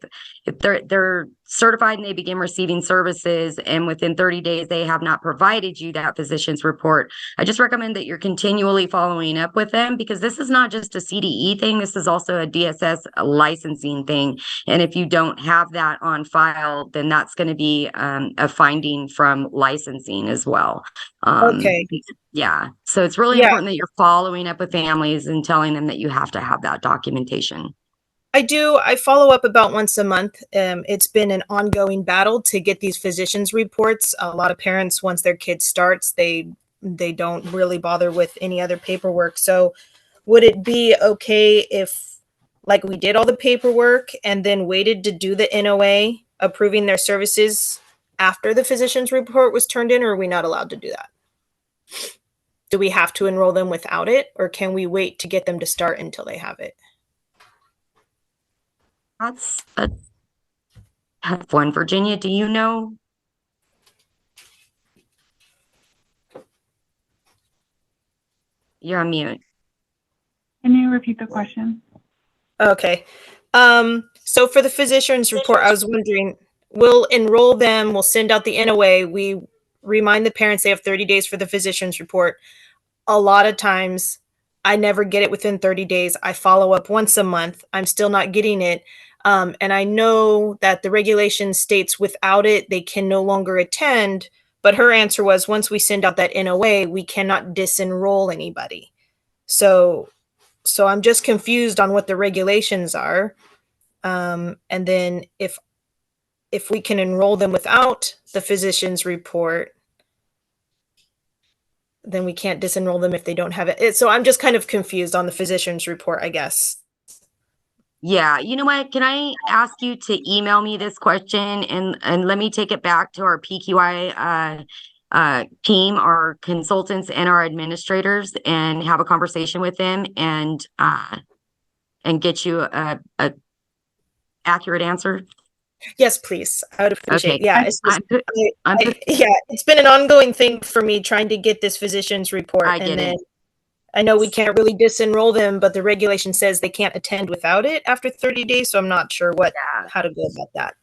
they're certified and they begin receiving services and within 30 days they have not provided you that physician's report, I just recommend that you're continually following up with them, because this is not just a CDE thing, this is also a DSS licensing thing. And if you don't have that on file, then that's going to be a finding from licensing as well. Okay. Yeah. So it's really important that you're following up with families and telling them that you have to have that documentation. I do. I follow up about once a month. It's been an ongoing battle to get these physicians reports. A lot of parents, once their kid starts, they don't really bother with any other paperwork. So would it be okay if, like, we did all the paperwork and then waited to do the NOA approving their services after the physician's report was turned in, or are we not allowed to do that? Do we have to enroll them without it, or can we wait to get them to start until they have it? That's a tough one. Virginia, do you know? You're on mute. Can you repeat the question? Okay. So for the physician's report, I was wondering, we'll enroll them, we'll send out the NOA, we remind the parents they have 30 days for the physician's report. A lot of times I never get it within 30 days. I follow up once a month. I'm still not getting it. And I know that the regulation states without it, they can no longer attend. But her answer was, once we send out that NOA, we cannot disenroll anybody. So I'm just confused on what the regulations are. And then if we can enroll them without the physician's report, then we can't disenroll them if they don't have it. So I'm just kind of confused on the physician's report, I guess. Yeah, you know what? Can I ask you to email me this question and let me take it back to our PQI team, our consultants and our administrators, and have a conversation with them and get you a accurate answer? Yes, please. I would appreciate. Okay. Yeah, it's just, it's been an ongoing thing for me trying to get this physician's report. I get it. I know we can't really disenroll them, but the regulation says they can't attend without it after 30 days. So I'm not sure how to go about that.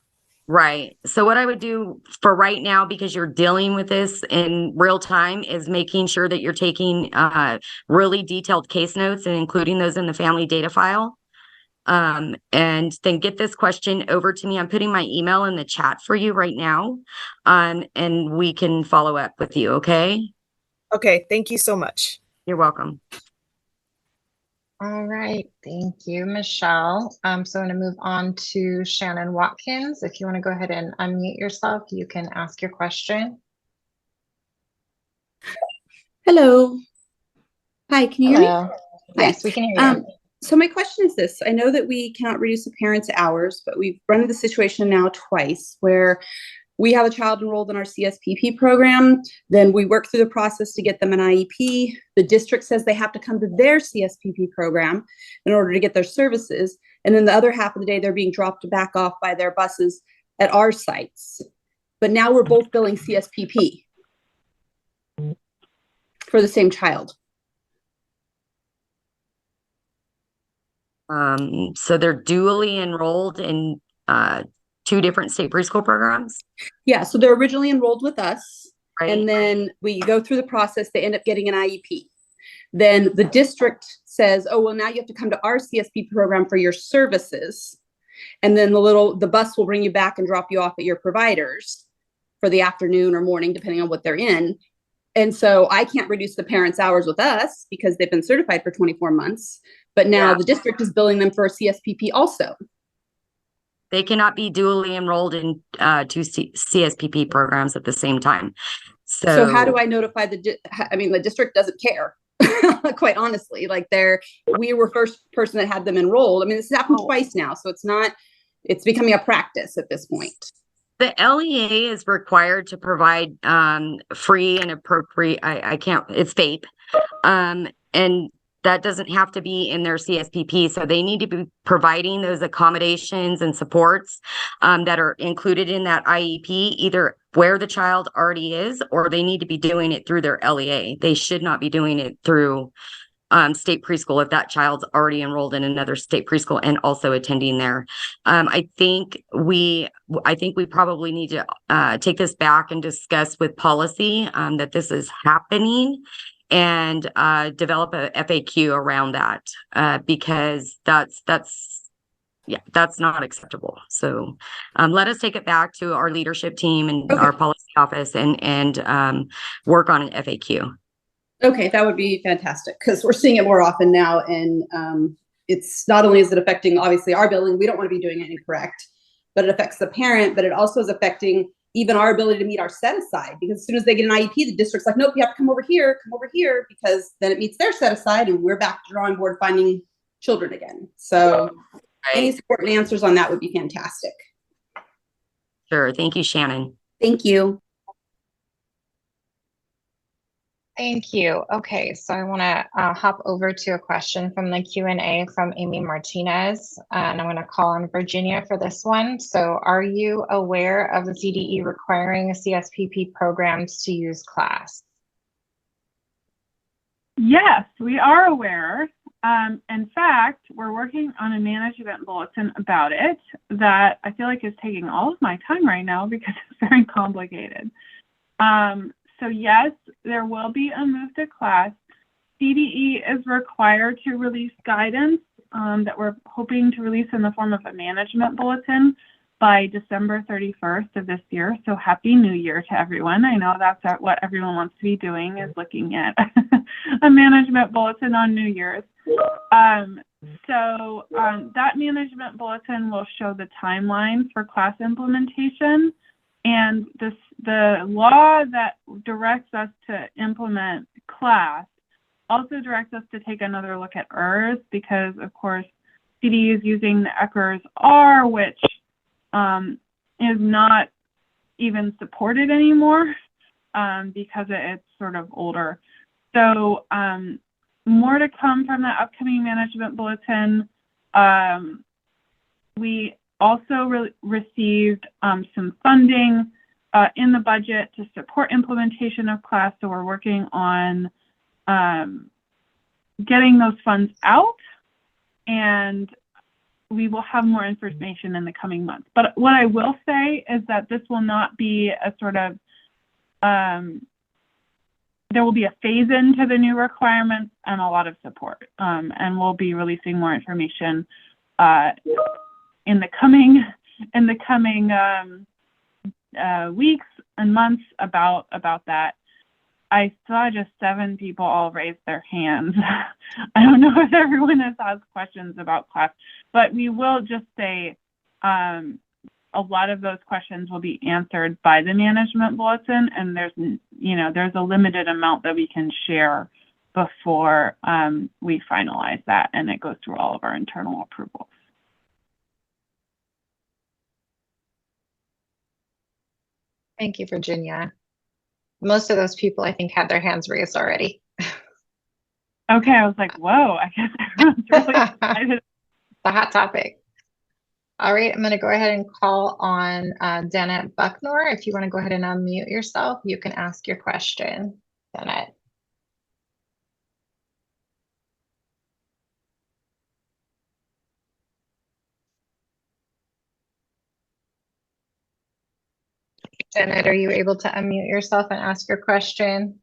Right. So what I would do for right now, because you're dealing with this in real time, is making sure that you're taking really detailed case notes and including those in the family data file. And then get this question over to me. I'm putting my email in the chat for you right now. And we can follow up with you. Okay. Okay. Thank you so much. You're welcome. All right. Thank you, Michelle. So I'm going to move on to Shannon Watkins. If you want to go ahead and unmute yourself, you can ask your question. Hello. Hi, can you hear me? Yes, we can hear you. So my question is this. I know that we cannot reduce a parent's hours, but we've run into the situation now twice where we have a child enrolled in our CSPP program. Then we work through the process to get them an IEP. The district says they have to come to their CSPP program in order to get their services. And then the other half of the day, they're being dropped back off by their buses at our sites. But now we're both billing CSPP. for the same child. So they're dually enrolled in two different state preschool programs? Yeah, so they're originally enrolled with us, Right. and then we go through the process, they end up getting an IEP. Then the district says, oh, well, now you have to come to our CSP program for your services. And then the bus will bring you back and drop you off at your providers for the afternoon or morning, depending on what they're in. And so I can't reduce the parents' hours with us because they've been certified for 24 months. But now the district is billing them for a CSPP also. They cannot be dually enrolled in two CSPP programs at the same time. So how do I notify the district doesn't care, quite honestly. Like we were first person that had them enrolled. I mean, this has happened twice now, so it's becoming a practice at this point. The LEA is required to provide free and appropriate, it's FAPE. And that doesn't have to be in their CSPP. So they need to be providing those accommodations and supports that are included in that IEP, either where the child already is, or they need to be doing it through their LEA. They should not be doing it through state preschool if that child's already enrolled in another state preschool and also attending there. I think we probably need to take this back and discuss with policy that this is happening, and develop a FAQ around that, because that's not acceptable. So let us take it back to our leadership team and our policy office and work on an FAQ. Okay, that would be fantastic, because we're seeing it more often now, and it's not only is it affecting obviously our billing, we don't want to be doing it incorrect, but it affects the parent, but it also is affecting even our ability to meet our set aside, because as soon as they get an IEP, the district's like, nope, you have to come over here, because then it meets their set aside and we're back to drawing board finding children again. So any support and answers on that would be fantastic. Sure. Thank you, Shannon. Thank you. Thank you. Okay, so I want to hop over to a question from the Q&A from Amy Martinez, and I'm going to call on Virginia for this one. So are you aware of the CDE requiring CSPP programs to use class? Yes, we are aware. In fact, we're working on a management bulletin about it that I feel like is taking all of my time right now because it's very complicated. So yes, there will be a move to class. CDE is required to release guidance that we're hoping to release in the form of a management bulletin by December 31st of this year. So Happy New Year to everyone. I know that's what everyone wants to be doing, is looking at a management bulletin on New Year's. That management bulletin will show the timeline for class implementation. And the law that directs us to implement class also directs us to take another look at ERS, because of course CDE is using the ECRS R, which is not even supported anymore because it's sort of older. So more to come from the upcoming management bulletin. We also received some funding in the budget to support implementation of class. So we're working on getting those funds out, and we will have more information in the coming months. But what I will say is that this will not be a sort of, there will be a phase into the new requirements and a lot of support. And we'll be releasing more information in the coming weeks and months about that. I saw just 7 people all raise their hands. I don't know if everyone has asked questions about class, but we will just say a lot of those questions will be answered by the management bulletin, and there's a limited amount that we can share before we finalize that and it goes through all of our internal approvals. Thank you, Virginia. Most of those people, I think, had their hands raised already. Okay, I was like, whoa, I guess everyone's really excited. The hot topic. All right, I'm going to go ahead and call on Dannette Bucknor. If you want to go ahead and unmute yourself, you can ask your question, Dannette. Janet, are you able to unmute yourself and ask your question?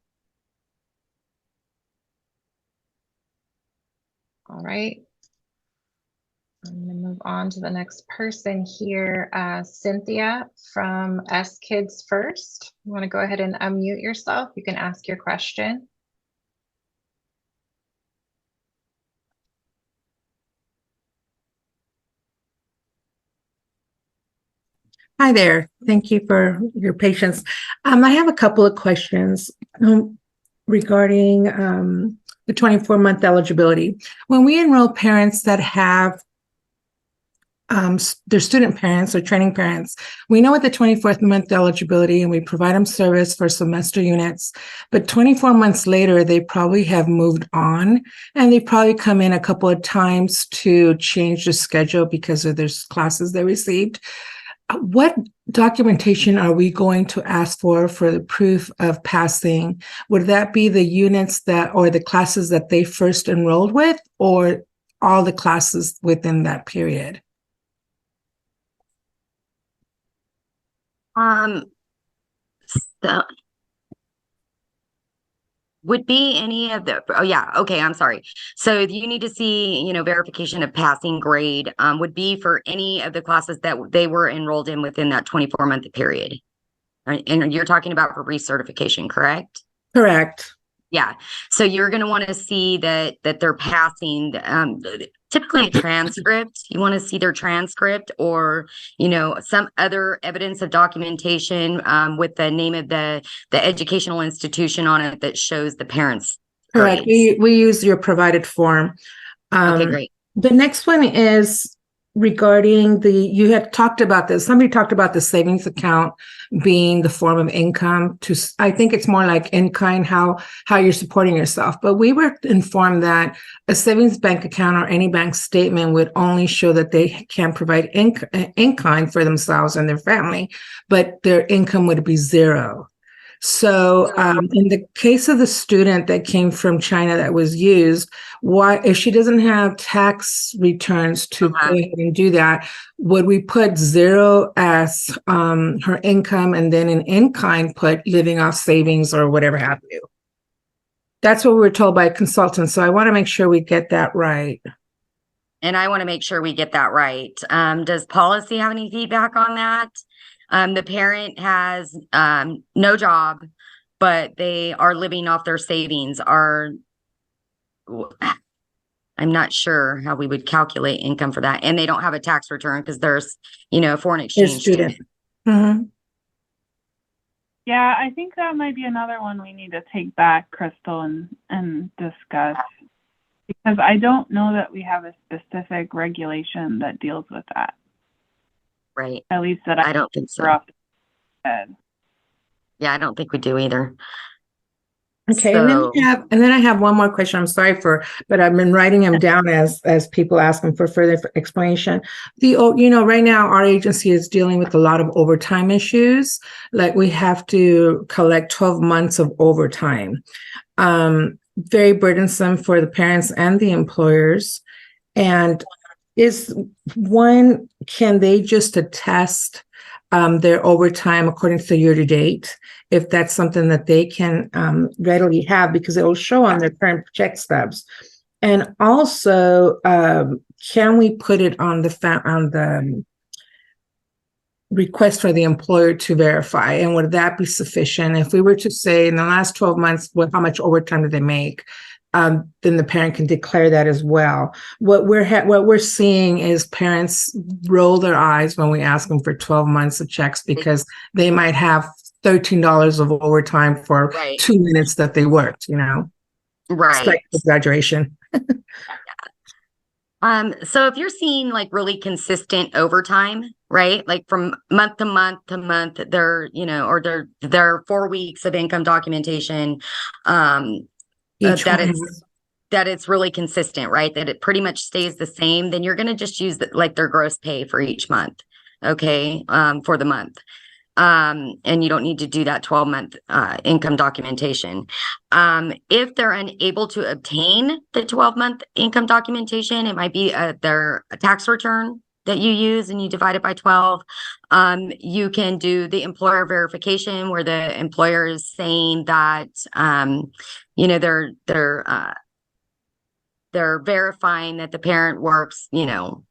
All right. I'm going to move on to the next person here. Cynthia from S Kids First. You want to go ahead and unmute yourself? You can ask your question. Hi there. Thank you for your patience. I have a couple of questions regarding the 24-month eligibility. When we enroll parents that have their student parents or training parents, we know at the 24th month eligibility and we provide them service for semester units, but 24 months later, they probably have moved on and they probably come in a couple of times to change the schedule because of their classes they received. What documentation are we going to ask for the proof of passing? Would that be the units that or the classes that they first enrolled with, or all the classes within that period? So would be any of the, oh yeah, okay, I'm sorry. So you need to see, verification of passing grade, would be for any of the classes that they were enrolled in within that 24-month period. And you're talking about for recertification, correct? Correct. Yeah. So you're going to want to see that they're passing, typically a transcript. You want to see their transcript or, some other evidence of documentation with the name of the educational institution on it that shows the parents' Correct. grades. We use your provided form. Okay, great. The next one is regarding you had talked about this. Somebody talked about the savings account being the form of income I think it's more like in kind, how you're supporting yourself. But we were informed that a savings bank account or any bank statement would only show that they can provide in kind for themselves and their family, but their income would be zero. So in the case of the student that came from China that was used, if she doesn't have tax returns to go ahead and do that, would we put zero as her income and then in kind put living off savings or whatever have you? That's what we were told by a consultant. So I want to make sure we get that right. And I want to make sure we get that right. Does policy have any feedback on that? The parent has no job, but they are living off their savings. I'm not sure how we would calculate income for that. And they don't have a tax return because there's, a foreign exchange student. Mm-hmm. Yeah, I think that might be another one we need to take back, Crystal, and discuss. Because I don't know that we have a specific regulation that deals with that. Right. At least that I don't think so. Yeah, I don't think we do either. Okay, and then I have one more question. I'm sorry but I've been writing them down as people asking for further explanation. Right now our agency is dealing with a lot of overtime issues. Like we have to collect 12 months of overtime. Very burdensome for the parents and the employers. And can they just attest their overtime according to the year to date, if that's something that they can readily have, because it will show on their current check stubs? And also, can we put it on the request for the employer to verify? And would that be sufficient if we were to say in the last 12 months, how much overtime did they make? Then the parent can declare that as well. What we're seeing is parents roll their eyes when we ask them for 12 months of checks because they might have $13 of overtime for 2 minutes that they worked, Right. It's like exaggeration. So if you're seeing like really consistent overtime, right? Like from month to month to month, or their 4 weeks of income documentation, that it's really consistent, right? That it pretty much stays the same, then you're going to just use their gross pay for each month. Okay. For the month. And you don't need to do that 12-month income documentation. If they're unable to obtain the 12-month income documentation, it might be their tax return that you use and you divide it by 12. You can do the employer verification where the employer is saying that, you know, they're verifying that the parent works, you know,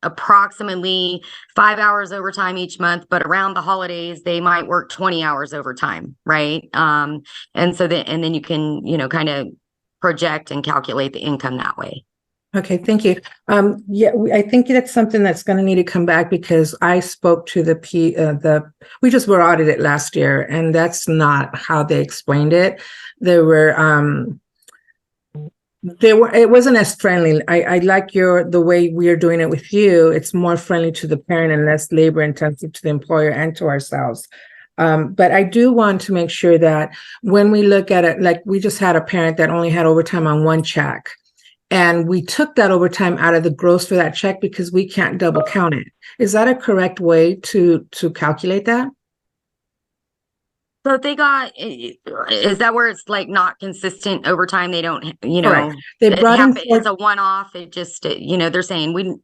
approximately 5 hours overtime each month, but around the holidays, they might work 20 hours overtime, right? And then you can, you know, kind of project and calculate the income that way. Okay, thank you. Yeah, I think that's something that's going to need to come back because I spoke to we just were audited last year, and that's not how they explained it. It wasn't as friendly. I like the way we are doing it with you. It's more friendly to the parent and less labor intensive to the employer and to ourselves. But I do want to make sure that when we look at it, like we just had a parent that only had overtime on one check. And we took that overtime out of the gross for that check because we can't double count it. Is that a correct way to calculate that? So if they got, is that where it's like not consistent overtime? They don't, you know, Correct. They brought in it's a one-off. It just, you know, they're saying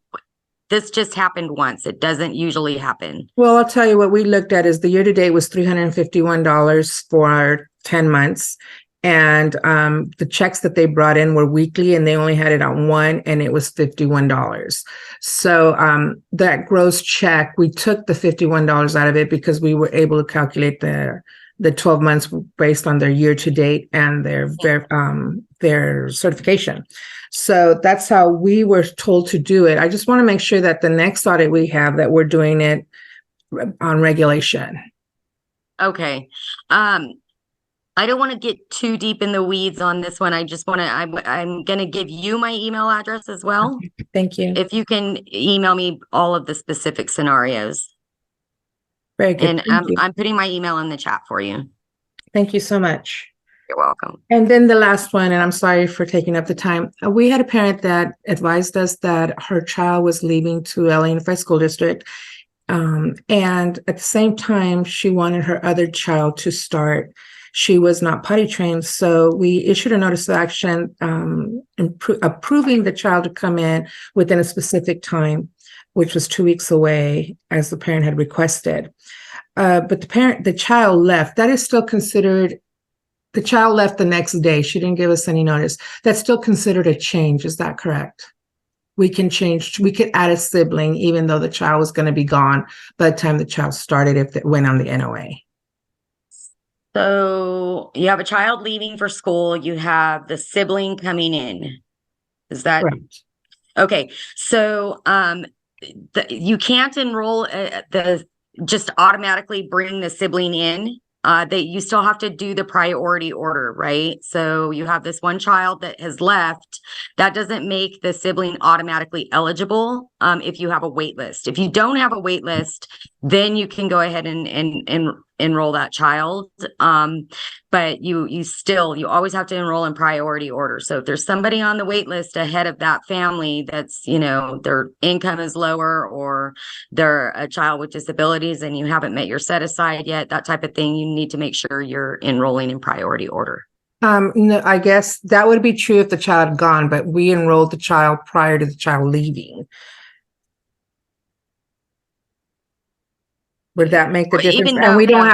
this just happened once. It doesn't usually happen. Well, I'll tell you what we looked at is the year-to-date was $351 for 10 months. And the checks that they brought in were weekly and they only had it on one and it was $51. So that gross check, we took the $51 out of it because we were able to calculate the 12 months based on their year-to-date and their certification. So that's how we were told to do it. I just want to make sure that the next audit we have that we're doing it on regulation. Okay. I don't want to get too deep in the weeds on this one. I just want to, I'm going to give you my email address as well. Thank you. If you can email me all of the specific scenarios. Very good. And I'm putting my email in the chat for you. Thank you so much. You're welcome. And then the last one, and I'm sorry for taking up the time. We had a parent that advised us that her child was leaving to LA Unified School District. And at the same time, she wanted her other child to start. She was not potty trained. So we issued a notice of action approving the child to come in within a specific time, which was 2 weeks away, as the parent had requested. But the child left. That is still considered, the child left the next day. She didn't give us any notice. That's still considered a change. Is that correct? We could add a sibling, even though the child was going to be gone by the time the child started, if it went on the NOA. So you have a child leaving for school. You have the sibling coming in. Is that correct? Okay. So you can't enroll just automatically bring the sibling in. You still have to do the priority order, right? So you have this one child that has left. That doesn't make the sibling automatically eligible if you have a wait list. If you don't have a wait list, then you can go ahead and enroll that child. But you always have to enroll in priority order. So if there's somebody on the wait list ahead of that family that's, you know, their income is lower or they're a child with disabilities and you haven't met your set aside yet, that type of thing, you need to make sure you're enrolling in priority order. No, I guess that would be true if the child had gone, but we enrolled the child prior to the child leaving. Would that make the difference? Even And though we don't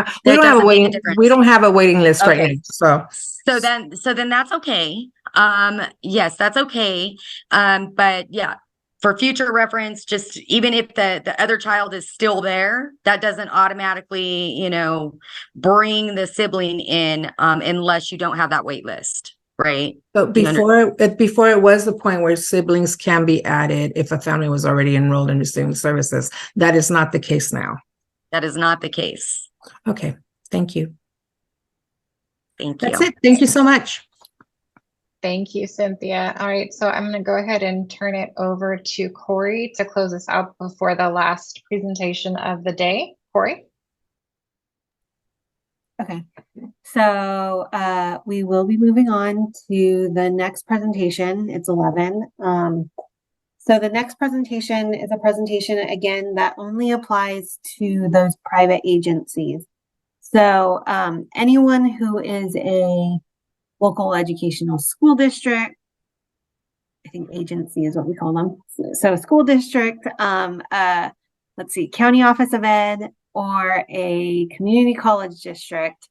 have a waiting list Okay. right now. So then that's okay. Yes, that's okay. But yeah, for future reference, just even if the other child is still there, that doesn't automatically, you know, bring the sibling in unless you don't have that wait list, right? But before it was the point where siblings can be added if a family was already enrolled in receiving services. That is not the case now. That is not the case. Okay, thank you. Thank you. That's it. Thank you so much. Thank you, Cynthia. All right, so I'm going to go ahead and turn it over to Corey to close us out before the last presentation of the day. Corey? Okay, so we will be moving on to the next presentation. It's 11. So the next presentation is a presentation, again, that only applies to those private agencies. So anyone who is a local educational school district think agency is what we call them. So school district, let's see, county office of ed, or a community college district,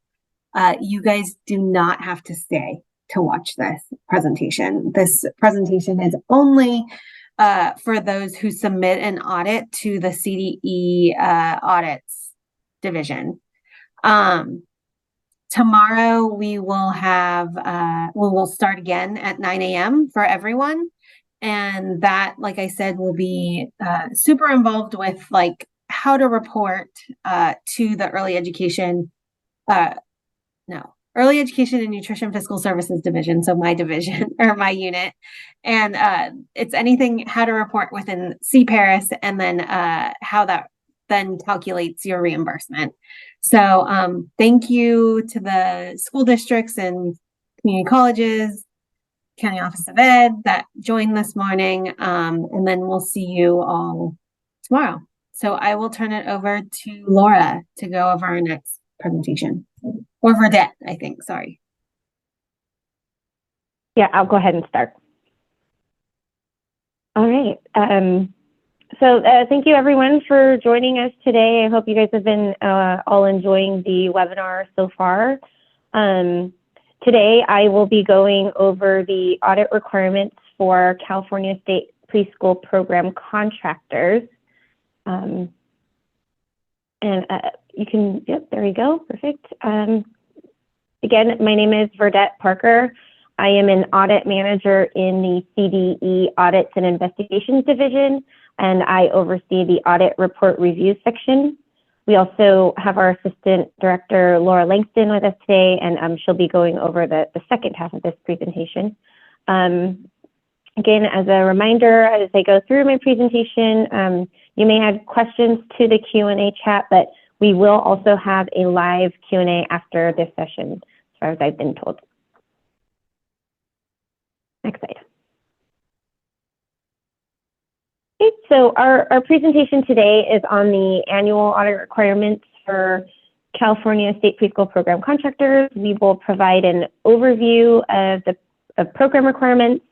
you guys do not have to stay to watch this presentation. This presentation is only for those who submit an audit to the CDE audits division. Tomorrow we will start again at 9 a.m. for everyone. And that, like I said, will be super involved with like how to report to the early education and nutrition fiscal services division. So my division or my unit. And it's anything how to report within CPARIS, and then how that then calculates your reimbursement. So thank you to the school districts and community colleges, county office of ed that joined this morning. And then we'll see you all tomorrow. So I will turn it over to Laura to go over our next presentation. Or Verdette, I think, sorry. Yeah, I'll go ahead and start. All right. So thank you everyone for joining us today. I hope you guys have been all enjoying the webinar so far. Today I will be going over the audit requirements for California State Preschool Program contractors. You can, yep, there we go, perfect. Again, my name is Verdette Parker. I am an audit manager in the CDE Audits and Investigations Division, and I oversee the audit report review section. We also have our assistant director, Laura Langston, with us today, and she'll be going over the second half of this presentation. Again, as a reminder, as I go through my presentation, you may add questions to the Q&A chat, but we will also have a live Q&A after this session, as far as I've been told. Next slide. Okay, so our presentation today is on the annual audit requirements for California State Preschool Program contractors. We will provide an overview of program requirements.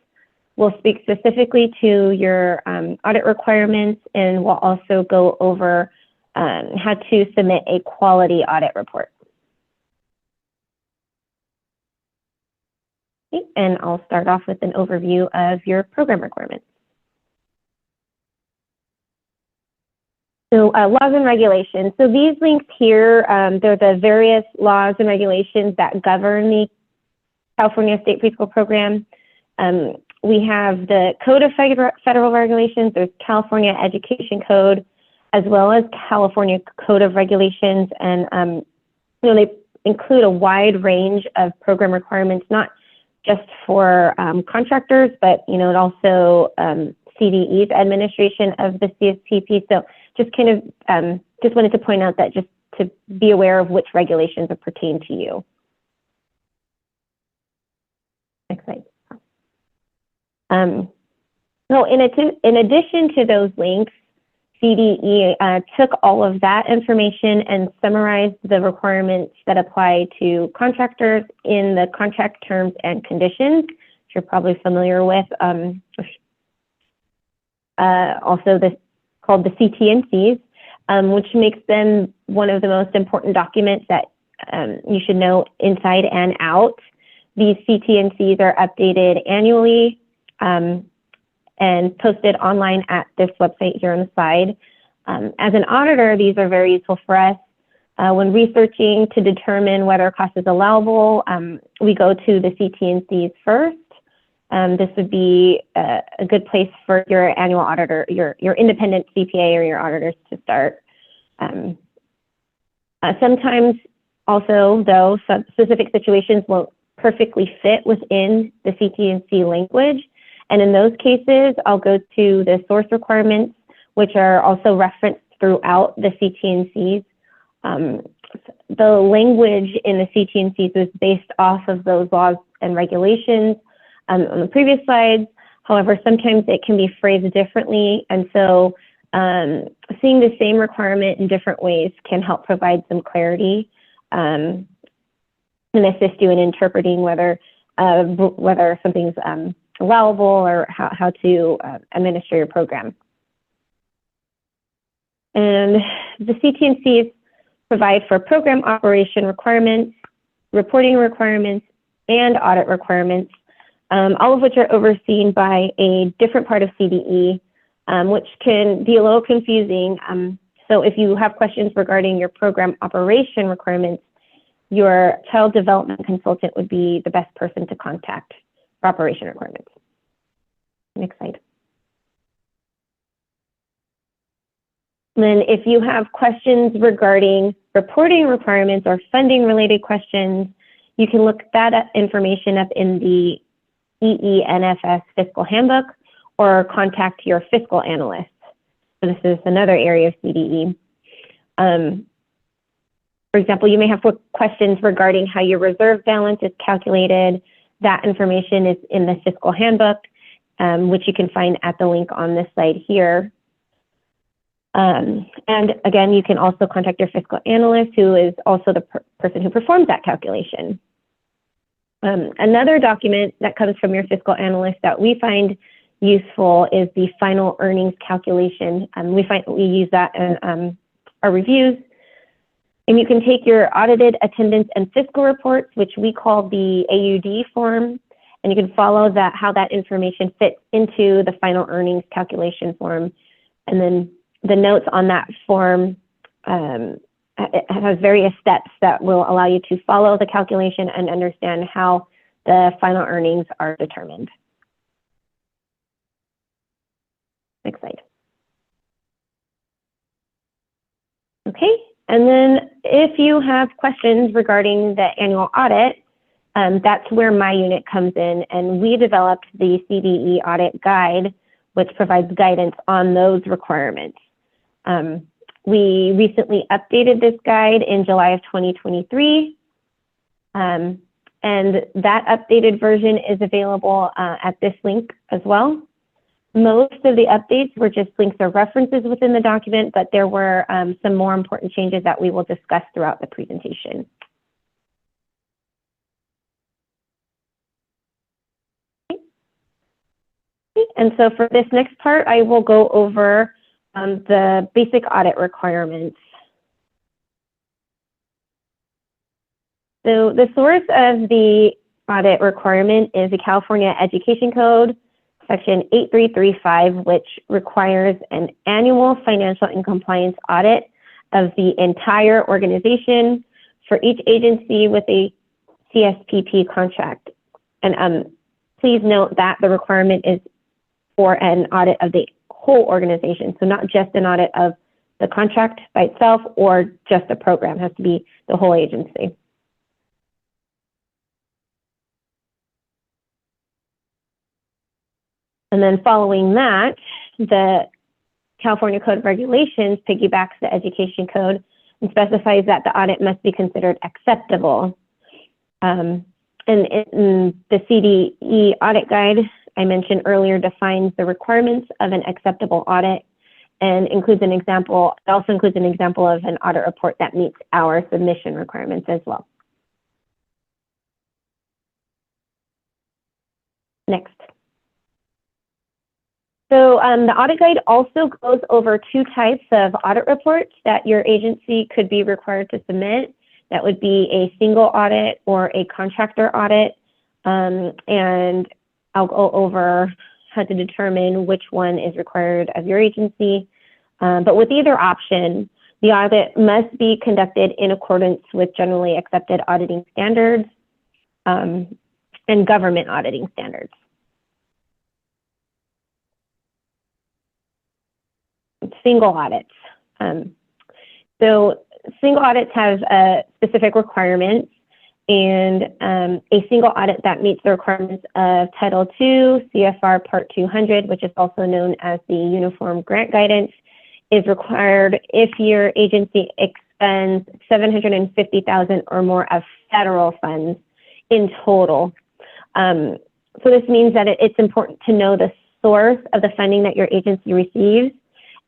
We'll speak specifically to your audit requirements, and we'll also go over how to submit a quality audit report. Okay, and I'll start off with an overview of your program requirements. So laws and regulations. So these links here, they're the various laws and regulations that govern the California State Preschool Program. We have the Code of Federal Regulations, there's California Education Code, as well as California Code of Regulations. And they include a wide range of program requirements, not just for contractors, but it also CDE's administration of the CSPP. So just kind of just wanted to point out that just to be aware of which regulations pertain to you. Next slide. So in addition to those links, CDE took all of that information and summarized the requirements that apply to contractors in the contract terms and conditions, which you're probably familiar with. Also called the CT&Cs, which makes them one of the most important documents that you should know inside and out. These CT&Cs are updated annually and posted online at this website here on the side. As an auditor, these are very useful for us. When researching to determine whether a cost is allowable, we go to the CT&Cs first. This would be a good place for your annual auditor, your independent CPA or your auditors to start. Sometimes also, though, some specific situations won't perfectly fit within the CT&C language. And in those cases, I'll go to the source requirements, which are also referenced throughout the CT&Cs. The language in the CT&Cs is based off of those laws and regulations on the previous slides. However, sometimes it can be phrased differently. And so seeing the same requirement in different ways can help provide some clarity and assist you in interpreting whether something's allowable or how to administer your program. And the CT&Cs provide for program operation requirements, reporting requirements, and audit requirements, all of which are overseen by a different part of CDE, which can be a little confusing. So if you have questions regarding your program operation requirements, your child development consultant would be the best person to contact for operation requirements. Next slide. And then if you have questions regarding reporting requirements or funding related questions, you can look that information up in the EENFS Fiscal Handbook or contact your fiscal analyst. So this is another area of CDE. For example, you may have questions regarding how your reserve balance is calculated. That information is in the Fiscal Handbook, which you can find at the link on this slide here. And again, you can also contact your fiscal analyst, who is also the person who performs that calculation. Another document that comes from your fiscal analyst that we find useful is the final earnings calculation. We use that in our reviews. And you can take your audited attendance and fiscal reports, which we call the AUD form, and you can follow how that information fits into the final earnings calculation form. And then the notes on that form it has various steps that will allow you to follow the calculation and understand how the final earnings are determined. Next slide. Okay, and then if you have questions regarding the annual audit, that's where my unit comes in, and we developed the CDE audit guide, which provides guidance on those requirements. We recently updated this guide in July of 2023, and that updated version is available at this link as well. Most of the updates were just links or references within the document, but there were some more important changes that we will discuss throughout the presentation. And so for this next part, I will go over the basic audit requirements. So the source of the audit requirement is the California Education Code, Section 8335, which requires an annual financial and compliance audit of the entire organization for each agency with a CSPP contract. And please note that the requirement is for an audit of the whole organization, so not just an audit of the contract by itself or just a program. It has to be the whole agency. And then following that, the California Code of Regulations piggybacks the Education Code and specifies that the audit must be considered acceptable. And in the CDE audit guide, I mentioned earlier, defines the requirements of an acceptable audit and includes an example. It also includes an example of an audit report that meets our submission requirements as well. Next. So the audit guide also goes over two types of audit reports that your agency could be required to submit. That would be a single audit or a contractor audit. And I'll go over how to determine which one is required of your agency. But with either option, the audit must be conducted in accordance with generally accepted auditing standards and government auditing standards. Single audits. So single audits have specific requirements, and a single audit that meets the requirements of Title II, CFR Part 200, which is also known as the Uniform Grant Guidance, is required if your agency expends $750,000 or more of federal funds in total. So this means that it's important to know the source of the funding that your agency receives.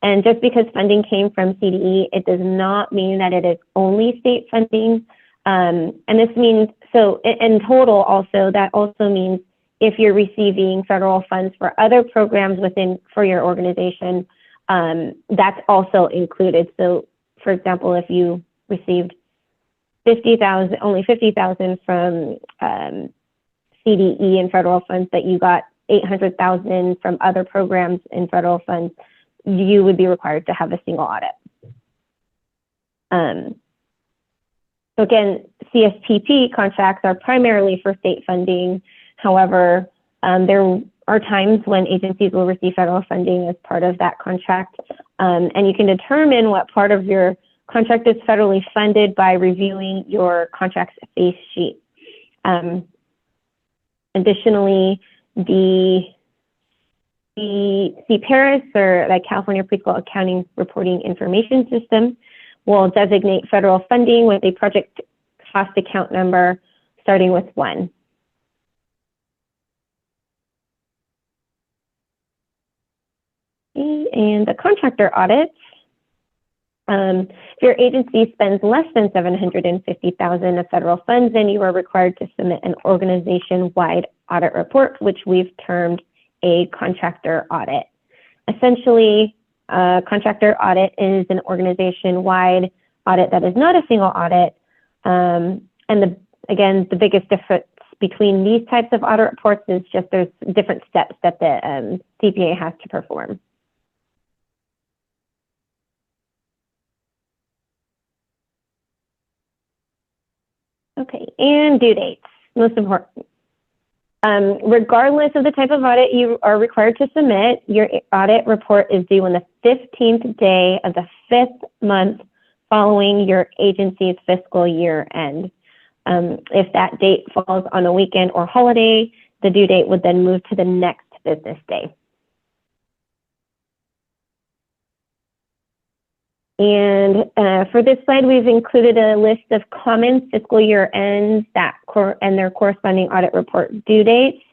And just because funding came from CDE, it does not mean that it is only state funding. And this means, so in total also, that also means if you're receiving federal funds for other programs for your organization, that's also included. So, for example, if you received only 50,000 from CDE and federal funds, but you got 800,000 from other programs in federal funds, you would be required to have a single audit. So again, CSPP contracts are primarily for state funding. However, there are times when agencies will receive federal funding as part of that contract. And you can determine what part of your contract is federally funded by reviewing your contract's face sheet. Additionally, the CPARIS, or the California Preschool Accounting Reporting Information System, will designate federal funding with a project cost account number starting with 1. And the contractor audits. If your agency spends less than $750,000 of federal funds, then you are required to submit an organization-wide audit report, which we've termed a contractor audit. Essentially, a contractor audit is an organization-wide audit that is not a single audit. And again, the biggest difference between these types of audit reports is just there's different steps that the CPA has to perform. Okay, and due dates, most important. Regardless of the type of audit you are required to submit, your audit report is due on the 15th day of the 5th month following your agency's fiscal year end. If that date falls on a weekend or holiday, the due date would then move to the next business day. And for this slide, we've included a list of common fiscal year ends and their corresponding audit report due dates.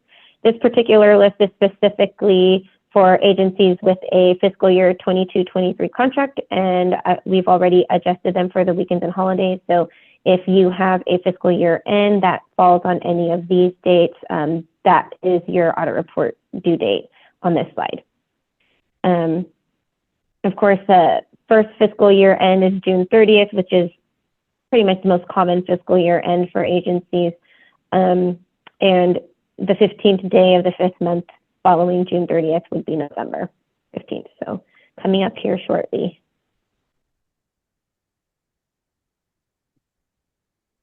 This particular list is specifically for agencies with a fiscal year 22-23 contract, and we've already adjusted them for the weekends and holidays. So if you have a fiscal year end that falls on any of these dates, that is your audit report due date on this slide. Of course, the first fiscal year end is June 30th, which is pretty much the most common fiscal year end for agencies. And the 15th day of the 5th month following June 30th would be November 15th. So coming up here shortly.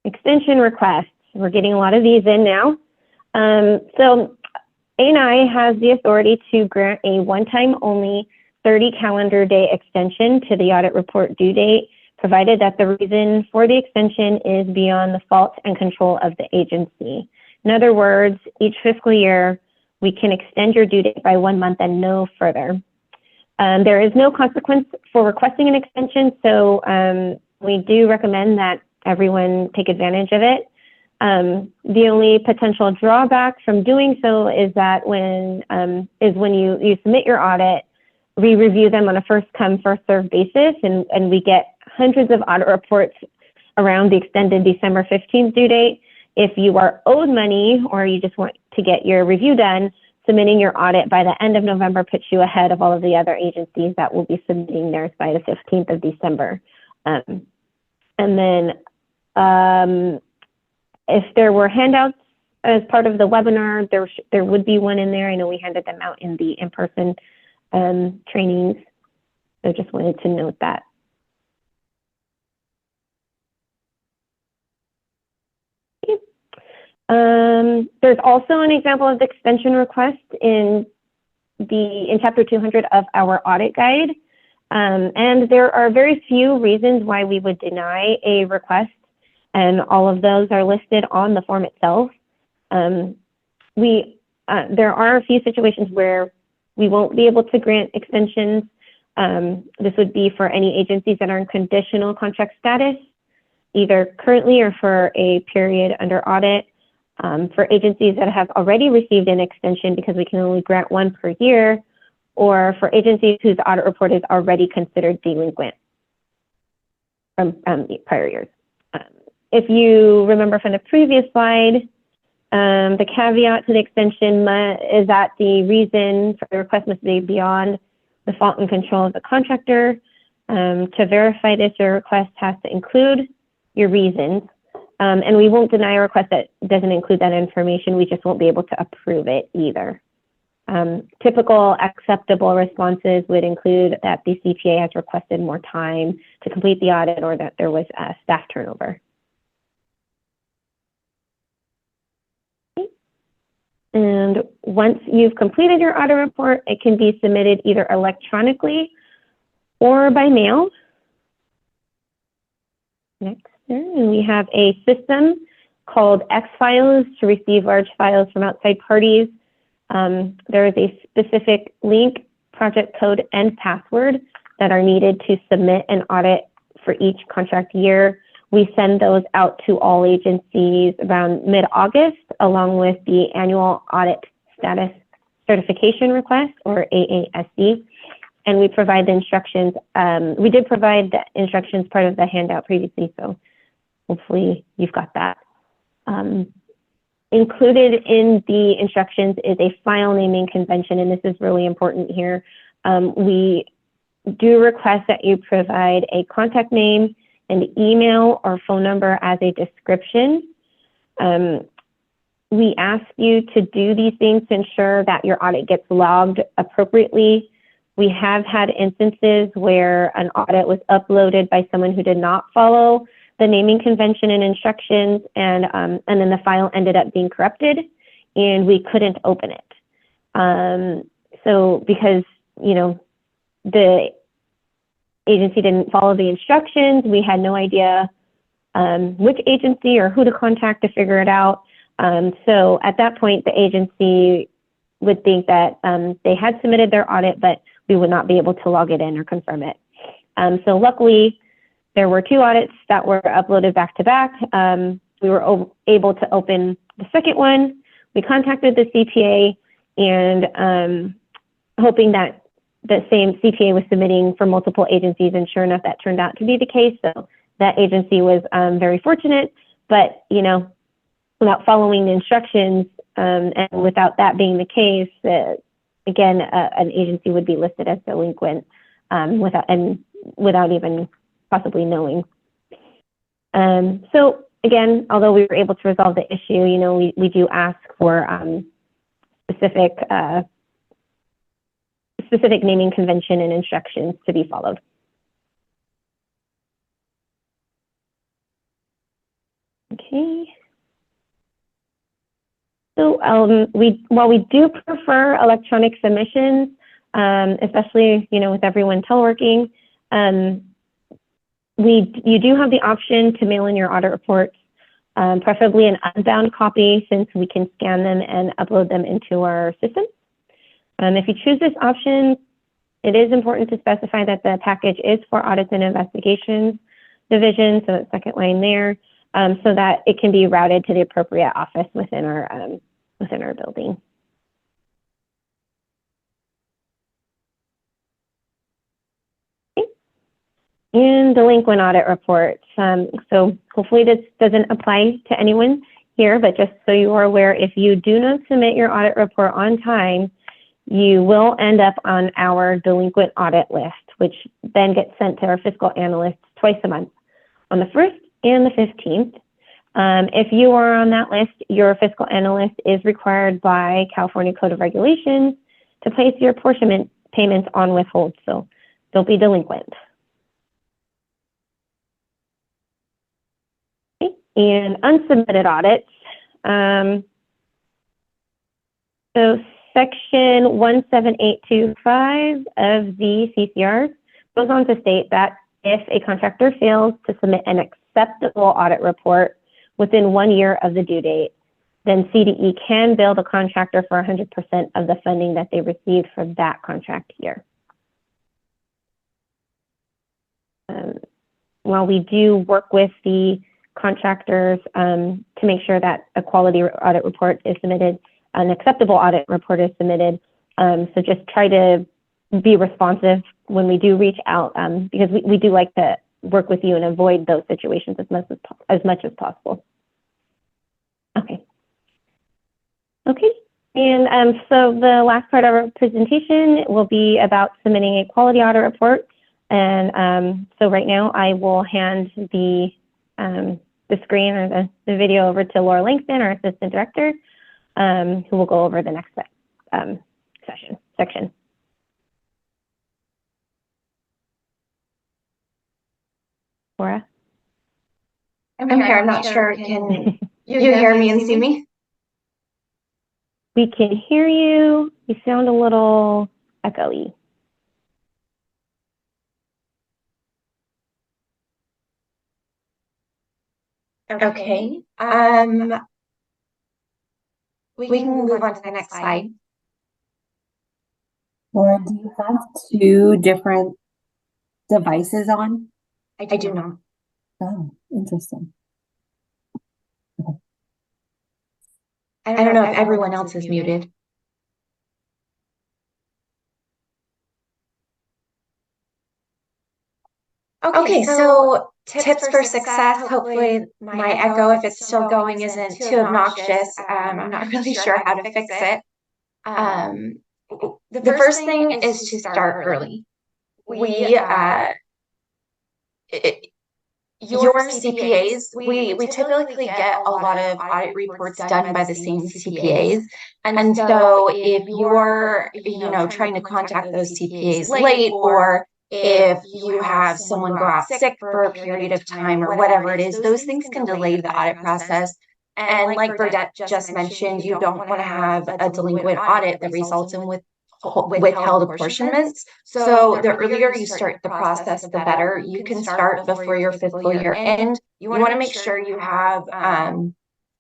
Extension requests. We're getting a lot of these in now. So A&I has the authority to grant a one-time only 30 calendar day extension to the audit report due date, provided that the reason for the extension is beyond the fault and control of the agency. In other words, each fiscal year, we can extend your due date by 1 month and no further. There is no consequence for requesting an extension, so we do recommend that everyone take advantage of it. The only potential drawback from doing so is that when you submit your audit, we review them on a first come, first served basis, and we get hundreds of audit reports around the extended December 15th due date. If you are owed money or you just want to get your review done, submitting your audit by the end of November puts you ahead of all of the other agencies that will be submitting theirs by the 15th of December. And then if there were handouts as part of the webinar, there would be one in there. I know we handed them out in the in-person trainings. So just wanted to note that. Okay. There's also an example of the extension request in chapter 200 of our audit guide. And there are very few reasons why we would deny a request, and all of those are listed on the form itself. There are a few situations where we won't be able to grant extensions. This would be for any agencies that are in conditional contract status, either currently or for a period under audit. For agencies that have already received an extension, because we can only grant one per year, or for agencies whose audit report is already considered delinquent from prior years. If you remember from the previous slide, The caveat to the extension is that the reason for the request must be beyond the fault and control of the contractor. To verify this, your request has to include your reasons. And we won't deny a request that doesn't include that information. We just won't be able to approve it either. Typical acceptable responses would include that the CPA has requested more time to complete the audit or that there was a staff turnover. And once you've completed your audit report, it can be submitted either electronically or by mail. Next, and we have a system called X-Files to receive large files from outside parties. There is a specific link, project code, and password that are needed to submit an audit for each contract year. We send those out to all agencies around mid-August, along with the annual audit status certification request, or AASC. And we provide the instructions. We did provide the instructions part of the handout previously, so hopefully you've got that. Included in the instructions is a file naming convention, and this is really important here. We do request that you provide a contact name, an email or phone number as a description. We ask you to do these things to ensure that your audit gets logged appropriately. We have had instances where an audit was uploaded by someone who did not follow the naming convention and instructions, and then the file ended up being corrupted and we couldn't open it. So because, the agency didn't follow the instructions, we had no idea which agency or who to contact to figure it out. So at that point, the agency would think that they had submitted their audit, but we would not be able to log it in or confirm it. So luckily, there were 2 audits that were uploaded back to back. We were able to open the second one. We contacted the CPA and hoping that the same CPA was submitting for multiple agencies, and sure enough, that turned out to be the case. So that agency was very fortunate, but without following the instructions and without that being the case, again, an agency would be listed as delinquent without even possibly knowing. So again, although we were able to resolve the issue, we do ask for specific naming convention and instructions to be followed. Okay. So while we do prefer electronic submissions, especially with everyone teleworking, you do have the option to mail in your audit reports, preferably an unbound copy, since we can scan them and upload them into our system. If you choose this option, it is important to specify that the package is for Audits and Investigations Division, so it's second line there, so that it can be routed to the appropriate office within our building. Okay. And delinquent audit reports. So hopefully this doesn't apply to anyone here, but just so you are aware, if you do not submit your audit report on time, you will end up on our delinquent audit list, which then gets sent to our fiscal analysts twice a month, on the 1st and the 15th. If you are on that list, your fiscal analyst is required by California Code of Regulations to place your apportionment payments on withhold, so don't be delinquent. Okay. And unsubmitted audits. So Section 17825 of the CCR goes on to state that if a contractor fails to submit an acceptable audit report within 1 year of the due date, then CDE can bill the contractor for 100% of the funding that they received for that contract year. While we do work with the contractors to make sure that a quality audit report is submitted, an acceptable audit report is submitted. So just try to be responsive when we do reach out, because we do like to work with you and avoid those situations as much as possible. Okay. Okay. And so the last part of our presentation will be about submitting a quality audit report. And so right now I will hand the screen or the video over to Laura Langston, our assistant director, who will go over the next section. Laura? I'm here. I'm not sure. Can you hear me and see me? We can hear you. You sound a little echoey. Okay. We can move on to the next slide. Laura, do you have two different devices on? I do not. Oh, interesting. I don't know if everyone else is muted. Okay, so tips for success. Hopefully my echo, if it's still going, isn't too obnoxious. I'm not really sure how to fix it. The first thing is to start early. Your CPAs, we typically get a lot of audit reports done by the same CPAs. And so if you're, trying to contact those CPAs late, or if you have someone go out sick for a period of time or whatever it is, those things can delay the audit process. And like Burdette just mentioned, you don't want to have a delinquent audit that results in withheld apportionments. So the earlier you start the process, the better. You can start before your fiscal year end. You want to make sure you have a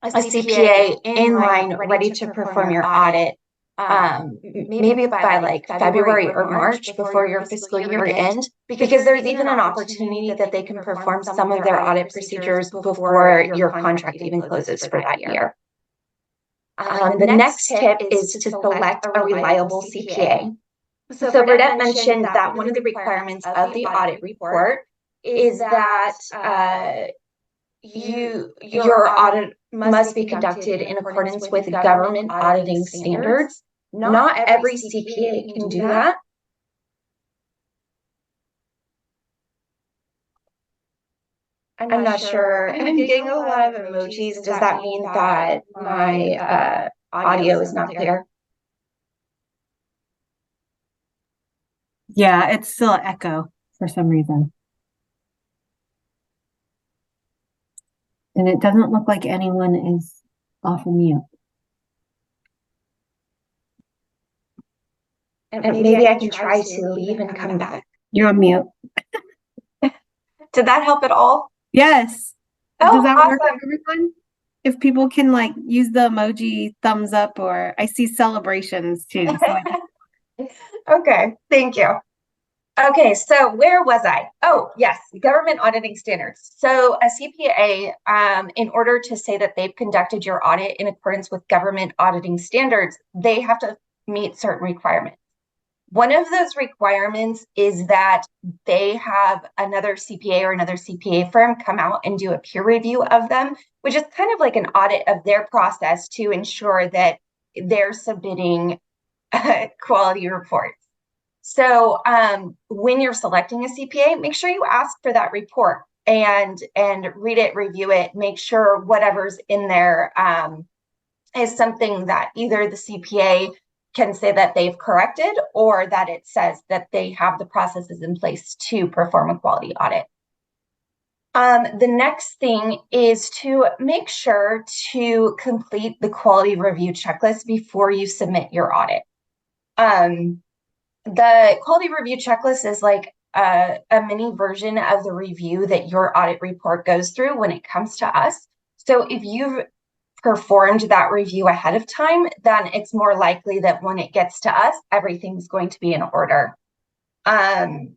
CPA in line ready to perform your audit. Maybe by like February or March before your fiscal year end, because there's even an opportunity that they can perform some of their audit procedures before your contract even closes for that year. The next tip is to select a reliable CPA. So Burdette mentioned that one of the requirements of the audit report is that your audit must be conducted in accordance with government auditing standards. Not every CPA can do that. I'm not sure. I'm getting a lot of emojis. Does that mean that my audio is not clear? Yeah, it's still an echo for some reason. And it doesn't look like anyone is off of mute. And maybe I can try to leave and come back. You're on mute. Did that help at all? Yes. Oh, does that work awesome. for everyone? If people can like use the emoji thumbs up, or I see celebrations too. So Okay, thank you. Okay, so where was I? Oh, yes, government auditing standards. So a CPA, in order to say that they've conducted your audit in accordance with government auditing standards, they have to meet certain requirements. One of those requirements is that they have another CPA or another CPA firm come out and do a peer review of them, which is kind of like an audit of their process to ensure that they're submitting quality reports. So when you're selecting a CPA, make sure you ask for that report and read it, review it, make sure whatever's in there is something that either the CPA can say that they've corrected, or that it says that they have the processes in place to perform a quality audit. The next thing is to make sure to complete the quality review checklist before you submit your audit. The quality review checklist is like a mini version of the review that your audit report goes through when it comes to us. So if you've performed that review ahead of time, then it's more likely that when it gets to us, everything's going to be in order. Burdette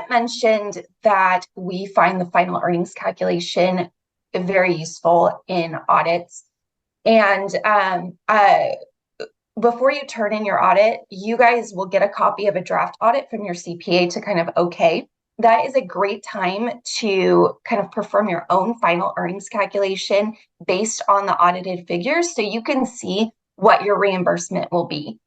mentioned that we find the final earnings calculation very useful in audits. And before you turn in your audit, you guys will get a copy of a draft audit from your CPA to kind of okay. that is a great time to kind of perform your own final earnings calculation based on the audited figures so you can see what your reimbursement will be.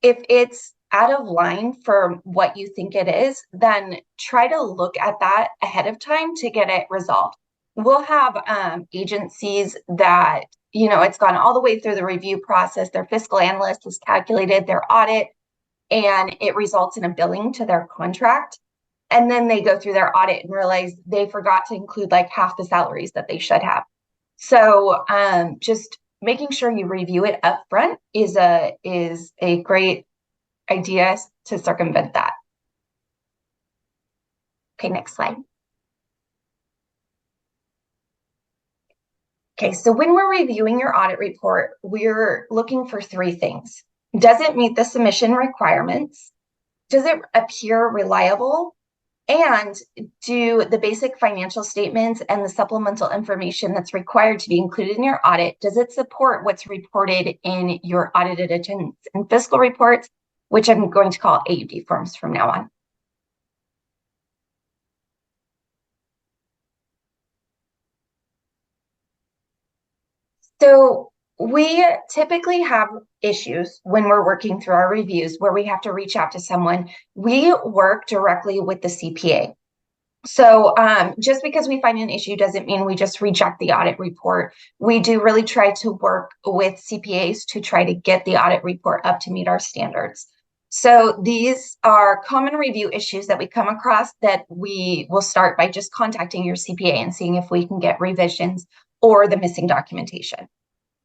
If it's out of line for what you think it is, then try to look at that ahead of time to get it resolved. We'll have agencies that, it's gone all the way through the review process. Their fiscal analyst has calculated their audit and it results in a billing to their contract. And then they go through their audit and realize they forgot to include like half the salaries that they should have. So just making sure you review it up front is a great idea to circumvent that. Okay, next slide. Okay, so when we're reviewing your audit report, we're looking for three things. Does it meet the submission requirements? Does it appear reliable? And do the basic financial statements and the supplemental information that's required to be included in your audit, does it support what's reported in your audited attendance and fiscal reports, which I'm going to call AUD forms from now on? So we typically have issues when we're working through our reviews where we have to reach out to someone. We work directly with the CPA. So just because we find an issue doesn't mean we just reject the audit report. We do really try to work with CPAs to try to get the audit report up to meet our standards. So these are common review issues that we come across that we will start by just contacting your CPA and seeing if we can get revisions or the missing documentation.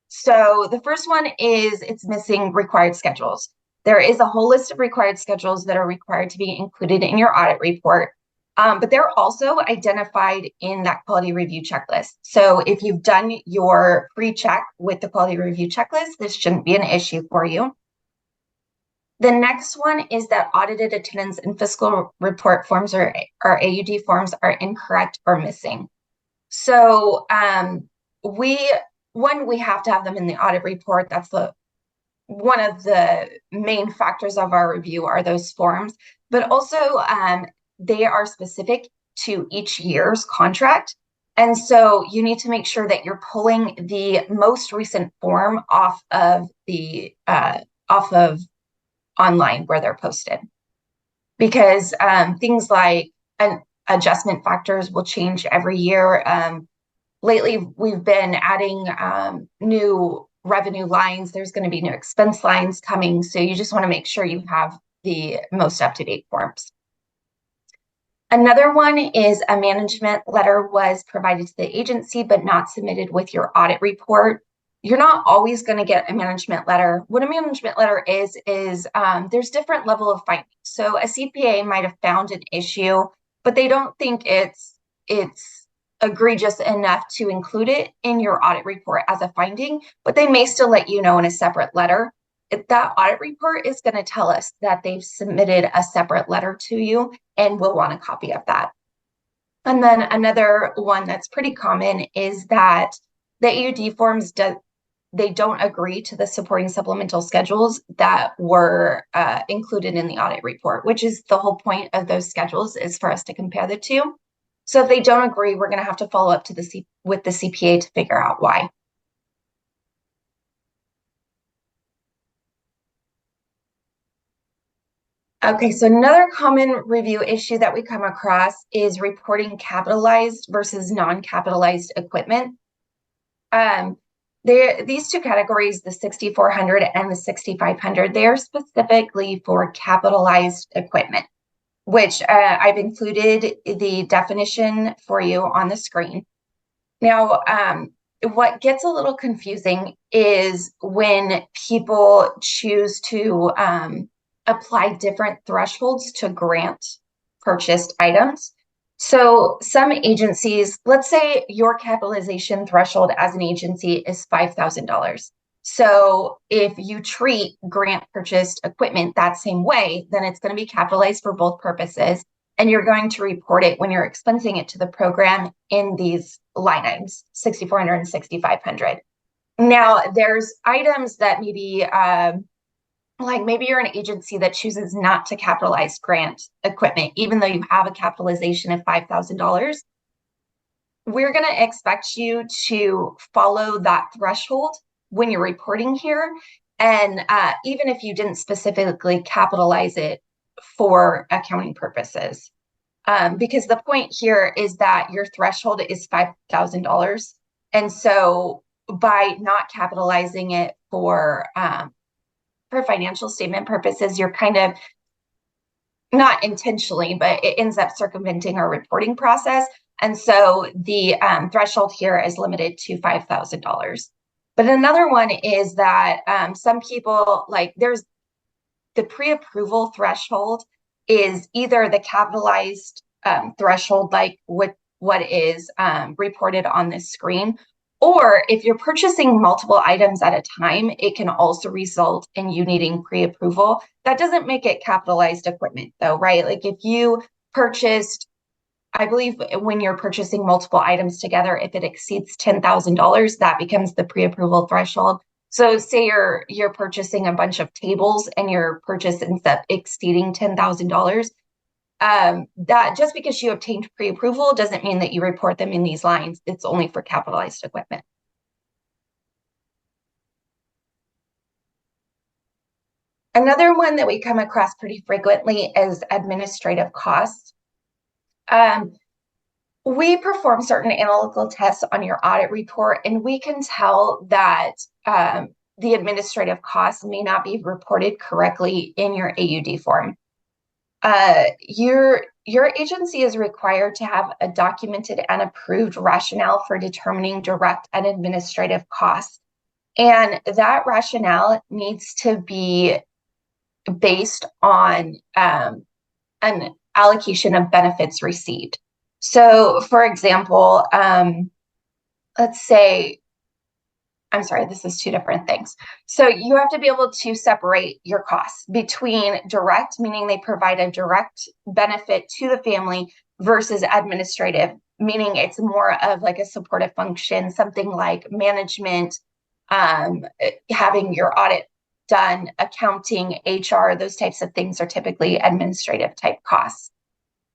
So the first one is it's missing required schedules. There is a whole list of required schedules that are required to be included in your audit report. But they're also identified in that quality review checklist. So if you've done your pre-check with the quality review checklist, this shouldn't be an issue for you. The next one is that audited attendance and fiscal report forms or AUD forms are incorrect or missing. So we have to have them in the audit report. That's one of the main factors of our review are those forms, but also they are specific to each year's contract. And so you need to make sure that you're pulling the most recent form off of online where they're posted. Because things like adjustment factors will change every year. Lately, we've been adding new revenue lines. There's going to be new expense lines coming. So you just want to make sure you have the most up-to-date forms. Another one is a management letter was provided to the agency, but not submitted with your audit report. You're not always going to get a management letter. What a management letter is there's different level of findings. So a CPA might have found an issue, but they don't think it's egregious enough to include it in your audit report as a finding, but they may still let you know in a separate letter. That audit report is going to tell us that they've submitted a separate letter to you, and we'll want a copy of that. And then another one that's pretty common is that the AUD forms they don't agree to the supporting supplemental schedules that were included in the audit report, which is the whole point of those schedules is for us to compare the two. So if they don't agree, we're going to have to follow up with the CPA to figure out why. Okay, so another common review issue that we come across is reporting capitalized versus non-capitalized equipment. These two categories, the 6,400 and the 6,500, they're specifically for capitalized equipment, which I've included the definition for you on the screen. Now, what gets a little confusing is when people choose to apply different thresholds to grant purchased items. So some agencies, let's say your capitalization threshold as an agency is $5,000. So if you treat grant purchased equipment that same way, then it's going to be capitalized for both purposes. And you're going to report it when you're expensing it to the program in these line items, 6,400 and 6,500. Now, there's items that maybe like maybe you're an agency that chooses not to capitalize grant equipment, even though you have a capitalization of $5,000, we're going to expect you to follow that threshold when you're reporting here. And even if you didn't specifically capitalize it for accounting purposes. Because the point here is that your threshold is $5,000. And so by not capitalizing it for financial statement purposes, you're kind of not intentionally, but it ends up circumventing our reporting process. And so the threshold here is limited to $5,000. But another one is that some people, like there's the pre-approval threshold is either the capitalized threshold, like what is reported on this screen, or if you're purchasing multiple items at a time, it can also result in you needing pre-approval. That doesn't make it capitalized equipment though, right? Like if you purchased, I believe when you're purchasing multiple items together, if it exceeds $10,000, that becomes the pre-approval threshold. So say you're purchasing a bunch of tables and your purchase ends up exceeding $10,000. That just because you obtained pre-approval doesn't mean that you report them in these lines. It's only for capitalized equipment. Another one that we come across pretty frequently is administrative costs. We perform certain analytical tests on your audit report, and we can tell that the administrative costs may not be reported correctly in your AUD form. Your agency is required to have a documented and approved rationale for determining direct and administrative costs. And that rationale needs to be based on an allocation of benefits received. So for example, let's say, I'm sorry, this is two different things. So you have to be able to separate your costs between direct, meaning they provide a direct benefit to the family, versus administrative, meaning it's more of like a supportive function, something like management, having your audit done, accounting, HR, those types of things are typically administrative type costs.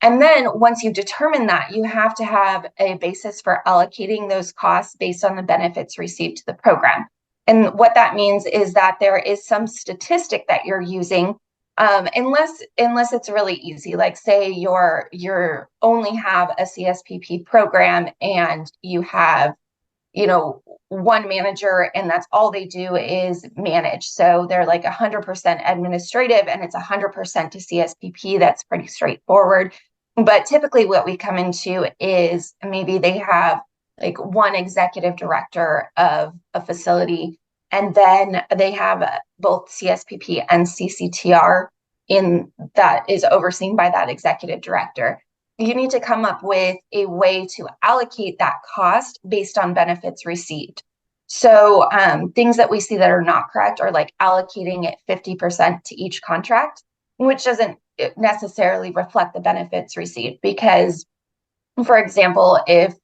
And then once you determine that, you have to have a basis for allocating those costs based on the benefits received to the program. And what that means is that there is some statistic that you're using, unless it's really easy. Like say you're only have a CSPP program and you have, one manager and that's all they do is manage. So they're like 100% administrative and it's 100% to CSPP. That's pretty straightforward. But typically what we come into is maybe they have like one executive director of a facility, and then they have both CSPP and CCTR in that is overseen by that executive director. You need to come up with a way to allocate that cost based on benefits received. So things that we see that are not correct are like allocating it 50% to each contract, which doesn't necessarily reflect the benefits received. Because, for example, if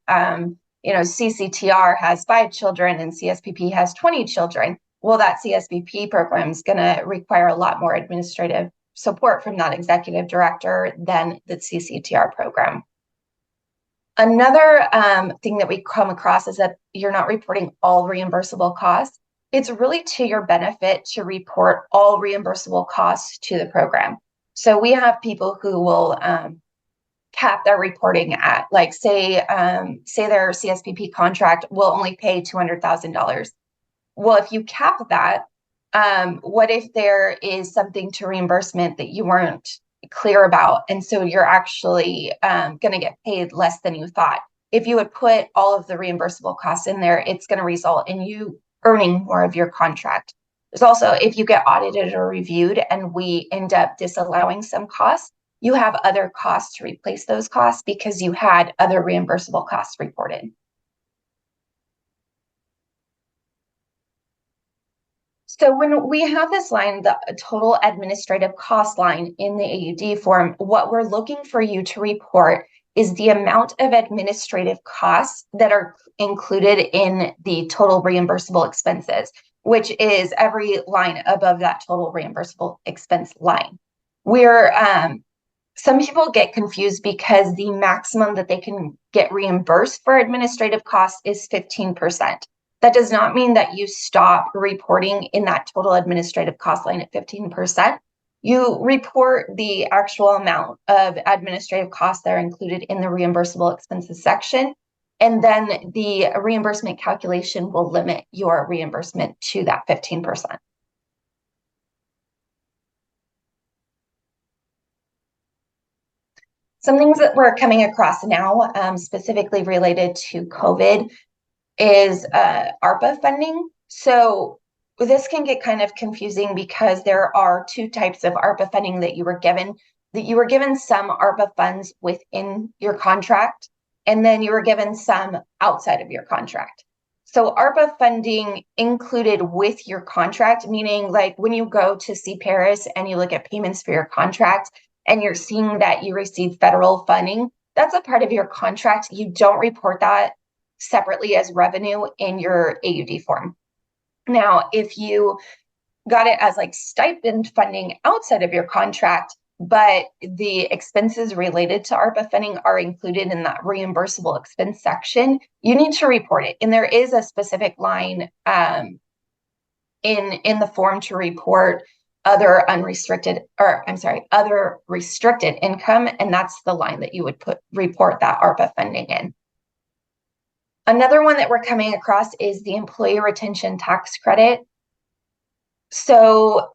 CCTR has 5 children and CSPP has 20 children, well, that CSPP program is going to require a lot more administrative support from that executive director than the CCTR program. Another thing that we come across is that you're not reporting all reimbursable costs. It's really to your benefit to report all reimbursable costs to the program. So we have people who will cap their reporting at, like, say their CSPP contract will only pay $200,000. Well, if you cap that, what if there is something to reimbursement that you weren't clear about, and so you're actually going to get paid less than you thought? If you would put all of the reimbursable costs in there, it's going to result in you earning more of your contract. There's also, if you get audited or reviewed and we end up disallowing some costs, you have other costs to replace those costs because you had other reimbursable costs reported. So when we have this line, the total administrative cost line in the AUD form, what we're looking for you to report is the amount of administrative costs that are included in the total reimbursable expenses. which is every line above that total reimbursable expense line. Some people get confused because the maximum that they can get reimbursed for administrative costs is 15%. That does not mean that you stop reporting in that total administrative cost line at 15%. You report the actual amount of administrative costs that are included in the reimbursable expenses section, and then the reimbursement calculation will limit your reimbursement to that 15%. Some things that we're coming across now, specifically related to COVID, is ARPA funding. So this can get kind of confusing because there are two types of ARPA funding that you were given. That you were given some ARPA funds within your contract, and then you were given some outside of your contract. So ARPA funding included with your contract, meaning like when you go to CPARIS and you look at payments for your contract, and you're seeing that you receive federal funding, that's a part of your contract. You don't report that separately as revenue in your AUD form. Now, if you got it as like stipend funding outside of your contract, but the expenses related to ARPA funding are included in that reimbursable expense section, you need to report it. And there is a specific line in the form to report other restricted income, and that's the line that you would report that ARPA funding in. Another one that we're coming across is the employee retention tax credit. So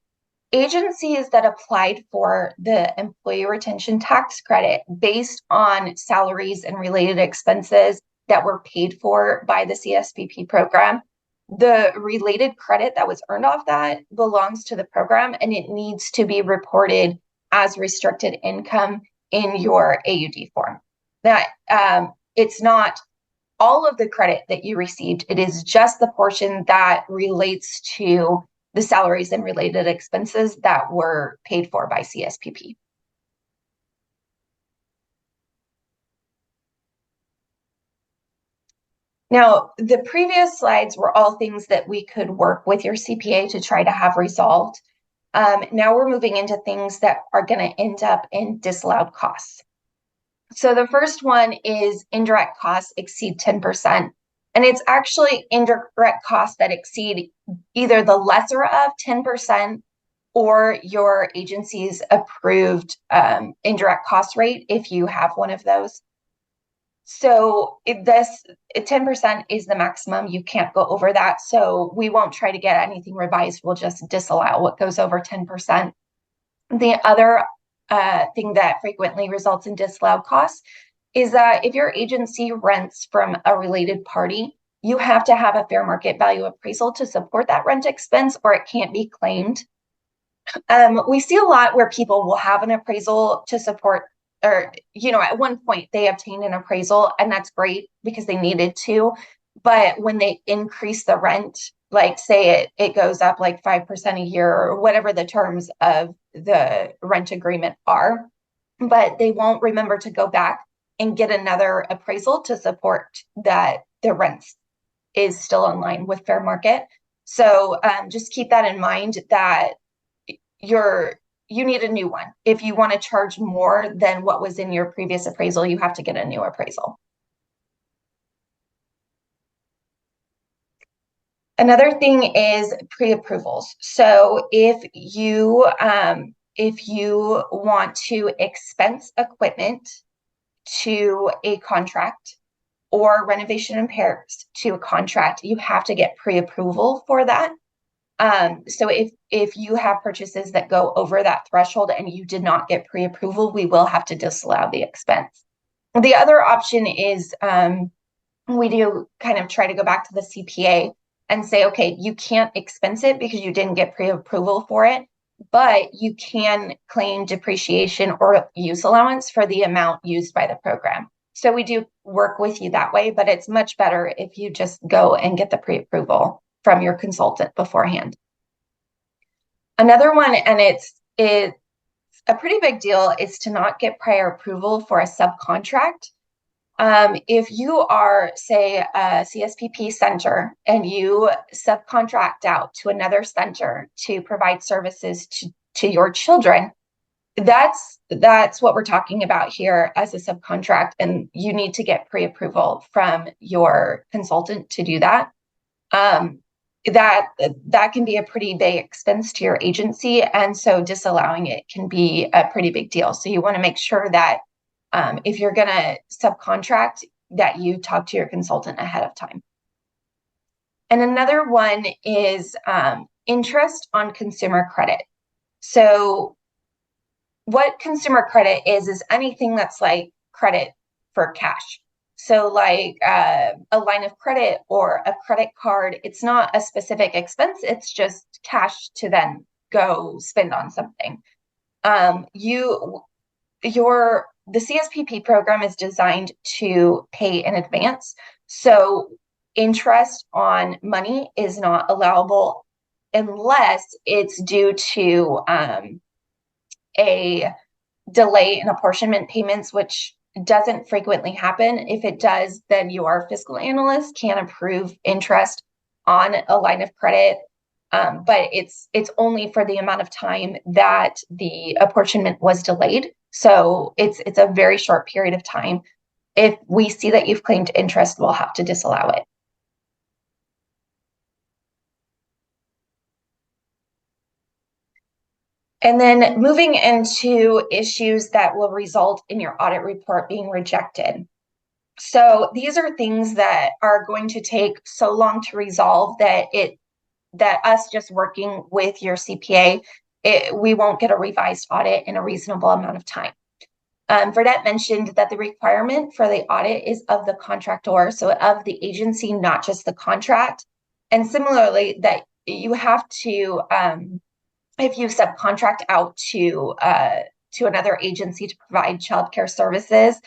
agencies that applied for the employee retention tax credit based on salaries and related expenses that were paid for by the CSPP program, the related credit that was earned off that belongs to the program, and it needs to be reported as restricted income in your AUD form. That it's not all of the credit that you received, it is just the portion that relates to the salaries and related expenses that were paid for by CSPP. Now, the previous slides were all things that we could work with your CPA to try to have resolved. Now we're moving into things that are going to end up in disallowed costs. So the first one is indirect costs exceed 10%. And it's actually indirect costs that exceed either the lesser of 10% or your agency's approved indirect cost rate if you have one of those. So this 10% is the maximum. You can't go over that. So we won't try to get anything revised. We'll just disallow what goes over 10%. The other thing that frequently results in disallowed costs is that if your agency rents from a related party, you have to have a fair market value appraisal to support that rent expense, or it can't be claimed. We see a lot where people will have an appraisal to support, or, at one point they obtained an appraisal, and that's great because they needed to. But when they increase the rent, like say it goes up like 5% a year or whatever the terms of the rent agreement are, but they won't remember to go back and get another appraisal to support that the rent is still in line with fair market. So just keep that in mind, that you need a new one. If you want to charge more than what was in your previous appraisal, you have to get a new appraisal. Another thing is pre-approvals. So if you want to expense equipment to a contract or renovation and repairs to a contract, you have to get pre-approval for that. So if you have purchases that go over that threshold and you did not get pre-approval, we will have to disallow the expense. The other option is we do kind of try to go back to the CPA and say, okay, you can't expense it because you didn't get pre-approval for it, but you can claim depreciation or use allowance for the amount used by the program. So we do work with you that way, but it's much better if you just go and get the pre-approval from your consultant beforehand. Another one, and it's a pretty big deal, is to not get prior approval for a subcontract. If you are, say, a CSPP center and you subcontract out to another center to provide services to your children, that's what we're talking about here as a subcontract, and you need to get pre-approval from your consultant to do that. That can be a pretty big expense to your agency, and so disallowing it can be a pretty big deal. So you want to make sure that if you're going to subcontract, that you talk to your consultant ahead of time. And another one is interest on consumer credit. So what consumer credit is anything that's like credit for cash. So like a line of credit or a credit card, it's not a specific expense, it's just cash to then go spend on something. The CSPP program is designed to pay in advance. So interest on money is not allowable unless it's due to a delay in apportionment payments, which doesn't frequently happen. If it does, then your fiscal analyst can approve interest on a line of credit. But it's only for the amount of time that the apportionment was delayed. So it's a very short period of time. If we see that you've claimed interest, we'll have to disallow it. And then moving into issues that will result in your audit report being rejected. So these are things that are going to take so long to resolve that us just working with your CPA, we won't get a revised audit in a reasonable amount of time. Verdette mentioned that the requirement for the audit is of the contractor, so of the agency, not just the contract. And similarly, that you have to, if you subcontract out to another agency to provide childcare services,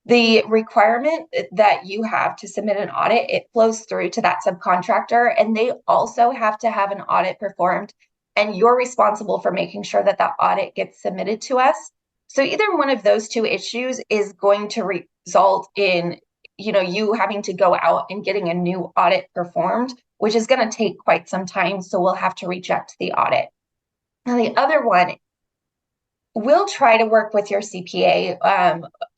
the requirement that you have to submit an audit, it flows through to that subcontractor, and they also have to have an audit performed, and you're responsible for making sure that that audit gets submitted to us. So either one of those two issues is going to result in, you having to go out and getting a new audit performed, which is going to take quite some time. So we'll have to reject the audit. Now, the other one, we'll try to work with your CPA.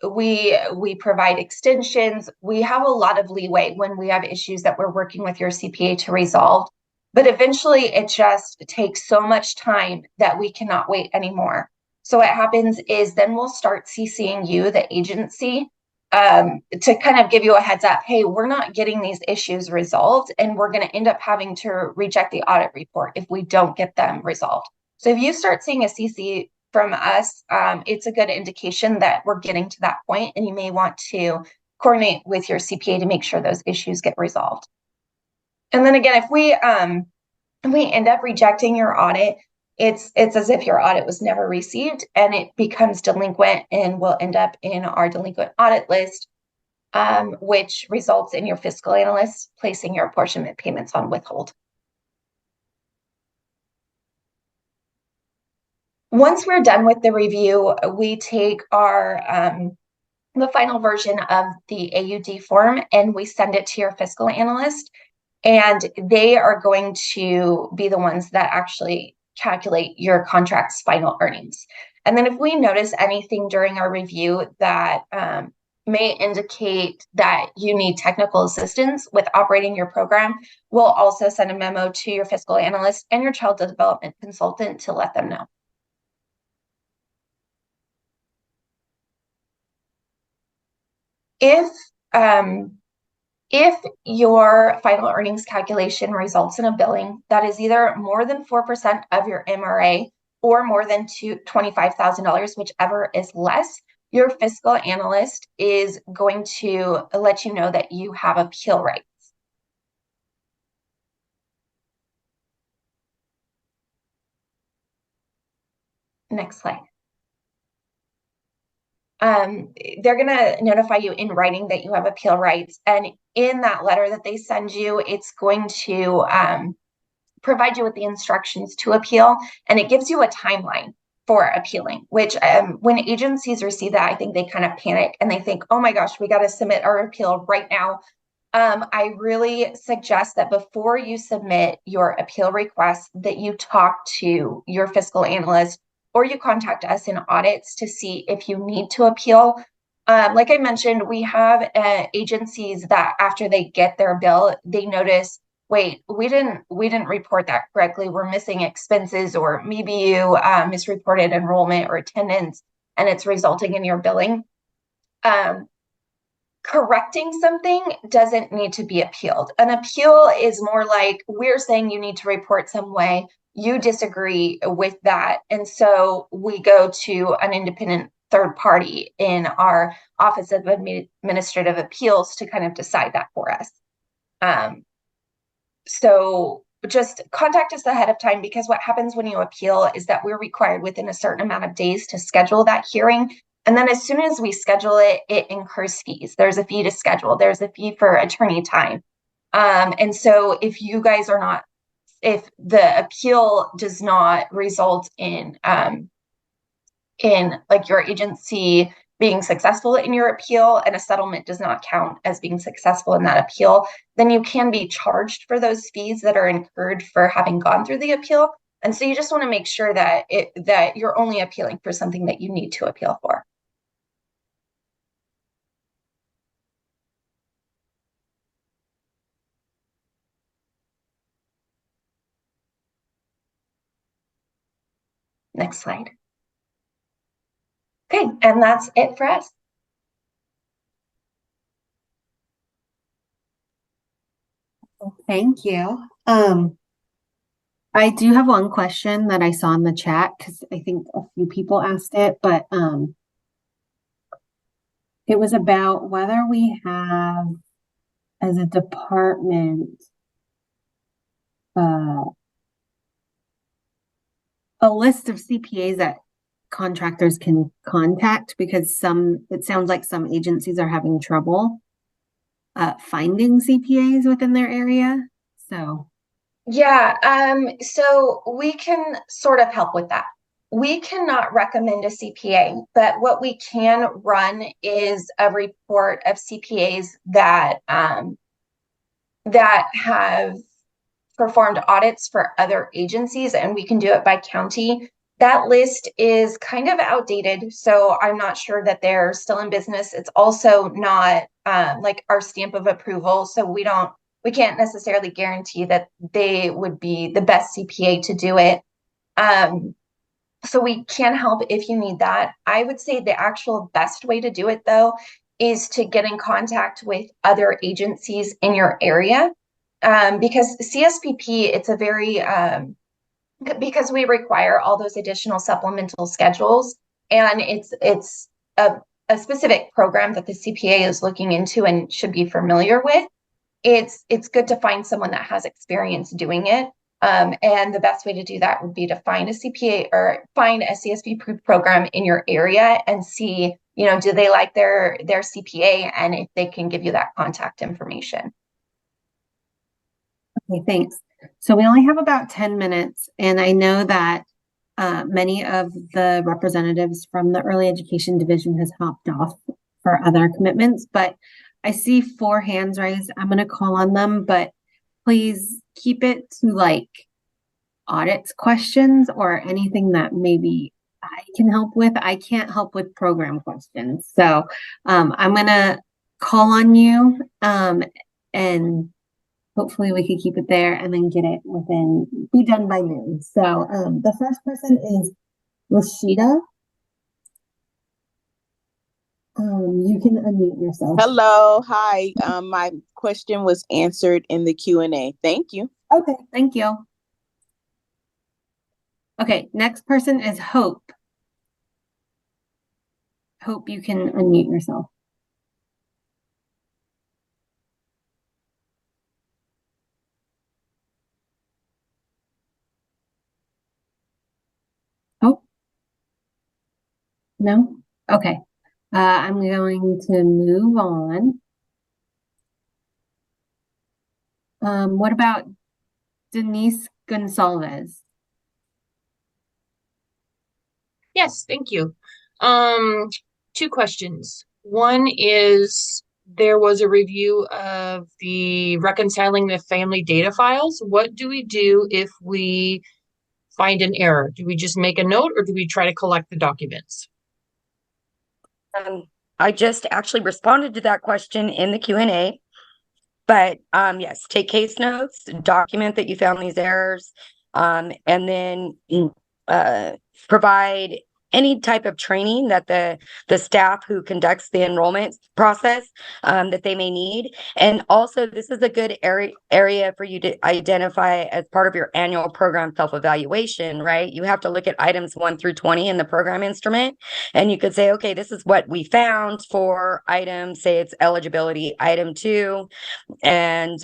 We provide extensions. We have a lot of leeway when we have issues that we're working with your CPA to resolve. But eventually, it just takes so much time that we cannot wait anymore. So what happens is then we'll start CCing you, the agency, to kind of give you a heads up. Hey, we're not getting these issues resolved, and we're going to end up having to reject the audit report if we don't get them resolved. So if you start seeing a CC from us, it's a good indication that we're getting to that point, and you may want to coordinate with your CPA to make sure those issues get resolved. And then again, if we end up rejecting your audit, it's as if your audit was never received, and it becomes delinquent and will end up in our delinquent audit list, which results in your fiscal analyst placing your apportionment payments on withhold. Once we're done with the review, we take the final version of the AUD form and we send it to your fiscal analyst, and they are going to be the ones that actually calculate your contract's final earnings. And then if we notice anything during our review that may indicate that you need technical assistance with operating your program, we'll also send a memo to your fiscal analyst and your child development consultant to let them know. If your final earnings calculation results in a billing that is either more than 4% of your MRA or more than $25,000, whichever is less, your fiscal analyst is going to let you know that you have appeal rights. Next slide. They're going to notify you in writing that you have appeal rights. And in that letter that they send you, it's going to provide you with the instructions to appeal, and it gives you a timeline. for appealing, which when agencies receive that, I think they kind of panic and they think, oh my gosh, we got to submit our appeal right now. I really suggest that before you submit your appeal request, that you talk to your fiscal analyst or you contact us in audits to see if you need to appeal. Like I mentioned, we have agencies that after they get their bill, they notice, wait, we didn't report that correctly. We're missing expenses, or maybe you misreported enrollment or attendance, and it's resulting in your billing. Correcting something doesn't need to be appealed. An appeal is more like we're saying you need to report some way. You disagree with that. And so we go to an independent third party in our Office of Administrative Appeals to kind of decide that for us. So just contact us ahead of time, because what happens when you appeal is that we're required within a certain amount of days to schedule that hearing. And then as soon as we schedule it, it incurs fees. There's a fee to schedule. There's a fee for attorney time. And so if you guys are not, if the appeal does not result in like your agency being successful in your appeal, and a settlement does not count as being successful in that appeal, then you can be charged for those fees that are incurred for having gone through the appeal. And so you just want to make sure that that you're only appealing for something that you need to appeal for. Next slide. Okay, and that's it for us. Thank you. I do have one question that I saw in the chat, because I think a few people asked it, but it was about whether we have, as a department, a list of CPAs that contractors can contact, because it sounds like some agencies are having trouble finding CPAs within their area. So yeah, so we can sort of help with that. We cannot recommend a CPA, but what we can run is a report of CPAs that that have performed audits for other agencies, and we can do it by county. That list is kind of outdated, so I'm not sure that they're still in business. It's also not like our stamp of approval, so we can't necessarily guarantee that they would be the best CPA to do it. So we can help if you need that. I would say the actual best way to do it, though, is to get in contact with other agencies in your area. Because CSPP, it's a very, because we require all those additional supplemental schedules, and it's a specific program that the CPA is looking into and should be familiar with. It's good to find someone that has experience doing it. And the best way to do that would be to find a CPA or find a CSPP program in your area and see, do they like their CPA, and if they can give you that contact information. okay, thanks. So we only have about 10 minutes, and I know that many of the representatives from the early education division has hopped off for other commitments, but I see 4 hands raised. I'm going to call on them, but please keep it to like audits questions or anything that maybe I can help with. I can't help with program questions. So I'm going to call on you, and hopefully we could keep it there and then be done by noon. So the first person is Rashida. You can unmute yourself. Hello, hi. My question was answered in the Q&A. Thank you. Okay, thank you. Okay, next person is Hope. Hope, you can unmute yourself. Oh, no? Okay. I'm going to move on. What about Denise Gonzalez? Yes, thank you. Two questions. One is there was a review of the reconciling the family data files. What do we do if we find an error? Do we just make a note or do we try to collect the documents? I just actually responded to that question in the Q&A. But yes, take case notes, document that you found these errors, and then provide any type of training that the staff who conducts the enrollment process that they may need. And also, this is a good area for you to identify as part of your annual program self-evaluation, right? You have to look at items 1 through 20 in the program instrument, and you could say, okay, this is what we found for item, say it's eligibility, item 2, and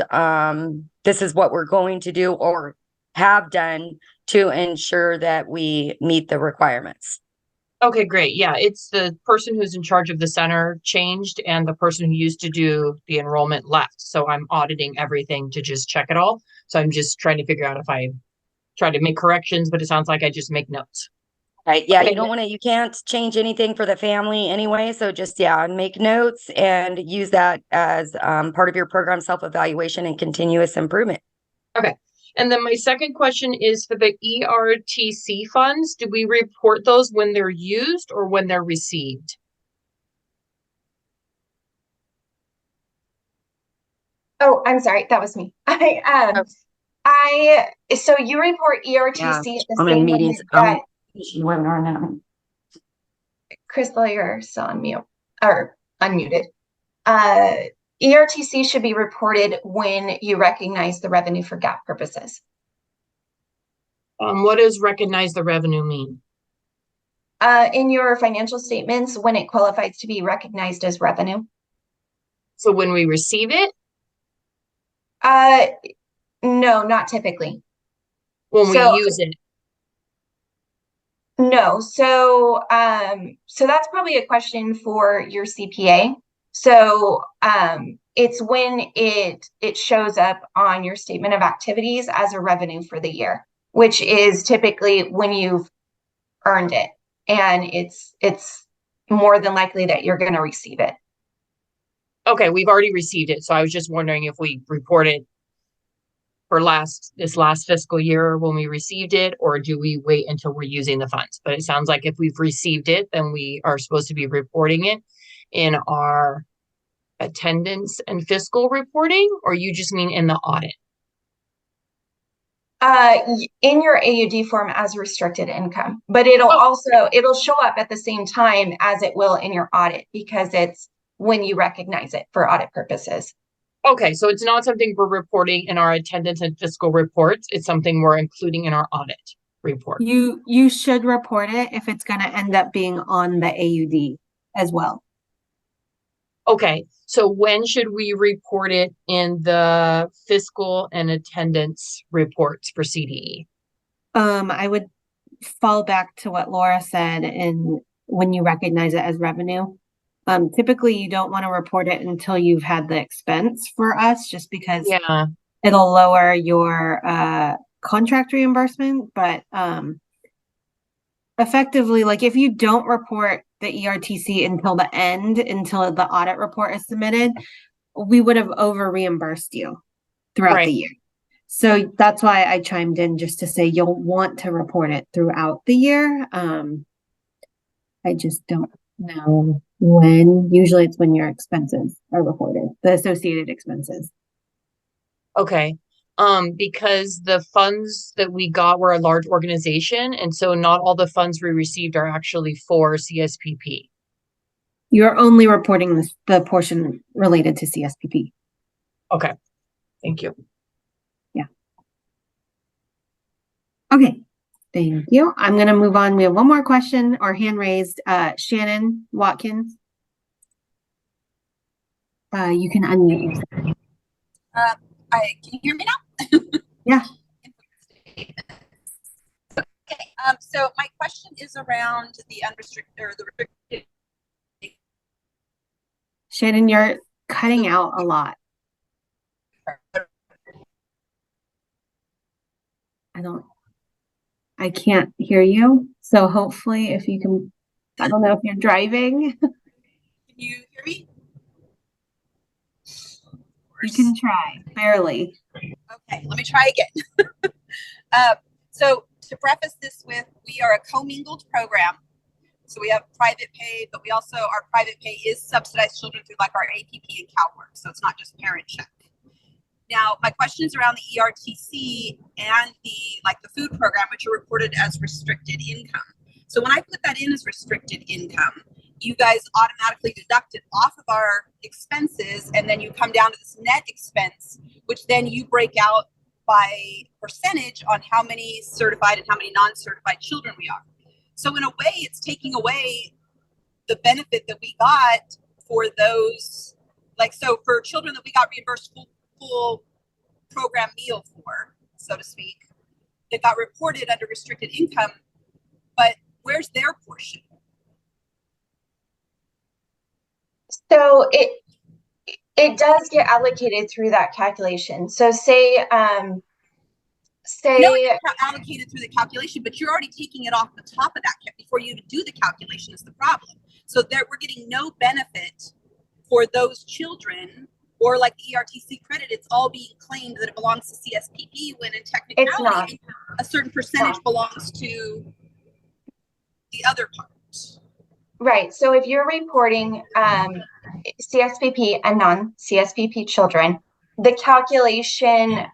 this is what we're going to do or have done to ensure that we meet the requirements. Okay, great. Yeah, it's the person who's in charge of the center changed and the person who used to do the enrollment left. So I'm auditing everything to just check it all. So I'm just trying to figure out if I try to make corrections, but it sounds like I just make notes. Right. Yeah, Okay. you can't change anything for the family anyway. So just, yeah, make notes and use that as part of your program self-evaluation and continuous improvement. Okay. And then my second question is for the ERTC funds. Do we report those when they're used or when they're received? Oh, I'm sorry, that was me. So you report ERTC Yeah, at the I'm in same meetings. moment that Webinar now. Crystal, you're still on mute or unmuted. ERTC should be reported when you recognize the revenue for GAAP purposes. What does recognize the revenue mean? In your financial statements, when it qualifies to be recognized as revenue. So when we receive it? No, not typically. When we use it? No. So that's probably a question for your CPA. So it's when it shows up on your statement of activities as a revenue for the year, which is typically when you've earned it, and it's more than likely that you're going to receive it. Okay, we've already received it. So I was just wondering if we report it for this last fiscal year when we received it, or do we wait until we're using the funds? But it sounds like if we've received it, then we are supposed to be reporting it in our attendance and fiscal reporting, or you just mean in the audit? In your AUD form as restricted income, but it'll show up at the same time as it will in your audit because it's when you recognize it for audit purposes. Okay, so it's not something we're reporting in our attendance and fiscal reports. It's something we're including in our audit report. You should report it if it's going to end up being on the AUD as well. Okay, so when should we report it in the fiscal and attendance reports for CDE? I would fall back to what Laura said, and when you recognize it as revenue. Typically you don't want to report it until you've had the expense for us, just because it'll lower your contract reimbursement. But effectively, like if you don't report the ERTC until the end, until the audit report is submitted, we would have over reimbursed you throughout the year. So that's why I chimed in just to say you'll want to report it throughout the year. I just don't know when. Usually it's when your expenses are reported, the associated expenses. Okay. Because the funds that we got were a large organization, and so not all the funds we received are actually for CSPP. You're only reporting the portion related to CSPP. Okay. Thank you. Yeah. Okay. Thank you. I'm going to move on. We have one more question or hand raised. Shannon Watkins. You can unmute yourself. Can you hear me now? Yeah. Okay. So my question is around the unrestricted or the restricted. Shannon, you're cutting out a lot. I don't. I can't hear you. So hopefully if you can, I don't know if you're driving. Can you hear me? You can try, barely. Okay, let me try again. So to preface this with, we are a commingled program. So we have private pay, but we also, our private pay is subsidized children through like our APP and CalWORK. So it's not just parent check. Now, my question is around the ERTC and the food program, which are reported as restricted income. So when I put that in as restricted income, you guys automatically deduct it off of our expenses, and then you come down to this net expense, which then you break out by percentage on how many certified and how many non-certified children we are. So in a way, it's taking away the benefit that we got for those, so for children that we got reimbursed full program meal for, so to speak, that got reported under restricted income, but where's their portion? So it does get allocated through that calculation. So say No, it's not allocated through the calculation, but you're already taking it off the top of that before you even do the calculation is the problem. So there, we're getting no benefit for those children, or like the ERTC credit, it's all being claimed that it belongs to CSPP, when in technicality, a certain percentage belongs to the other part. Right. So if you're reporting CSPP and non-CSPP children, the calculation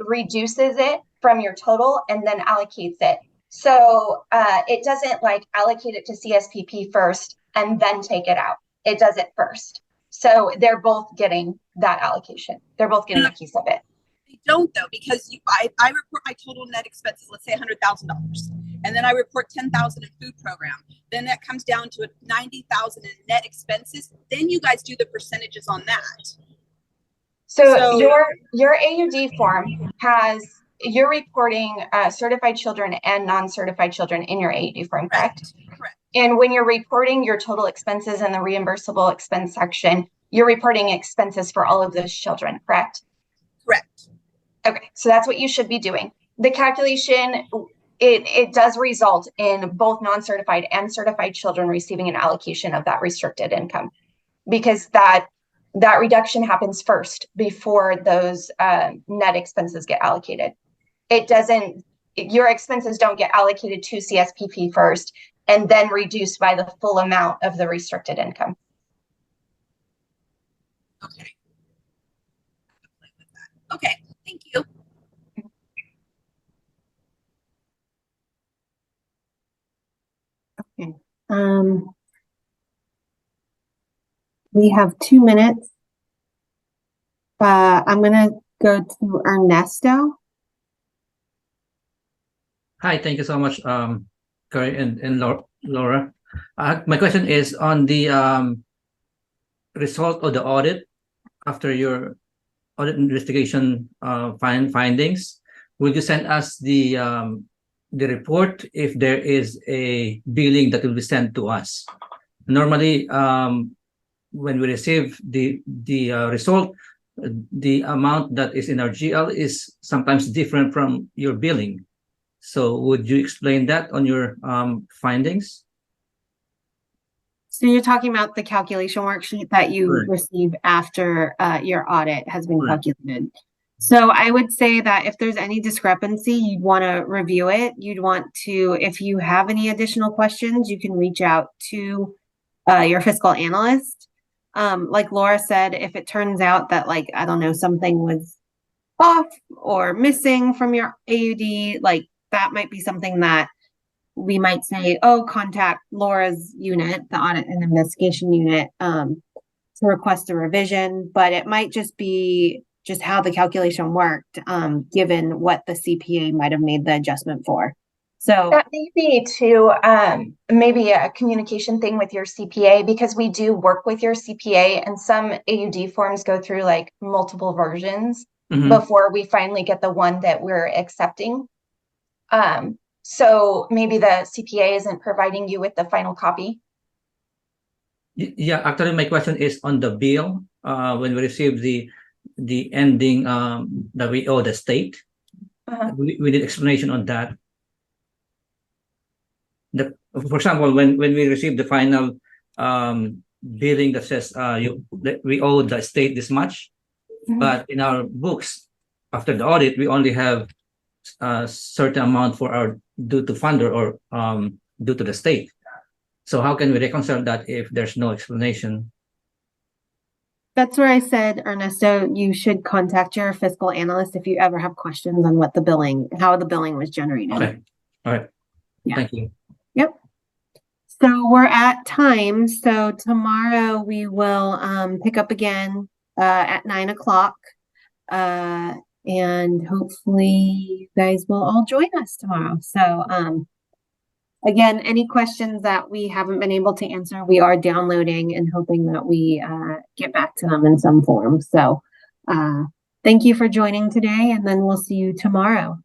reduces it from your total and then allocates it. So it doesn't like allocate it to CSPP first and then take it out. It does it first. So they're both getting that allocation. They're both getting a piece of it. They don't though, because I report my total net expenses, let's say $100,000, and then I report 10,000 in food program. Then that comes down to 90,000 in net expenses. Then you guys do the percentages on that. So your AUD form has, you're reporting certified children and non-certified children in your AUD form, correct? Correct. And when you're reporting your total expenses in the reimbursable expense section, you're reporting expenses for all of those children, correct? Correct. Okay, so that's what you should be doing. The calculation, it does result in both non-certified and certified children receiving an allocation of that restricted income, because that reduction happens first before those net expenses get allocated. It doesn't, your expenses don't get allocated to CSPP first and then reduced by the full amount of the restricted income. Okay. Okay, thank you. Okay. We have 2 minutes. I'm gonna go to Ernesto. Hi, thank you so much, Corey and Laura. My question is on the result of the audit after your audit investigation findings. Will you send us the report if there is a billing that will be sent to us? Normally, when we receive the result, the amount that is in our GL is sometimes different from your billing. So would you explain that on your findings? So you're talking about the calculation worksheet that you Correct. receive after your audit has been calculated. So I would say that if there's any discrepancy, you'd want to review it. You'd want to, if you have any additional questions, you can reach out to your fiscal analyst. Like Laura said, if it turns out that, like, I don't know, something was off or missing from your AUD, like that might be something that we might say, oh, contact Laura's unit, the audit and investigation unit, to request a revision. But it might just be just how the calculation worked, given what the CPA might have made the adjustment for. So that may be to maybe a communication thing with your CPA, because we do work with your CPA, and some AUD forms go through like multiple versions before we finally get the one that we're accepting. So maybe the CPA isn't providing you with the final copy. Yeah, actually, my question is on the bill. When we receive the ending that we owe the state, we need explanation on that. for example, when we receive the final billing that says that we owe the state this much, but in our books after the audit we only have a certain amount for our due to funder or due to the state. So how can we reconcile that if there's no explanation? That's where I said, Ernesto, you should contact your fiscal analyst if you ever have questions on what how the billing was generated. Okay. All right. Yeah. Thank you. Yep. So we're at time. So tomorrow we will pick up again at 9 o'clock. And hopefully you guys will all join us tomorrow. So again, any questions that we haven't been able to answer, we are downloading and hoping that we get back to them in some form. So thank you for joining today, and then we'll see you tomorrow.